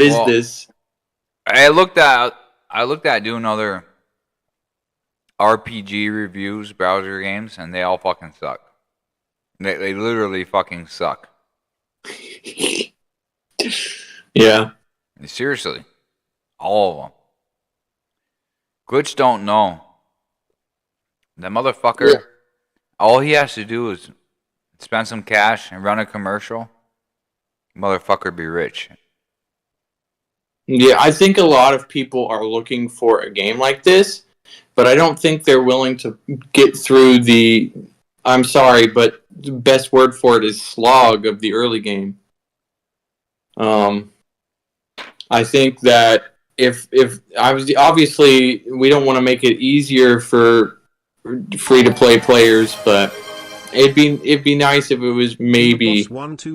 is this? I looked at doing other RPG reviews, browser games, and they all fucking suck. They literally fucking suck. Yeah. Seriously. All of them. Glitch don't know. That motherfucker, all he has to do is spend some cash and run a commercial. Motherfucker be rich. Yeah, I think a lot of people are looking for a game like this, but I don't think they're willing to get through the, I'm sorry, but the best word for it is slog of the early game. I think that if obviously we don't want to make it easier for free to play players, but it'd be nice if it was maybe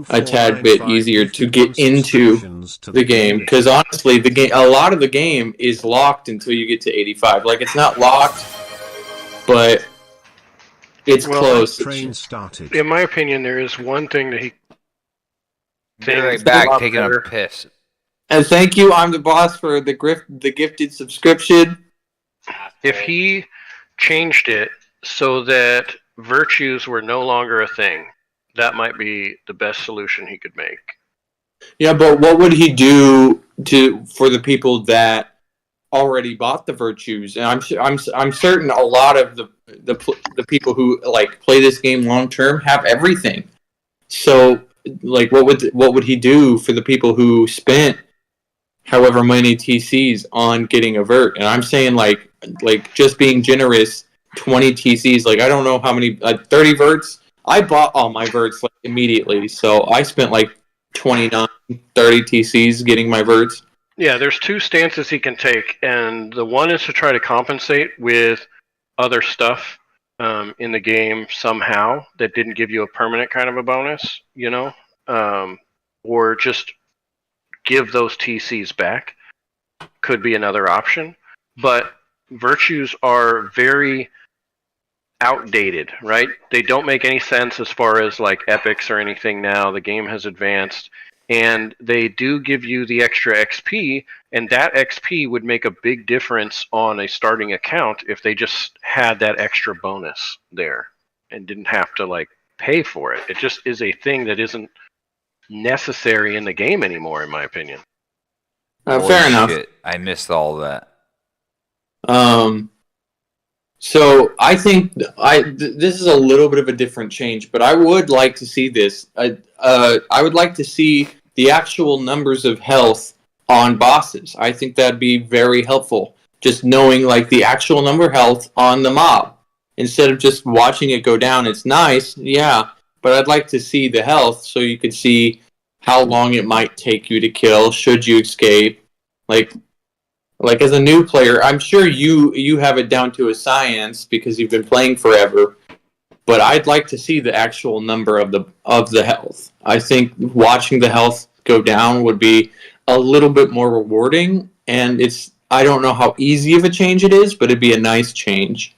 a tad bit easier to get into the game, because honestly, a lot of the game is locked until you get to 85. Like it's not locked, but it's close. In my opinion, there is one thing that he. Be right back, taking a piss. And thank you, I'm the boss, for the gifted subscription. If he changed it so that virtues were no longer a thing, that might be the best solution he could make. Yeah, but what would he do for the people that already bought the virtues? And I'm certain a lot of the people who like play this game long term have everything. So like, what would he do for the people who spent however many TCs on getting a vert? And I'm saying like just being generous, 20 TCs. Like I don't know how many, 30 verts. I bought all my verts like immediately, so I spent like 29, 30 TCs getting my verts. Yeah, there's two stances he can take, and the one is to try to compensate with other stuff in the game somehow that didn't give you a permanent kind of a bonus, or just give those TCs back. Could be another option, but virtues are very outdated, right? They don't make any sense as far as like epics or anything now. The game has advanced, and they do give you the extra XP, and that XP would make a big difference on a starting account if they just had that extra bonus there and didn't have to like pay for it. It just is a thing that isn't necessary in the game anymore, in my opinion. Fair enough. Shit. I missed all that. So I think this is a little bit of a different change, but I would like to see this. I would like to see the actual numbers of health on bosses. I think that'd be very helpful. Just knowing like the actual number of health on the mob instead of just watching it go down. It's nice, yeah, but I'd like to see the health so you could see how long it might take you to kill. Should you escape? Like, Like as a new player, I'm sure you have it down to a science because you've been playing forever. But I'd like to see the actual number of the health. I think watching the health go down would be a little bit more rewarding, and I don't know how easy of a change it is, but it'd be a nice change.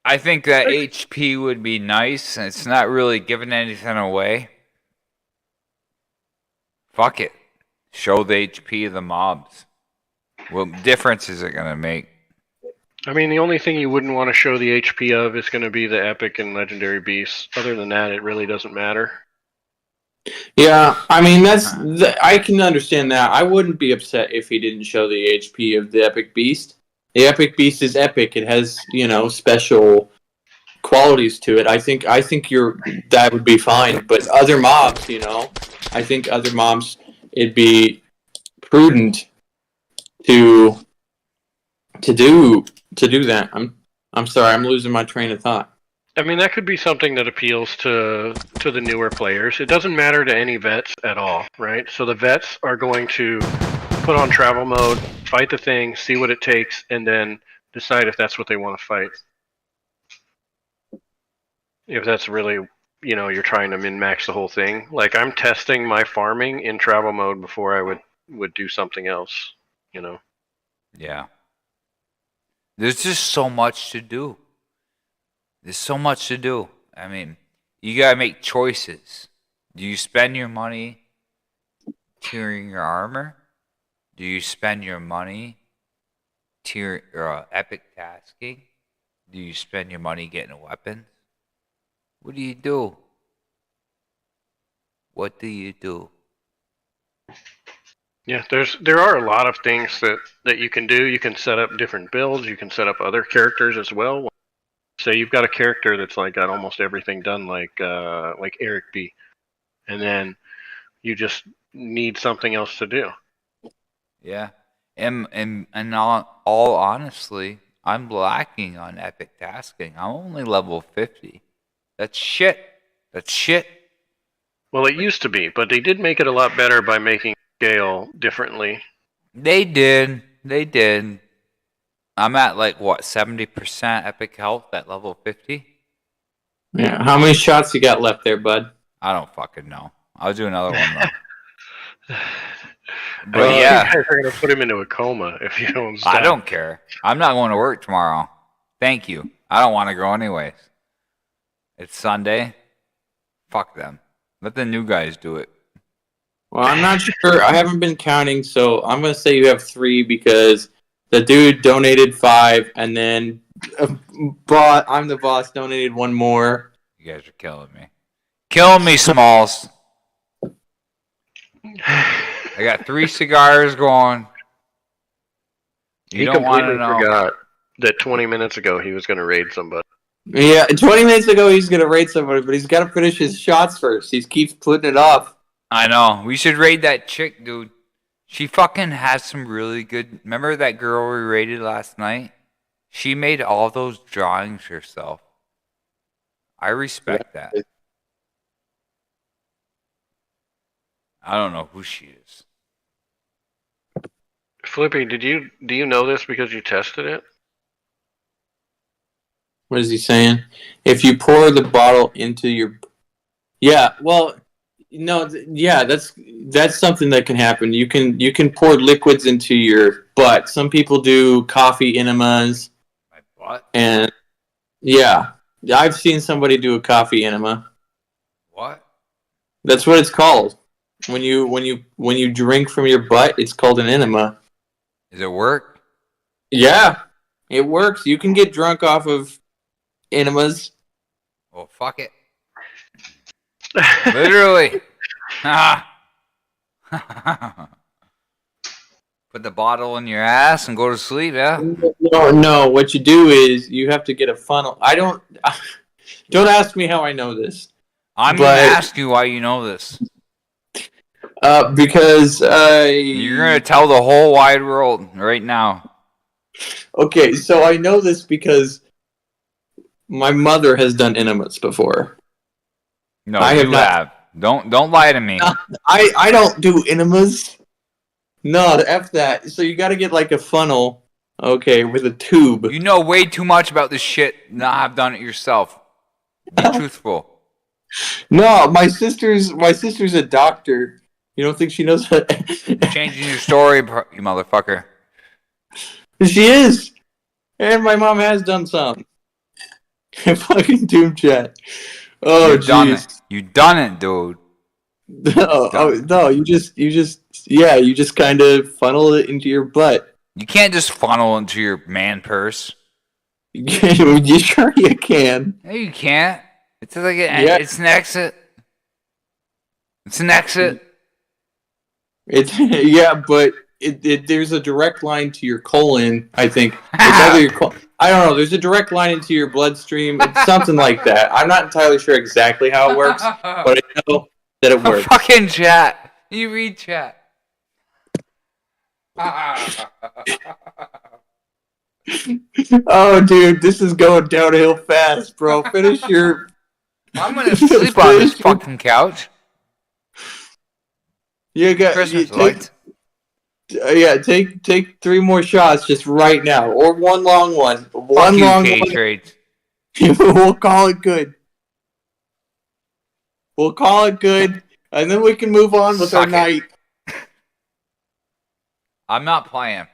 I think that HP would be nice. It's not really giving anything away. Fuck it. Show the HP of the mobs. What difference is it going to make? I mean, the only thing you wouldn't want to show the HP of is going to be the epic and legendary beasts. Other than that, it really doesn't matter. Yeah, I mean I can understand that. I wouldn't be upset if he didn't show the HP of the epic beast. The epic beast is epic. It has, special qualities to it. I think that would be fine. But other mobs, I think other mobs, it'd be prudent to do that. I'm sorry, I'm losing my train of thought. I mean, that could be something that appeals to the newer players. It doesn't matter to any vets at all, right? So the vets are going to put on travel mode, fight the thing, see what it takes, and then decide if that's what they want to fight. If that's really, you're trying to min-max the whole thing. Like, I'm testing my farming in travel mode before I would do something else, Yeah. There's just so much to do. There's so much to do. I mean, you gotta make choices. Do you spend your money tiering your armor? Do you spend your money epic tasking? Do you spend your money getting a weapon? What do you do? What do you do? Yeah, there are a lot of things that you can do. You can set up different builds. You can set up other characters as well. Say you've got a character that's like got almost everything done, like Eric B, and then you just need something else to do. Yeah, and all honestly, I'm lacking on epic tasking. I'm only level 50. That's shit. That's shit. Well, it used to be, but they did make it a lot better by making scale differently. They did. They did. I'm at 70% epic health at level 50. Yeah, how many shots you got left there, bud? I don't fucking know. I'll do another one though. But yeah, you guys are gonna put him into a coma if you don't stop. I don't care. I'm not going to work tomorrow. Thank you. I don't want to go anyways. It's Sunday. Fuck them. Let the new guys do it. Well, I'm not sure. I haven't been counting, so I'm gonna say you have 3 because the dude donated 5, and then I'm the boss, donated 1 more. You guys are killing me. Killing me, Smalls. I got 3 cigars going. He completely forgot that 20 minutes ago he was going to raid somebody. Yeah, 20 minutes ago he's going to raid somebody, but he's got to finish his shots first. He keeps putting it off. I know. We should raid that chick, dude. She fucking has some really good... Remember that girl we raided last night? She made all those drawings herself. I respect that. I don't know who she is. Flippy, do you know this because you tested it? What is he saying? If you pour the bottle into your... Yeah, well... No, yeah, that's something that can happen. You can pour liquids into your butt. Some people do coffee enemas. My butt? And yeah, I've seen somebody do a coffee enema. What? That's what it's called. When you drink from your butt, it's called an enema. Does it work? Yeah, it works. You can get drunk off of enemas. Well, fuck it. Literally. Put the bottle in your ass and go to sleep, yeah? No. What you do is you have to get a funnel. Don't ask me how I know this. I'm going to ask you why you know this. Because you're going to tell the whole wide world right now. Okay, so I know this because my mother has done enemas before. No, I have not. Don't lie to me. I don't do enemas. No, F that. So you got to get like a funnel, okay, with a tube. You know way too much about this shit. Not have done it yourself. Be truthful. No, my sister's a doctor. You don't think she knows what? Changing your story, you motherfucker. She is, and my mom has done some. Fucking Doom Chat. Oh, You done it. jeez. You done it, dude. No, you just kind of funnel it into your butt. You can't just funnel into your man purse. You sure you can? No, you can't. It's like it's an exit. It's an exit. It's but there's a direct line to your colon. I think it's either your colon. I don't know. There's a direct line into your bloodstream. It's something like that. I'm not entirely sure exactly how it works, but I know that it works. Fucking chat. You read chat. Oh, dude, this is going downhill fast, bro. Finish your. I'm gonna sleep on this fucking couch. You got Christmas lights. Take 3 more shots just right now, or one long one. One Fuck long you, one. K-Trades. We'll call it good. We'll call it good, and then we can move on with our night. I'm not playing.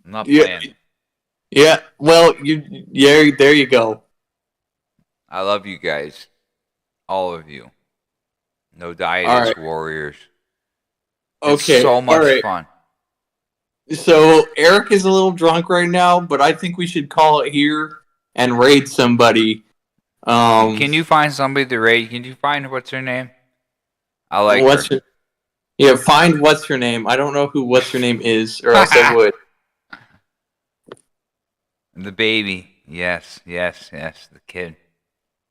I'm not playing. Yeah. Well, there you go. I love you guys, all of you. No dietist warriors. It's Okay. so much fun. So Eric is a little drunk right now, but I think we should call it here and raid somebody. Can you find somebody to raid? Can you find what's her name? I like her. Find what's her name. I don't know who what's her name is, or else I would. The baby. Yes. The kid.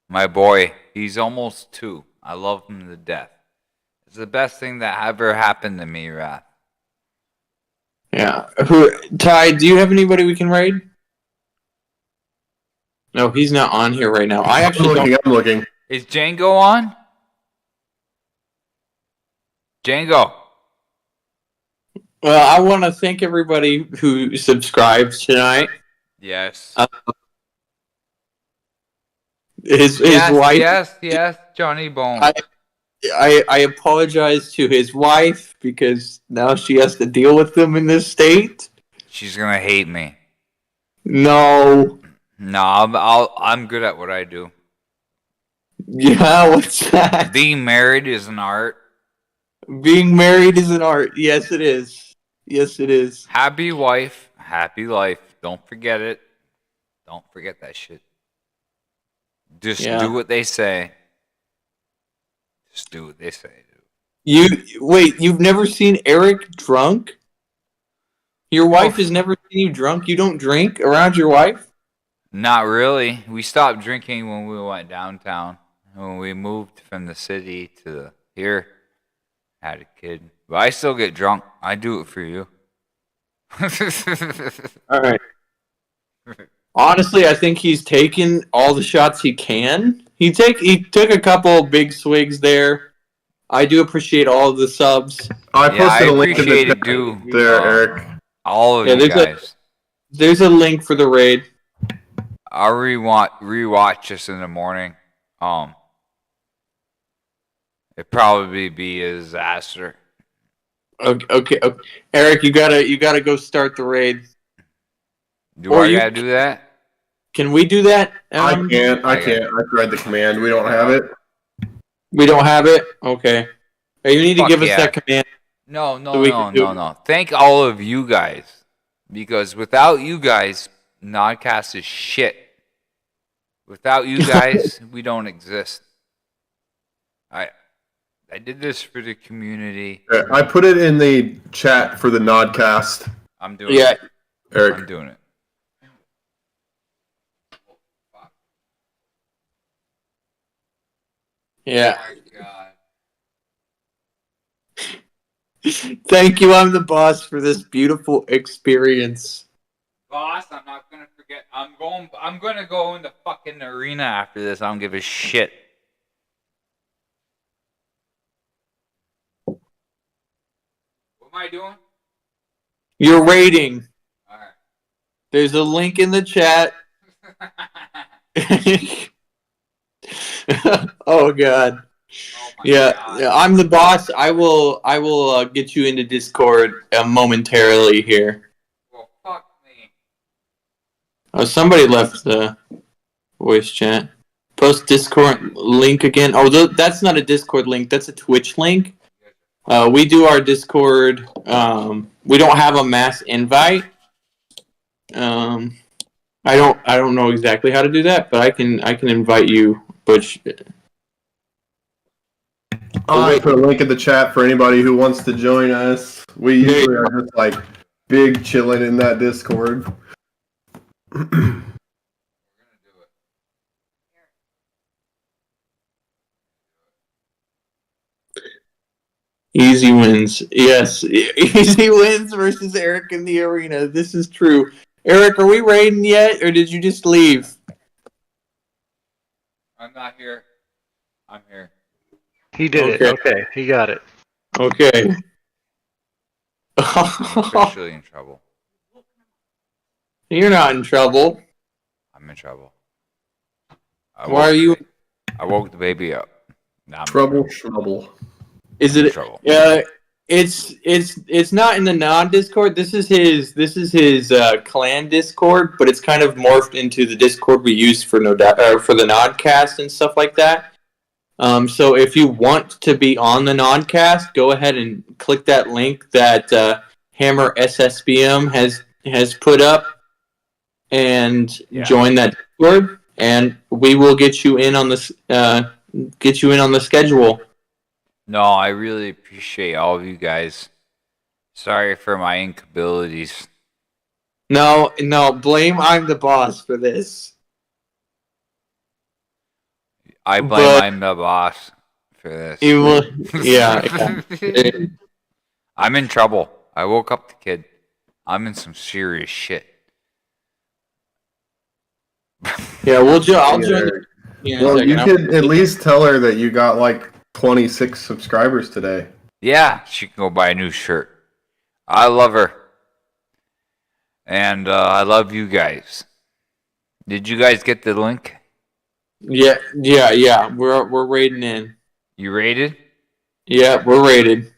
My boy. He's almost 2. I love him to death. It's the best thing that ever happened to me, Rath. Yeah. Ty, do you have anybody we can raid? No, he's not on here right now. I'm looking. Is Django on? Django. Well, I want to thank everybody who subscribes tonight. Yes. His wife. Yes, Johnny Bone. I apologize to his wife because now she has to deal with them in this state. She's gonna hate me. No, I'm good at what I do. Yeah, what's that? Being married is an art. Being married is an art. Yes, it is. Yes, it is. Happy wife, happy life. Don't forget it. Don't forget that shit. Just do what they say. Just do what they say, dude. You've never seen Eric drunk? Your wife has never seen you drunk? You don't drink around your wife? Not really. We stopped drinking when we went downtown. When we moved from the city to here, had a kid. But I still get drunk. I do it for you. All right. Honestly, I think he's taken all the shots he can. He took a couple big swigs there. I do appreciate all of the subs. I posted a link in the chat there, Eric. All of you guys. There's a link for the raid. I'll rewatch this in the morning. It'd probably be a disaster. Okay. Eric, you gotta go start the raid. I gotta do that? Can we do that? I can't. I tried the command. We don't have it. We don't have it? Okay. You need to give us that command. No. Thank all of you guys. Because without you guys, NodCast is shit. Without you guys, we don't exist. I did this for the community. I put it in the chat for the NodCast. I'm doing it. Eric. I'm doing it. Yeah. Oh my God. Thank you, I'm the boss, for this beautiful experience. Boss, I'm not gonna forget. I'm gonna go in the fucking arena after this. I don't give a shit. am I doing? Your rating. All right. There's a link in the chat. Oh God. Oh my Yeah, God. I'm the boss. I will get you into Discord momentarily here. Well, fuck me. Oh, somebody left the voice chat. Post Discord link again. Oh, that's not a Discord link. That's a Twitch link. We do our Discord. We don't have a mass invite. I don't know exactly how to do that, but I can invite you, Butch. I put a link in the chat for anybody who wants to join us. We usually are just like big chilling in that Discord. We're gonna do it. Easy wins. Yes, easy wins versus Eric in the arena. This is true. Eric, are we raiding yet, or did you just leave? I'm not here. I'm here. He did it. Okay, he got it. Okay. I'm officially in trouble. You're not in trouble. I'm in trouble. Why are you? I woke the baby up. Now I'm Trouble. Is in it? trouble. It's not in the non-Discord. This is his clan Discord, but it's kind of morphed into the Discord we use for for the NodCast and stuff like that. So if you want to be on the NodCast, go ahead and click that link that Hammer SSBM has put up, and join that Discord, and we will get you in on this. Get you in on the schedule. No, I really appreciate all of you guys. Sorry for my incapabilities. No, blame I'm the boss for this. I blame I'm the boss for this. Yeah. I'm in trouble. I woke up the kid. I'm in some serious shit. Yeah, I'll join. Well, you could at least tell her that you got like 26 subscribers today. Yeah, she can go buy a new shirt. I love her. And I love you guys. Did you guys get the link? Yeah. We're raiding in. You raided? Yeah, we're raided.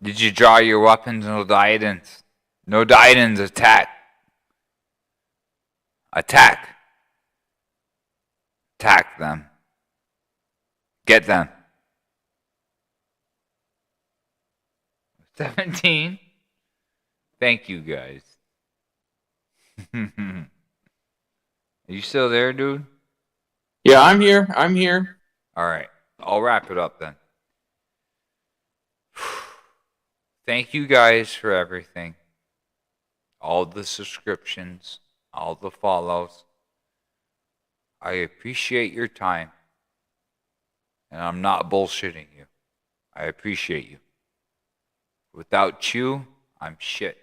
Did you draw your weapons? No diadons. No diadons. Attack. Attack. Attack them. Get them. 17. Thank you, guys. Are you still there, dude? Yeah, I'm here. All right. I'll wrap it up then. Thank you guys for everything. All the subscriptions, all the follows. I appreciate your time. And I'm not bullshitting you. I appreciate you. Without you, I'm shit.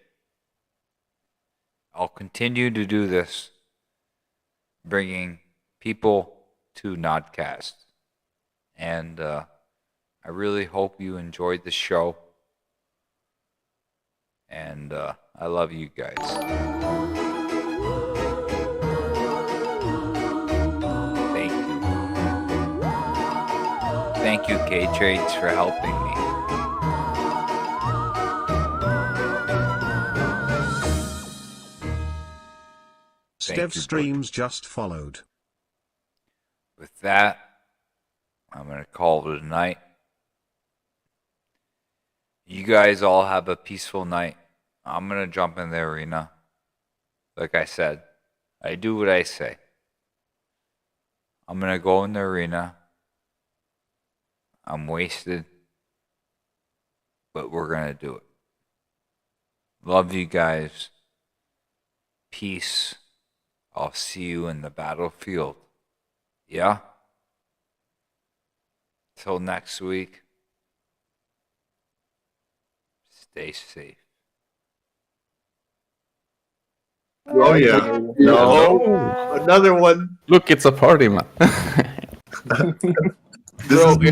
I'll continue to do this, bringing people to NodCast. And I really hope you enjoyed the show. And I love you guys. Thank you. Thank you, K-Trades, for helping me. Stev Streams just followed. With that, I'm going to call it a night. You guys all have a peaceful night. I'm going to jump in the arena. Like I said, I do what I say. I'm going to go in the arena. I'm wasted. But we're going to do it. Love you guys. Peace. I'll see you in the battlefield. Yeah? Till next week. Stay safe. Oh yeah. No. Another one. Look, it's a party, man. This is